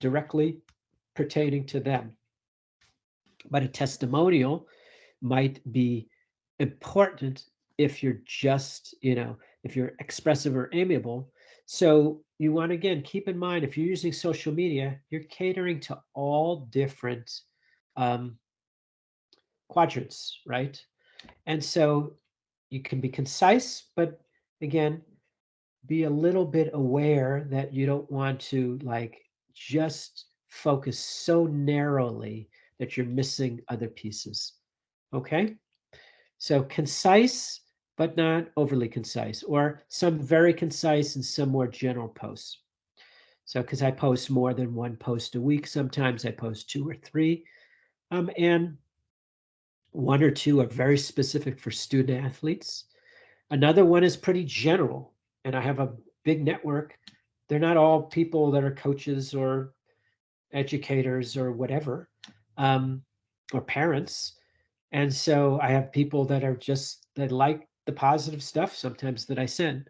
directly pertaining to them. But a testimonial might be important if you're just, if you're expressive or amiable. So you want to, again, keep in mind, if you're using social media, you're catering to all different quadrants, right? And so you can be concise, but again, be a little bit aware that you don't want to just focus so narrowly that you're missing other pieces. Okay? So concise, but not overly concise, or some very concise and some more general posts. So, because I post more than one post a week, sometimes I post 2 or 3, and 1 or 2 are very specific for student athletes. Another one is pretty general, and I have a big network. They're not all people that are coaches or educators or whatever, or parents. And so I have people that are that like the positive stuff sometimes that I send.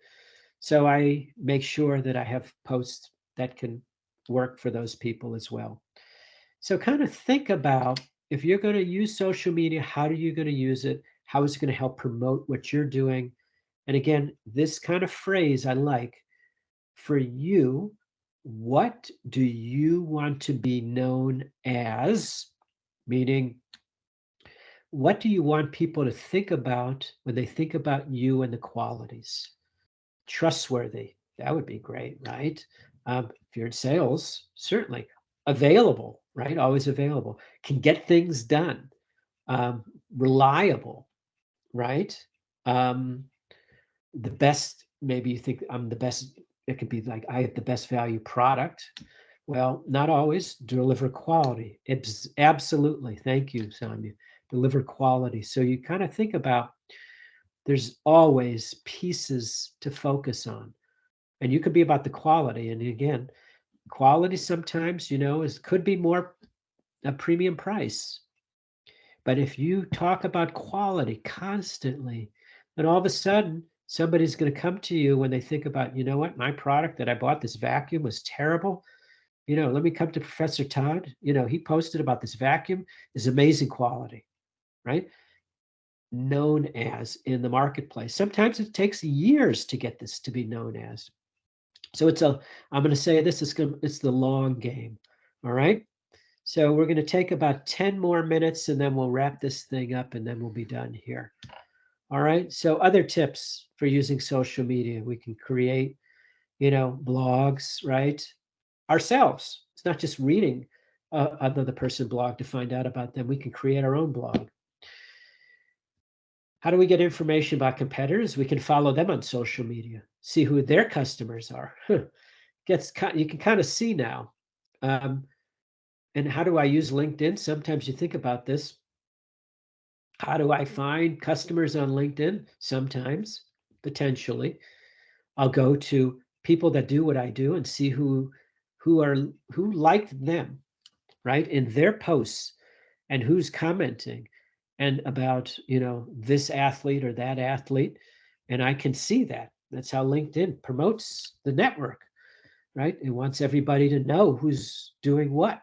So I make sure that I have posts that can work for those people as well. So kind of think about, if you're going to use social media, how are you going to use it? How is it going to help promote what you're doing? And again, this kind of phrase I like, for you, what do you want to be known as? Meaning, what do you want people to think about when they think about you and the qualities? Trustworthy, that would be great, right? If you're in sales, certainly. Available, right? Always available. Can get things done. Reliable, right? The best, maybe you think I'm the best. It could be like, I have the best value product. Well, not always. Deliver quality. It's absolutely. Thank you, Sonia. Deliver quality. So you kind of think about, there's always pieces to focus on, and you could be about the quality. And again, quality sometimes, could be more a premium price. But if you talk about quality constantly, then all of a sudden somebody's going to come to you when they think about, you know what, my product that I bought, this vacuum, was terrible. Let me come to Professor Todd. He posted about this vacuum, is amazing quality, right? Known as in the marketplace. Sometimes it takes years to get this to be known as. So I'm going to say this, it's the long game. All right. So we're going to take about 10 more minutes and then we'll wrap this thing up and then we'll be done here. All right. So other tips for using social media, we can create, blogs, right? Ourselves. It's not just reading another person's blog to find out about them. We can create our own blog. How do we get information about competitors? We can follow them on social media, see who their customers are. You can kind of see now. And how do I use LinkedIn? Sometimes you think about this. How do I find customers on LinkedIn? Sometimes, potentially, I'll go to people that do what I do and see who liked them, right, in their posts, and who's commenting and about, this athlete or that athlete. And I can see that. That's how LinkedIn promotes the network, right? It wants everybody to know who's doing what.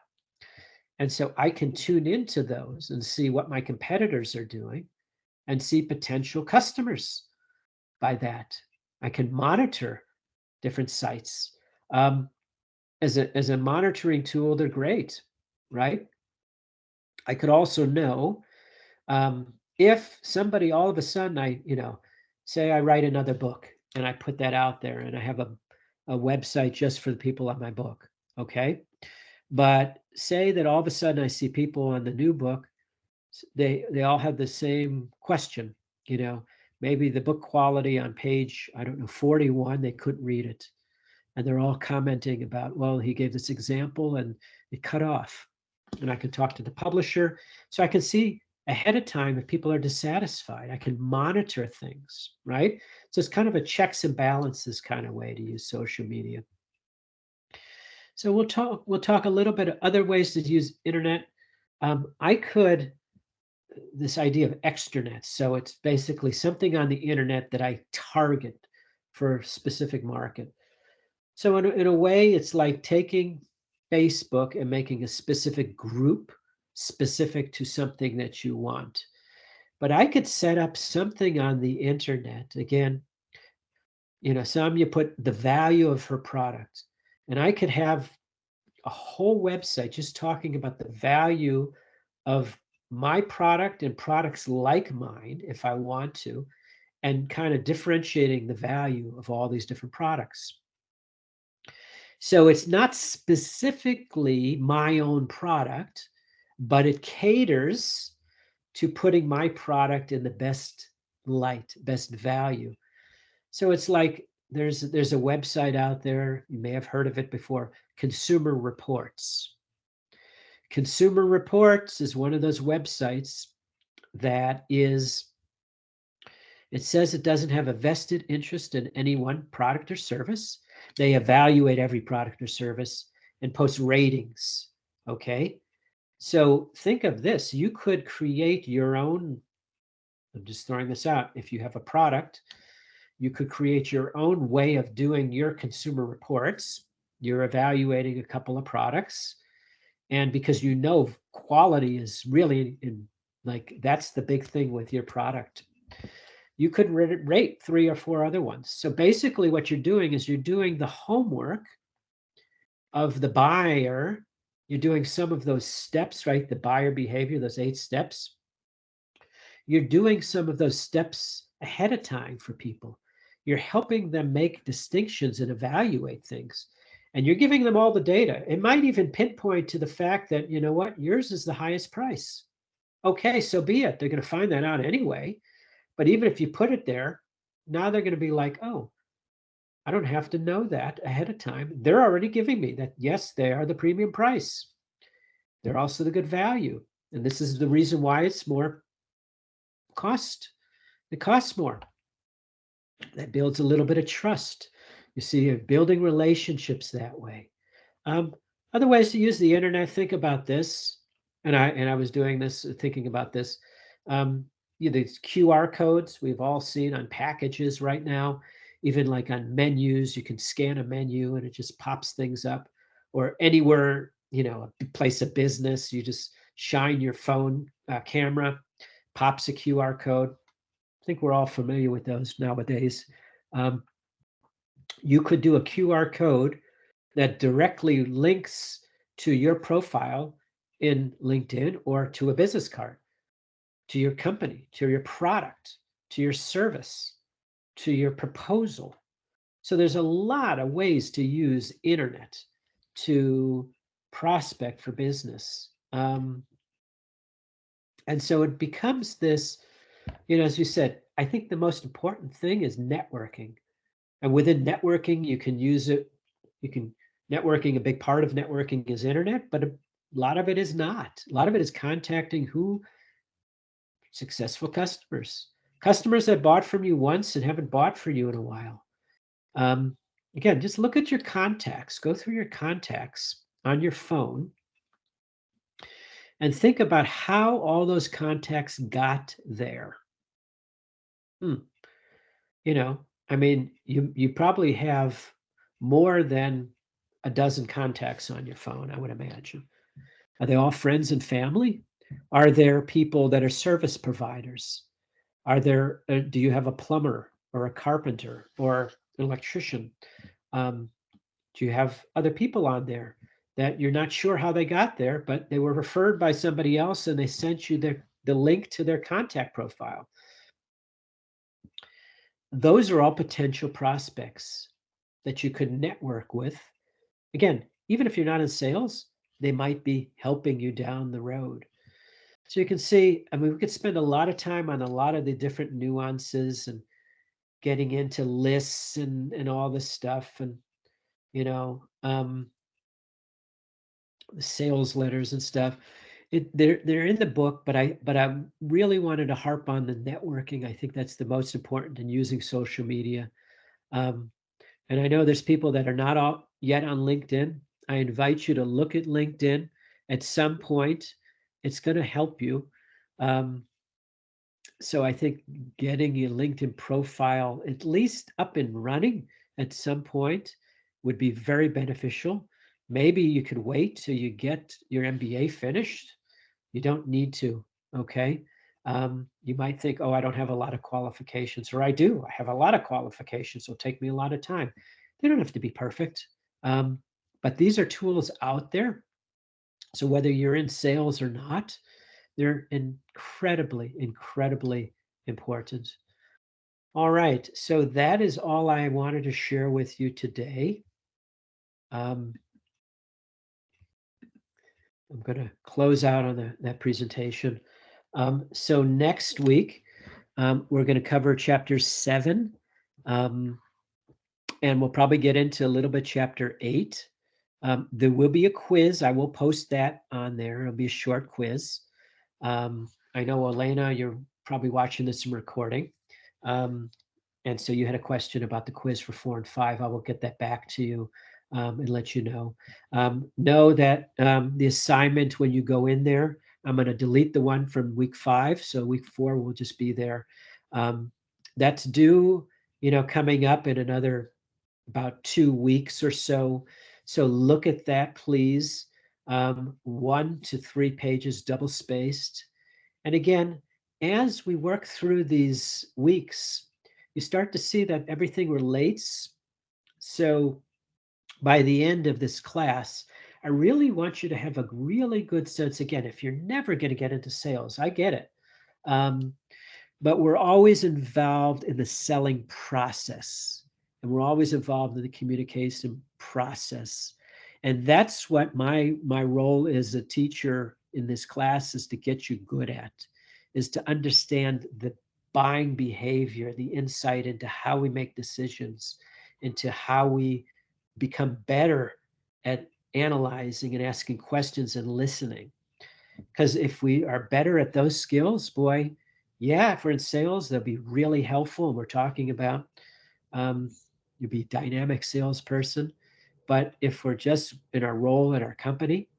And so I can tune into those and see what my competitors are doing and see potential customers by that. I can monitor different sites. As a monitoring tool, they're great, right? I could also know if somebody all of a sudden say I write another book and I put that out there and I have a website just for the people on my book, okay? But say that all of a sudden I see people on the new book, they all have the same question, maybe the book quality on page, I don't know, 41, they couldn't read it. And they're all commenting about, well, he gave this example and it cut off. And I can talk to the publisher. So I can see ahead of time if people are dissatisfied. I can monitor things, right? So it's kind of a checks and balances kind of way to use social media. So we'll talk a little bit of other ways to use internet. This idea of extranet. So it's basically something on the internet that I target for a specific market. So in a way, it's like taking Facebook and making a specific group specific to something that you want. But I could set up something on the internet. Again, some you put the value of her product. And I could have a whole website just talking about the value of my product and products like mine, if I want to, and kind of differentiating the value of all these different products. So it's not specifically my own product, but it caters to putting my product in the best light, best value. So it's like there's a website out there, you may have heard of it before, Consumer Reports. Consumer Reports is one of those websites that it says it doesn't have a vested interest in any one product or service. They evaluate every product or service and post ratings, okay? So think of this. You could create your own, I'm just throwing this out. If you have a product, you could create your own way of doing your consumer reports. You're evaluating a couple of products. And because quality is really that's the big thing with your product. You could rate 3 or 4 other ones. So basically what you're doing is you're doing the homework of the buyer. You're doing some of those steps, right? The buyer behavior, those 8 steps. You're doing some of those steps ahead of time for people. You're helping them make distinctions and evaluate things. And you're giving them all the data. It might even pinpoint to the fact that, you know what, yours is the highest price. Okay, so be it. They're going to find that out anyway. But even if you put it there, now they're going to be like, oh, I don't have to know that ahead of time. They're already giving me that, yes, they are the premium price. They're also the good value. And this is the reason why it's more cost. It costs more. That builds a little bit of trust. You see, you're building relationships that way. Other ways to use the internet, think about this. And I was doing this, thinking about this. These QR codes we've all seen on packages right now, even like on menus, you can scan a menu and it just pops things up. Or anywhere, a place of business, you just shine your phone camera, pops a QR code. I think we're all familiar with those nowadays. You could do a QR code that directly links to your profile in LinkedIn or to a business card, to your company, to your product, to your service, to your proposal. So there's a lot of ways to use internet to prospect for business. And so it becomes this as you said, I think the most important thing is networking. And within networking, you can use it. Networking, a big part of networking is internet, but a lot of it is not. A lot of it is contacting successful customers that bought from you once and haven't bought for you in a while. Again, just look at your contacts, go through your contacts on your phone and think about how all those contacts got there. I mean, you probably have more than a dozen contacts on your phone, I would imagine. Are they all friends and family? Are there people that are service providers? Do you have a plumber or a carpenter or an electrician? Do you have other people on there that you're not sure how they got there, but they were referred by somebody else and they sent you the link to their contact profile? Those are all potential prospects that you could network with. Again, even if you're not in sales, they might be helping you down the road. So you can see, I mean, we could spend a lot of time on a lot of the different nuances and getting into lists and all this stuff and, the sales letters and stuff. They're in the book, but I really wanted to harp on the networking. I think that's the most important in using social media. And I know there's people that are not yet on LinkedIn. I invite you to look at LinkedIn at some point. It's going to help you. So I think getting your LinkedIn profile at least up and running at some point would be very beneficial. Maybe you could wait till you get your MBA finished. You don't need to, okay? You might think, oh, I don't have a lot of qualifications, or I do. I have a lot of qualifications. It'll take me a lot of time. They don't have to be perfect. But these are tools out there. So whether you're in sales or not, they're incredibly, incredibly important. All right. So that is all I wanted to share with you today. I'm going to close out on that presentation. So next week, we're going to cover chapter 7, and we'll probably get into a little bit chapter 8. There will be a quiz. I will post that on there. It'll be a short quiz. I know, Elena, you're probably watching this in recording. And so you had a question about the quiz for 4 and 5. I will get that back to you and let you know. Know that the assignment, when you go in there, I'm going to delete the one from week 5. So week 4 will just be there. That's due, coming up in another about 2 weeks or so. So look at that, please. 1 to 3 pages, double spaced. And again, as we work through these weeks, you start to see that everything relates. So by the end of this class, I really want you to have a really good sense. Again, if you're never going to get into sales, I get it. But we're always involved in the selling process, and we're always involved in the communication process. And that's what my role as a teacher in this class is to get you good at, is to understand the buying behavior, the insight into how we make decisions, into how we become better at analyzing and asking questions and listening. Because if we are better at those skills, boy, yeah, if we're in sales, they'll be really helpful. And we're talking about you'll be a dynamic salesperson. But if we're just in our role in our company,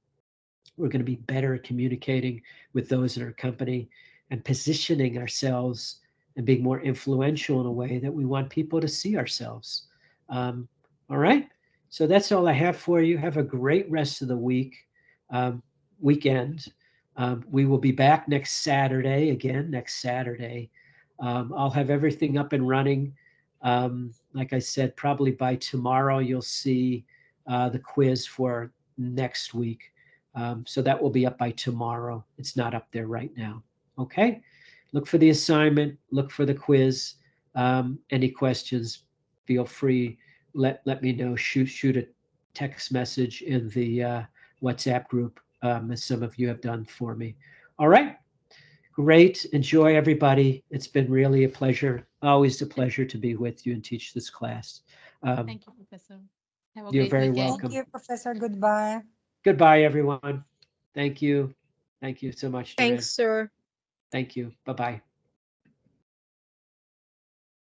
we're going to be better at communicating with those in our company and positioning ourselves and being more influential in a way that we want people to see ourselves. All right. So that's all I have for you. Have a great rest of the weekend. We will be back next Saturday. I'll have everything up and running. Like I said, probably by tomorrow, you'll see the quiz for next week. So that will be up by tomorrow. It's not up there right now. Okay. Look for the assignment. Look for the quiz. Any questions, feel free. Let me know. Shoot a text message in the WhatsApp group, as some of you have done for me. All right. Great. Enjoy, everybody. It's been really a pleasure. Always a pleasure to be with you and teach this class. Thank you, Professor. Have a You're great very weekend. welcome. Thank you, Professor. Goodbye. Goodbye, everyone. Thank you. Thank you so much, Thanks, Duran. sir. Thank you. Bye-bye.